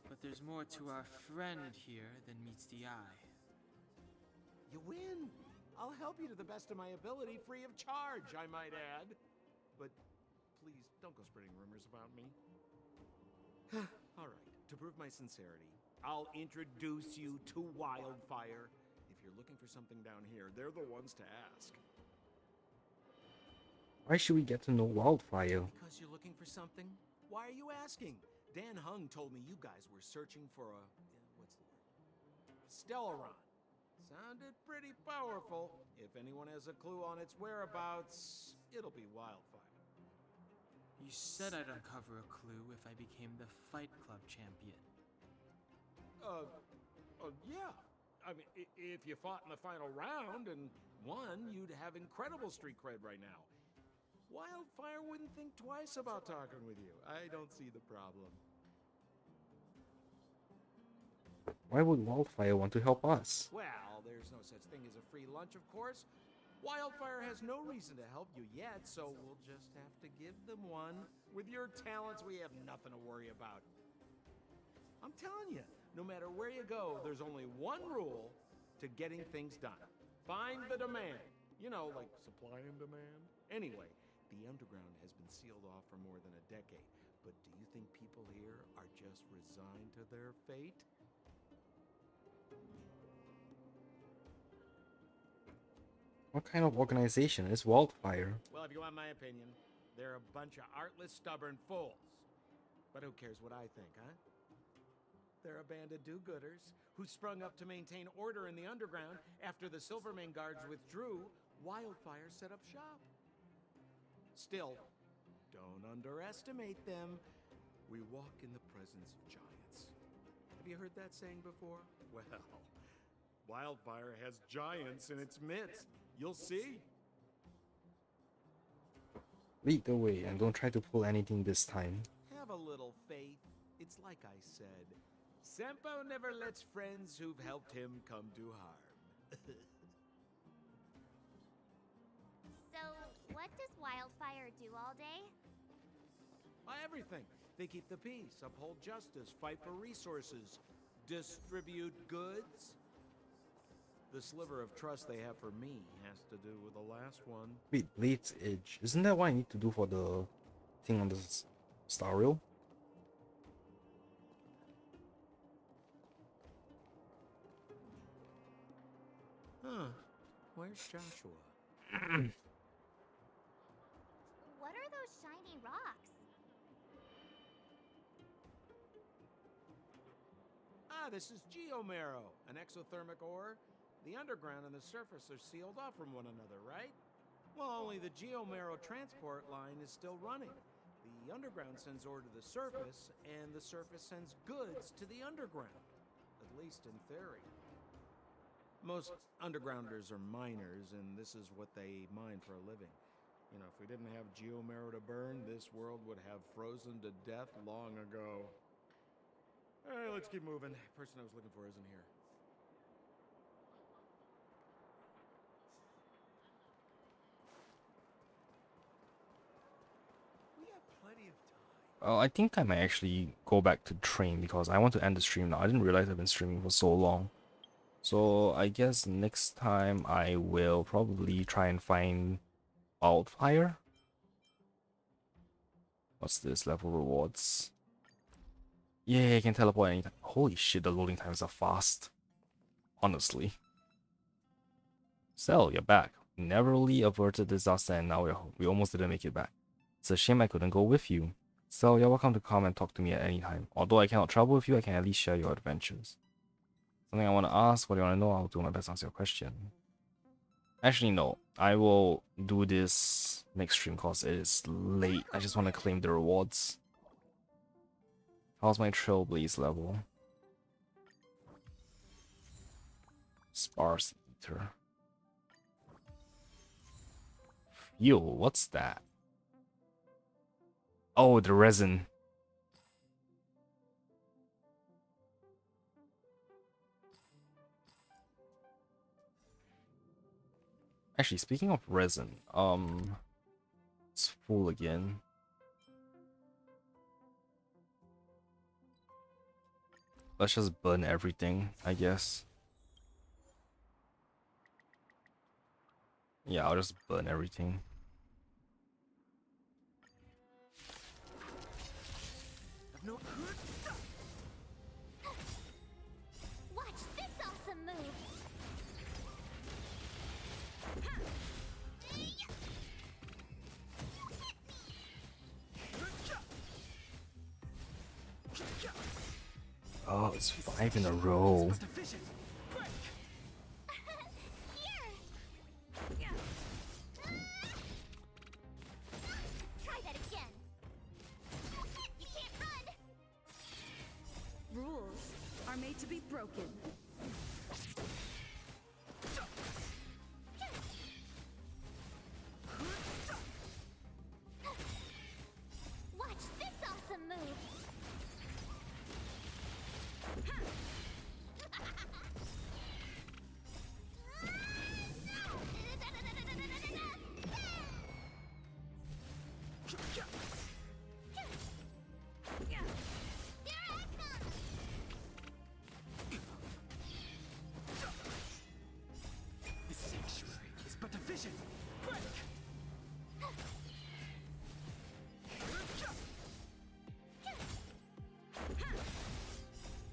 But there's more to our friend here than meets the eye. You win. I'll help you to the best of my ability, free of charge, I might add. But please, don't go spreading rumors about me. All right, to prove my sincerity, I'll introduce you to Wildfire. If you're looking for something down here, they're the ones to ask. Why should we get to know Wildfire? Because you're looking for something? Why are you asking? Dan Hung told me you guys were searching for a... what's the word? Stellaron. Sounded pretty powerful. If anyone has a clue on its whereabouts, it'll be Wildfire. You said I'd uncover a clue if I became the Fight Club champion. Yeah. I mean, if you fought in the final round and won, you'd have incredible street cred right now. Wildfire wouldn't think twice about talking with you. I don't see the problem. Why would Wildfire want to help us? Well, there's no such thing as a free lunch, of course. Wildfire has no reason to help you yet, so we'll just have to give them one. With your talents, we have nothing to worry about. I'm telling you, no matter where you go, there's only one rule to getting things done. Find the demand. You know, like supply and demand. Anyway, the underground has been sealed off for more than a decade. But do you think people here are just resigned to their fate? What kind of organization is Wildfire? Well, if you want my opinion, they're a bunch of artless, stubborn fools. But who cares what I think, huh? They're a band of do-gooders who sprung up to maintain order in the underground. After the Silvermane guards withdrew, Wildfire set up shop. Still, don't underestimate them. We walk in the presence of giants. Have you heard that saying before? Well, Wildfire has giants in its midst. You'll see. Lead the way and don't try to pull anything this time. Have a little faith. It's like I said. Senpo never lets friends who've helped him come to harm. So, what does Wildfire do all day? Everything. They keep the peace, uphold justice, fight for resources, distribute goods. The sliver of trust they have for me has to do with the last one. Wait, Blade's Edge. Isn't that what I need to do for the thing on the star rail? Huh. Where's Joshua? What are those shiny rocks? This is geomarrow, an exothermic ore. The underground and the surface are sealed off from one another, right? Well, only the geomarrow transport line is still running. The underground sends ore to the surface, and the surface sends goods to the underground. At least in theory. Most undergrounders are miners, and this is what they mine for a living. You know, if we didn't have geomarrow to burn, this world would have frozen to death long ago. All right, let's keep moving. The person I was looking for isn't here. We have plenty of time. I think I might actually go back to train because I want to end the stream now. I didn't realize I've been streaming for so long. So I guess next time I will probably try and find Wildfire. What's this? Level rewards. Yeah, I can teleport anytime. Holy shit, the loading times are fast. Honestly. Cell, you're back. We narrowly averted disaster and now we almost didn't make it back. It's a shame I couldn't go with you. Cell, you're welcome to come and talk to me at any time. Although I cannot travel with you, I can at least share your adventures. Something I want to ask, what do you want to know? I'll do my best to answer your question. Actually, no. I will do this next stream because it is late. I just want to claim the rewards. How's my Trailblaze level? Sparse Eater. Fuel, what's that? Oh, the resin. Actually, speaking of resin, it's full again. Let's just burn everything, I guess. Yeah, I'll just burn everything. Watch this awesome move. Oh, it's 5 in a row. Try that again. You can't run. Rules are made to be broken. Watch this awesome move. The sanctuary is but a vision. Break!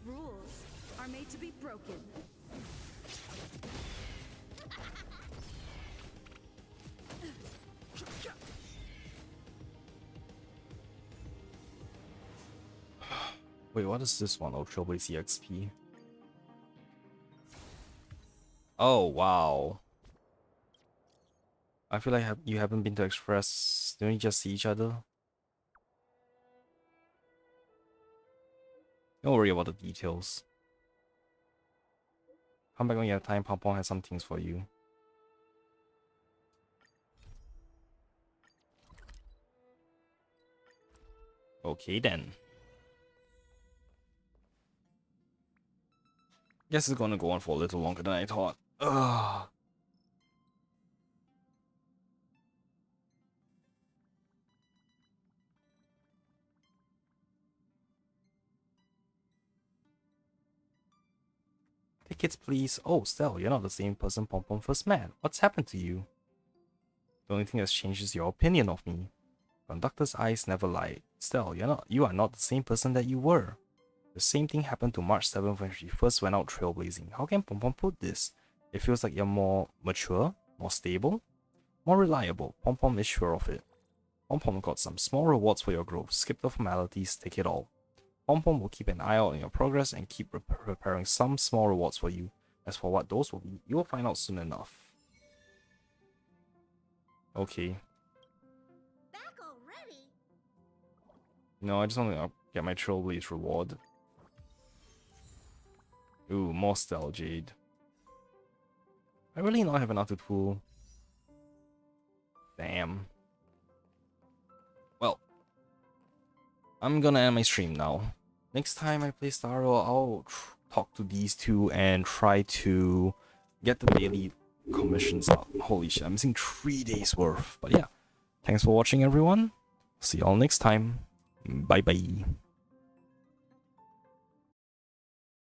Rules are made to be broken. Wait, what is this one? Oh, Trailblaze EXP. Oh, wow. I feel like you haven't been to Express. Don't you just see each other? Don't worry about the details. Come back when you have time. Pom Pom has some things for you. Okay then. Guess it's gonna go on for a little longer than I thought. Ugh. Tickets, please. Oh, Stell, you're not the same person Pom Pom first met. What's happened to you? The only thing that's changed is your opinion of me. Conductor's eyes never lie. Stell, you are not the same person that you were. The same thing happened to March 7th when she first went out trailblazing. How can Pom Pom put this? It feels like you're more mature, more stable, more reliable. Pom Pom is sure of it. Pom Pom got some small rewards for your growth. Skip the formalities, take it all. Pom Pom will keep an eye out on your progress and keep preparing some small rewards for you. As for what those will be, you will find out soon enough. Okay. Back already? No, I just want to get my Trailblaze reward. Ooh, more Stell Jade. I really not have enough to pull. Damn. Well, I'm gonna end my stream now. Next time I play Star Rail, I'll talk to these two and try to get the daily commissions up. Holy shit, I'm missing 3 days worth. But yeah, thanks for watching everyone. See y'all next time. Bye bye.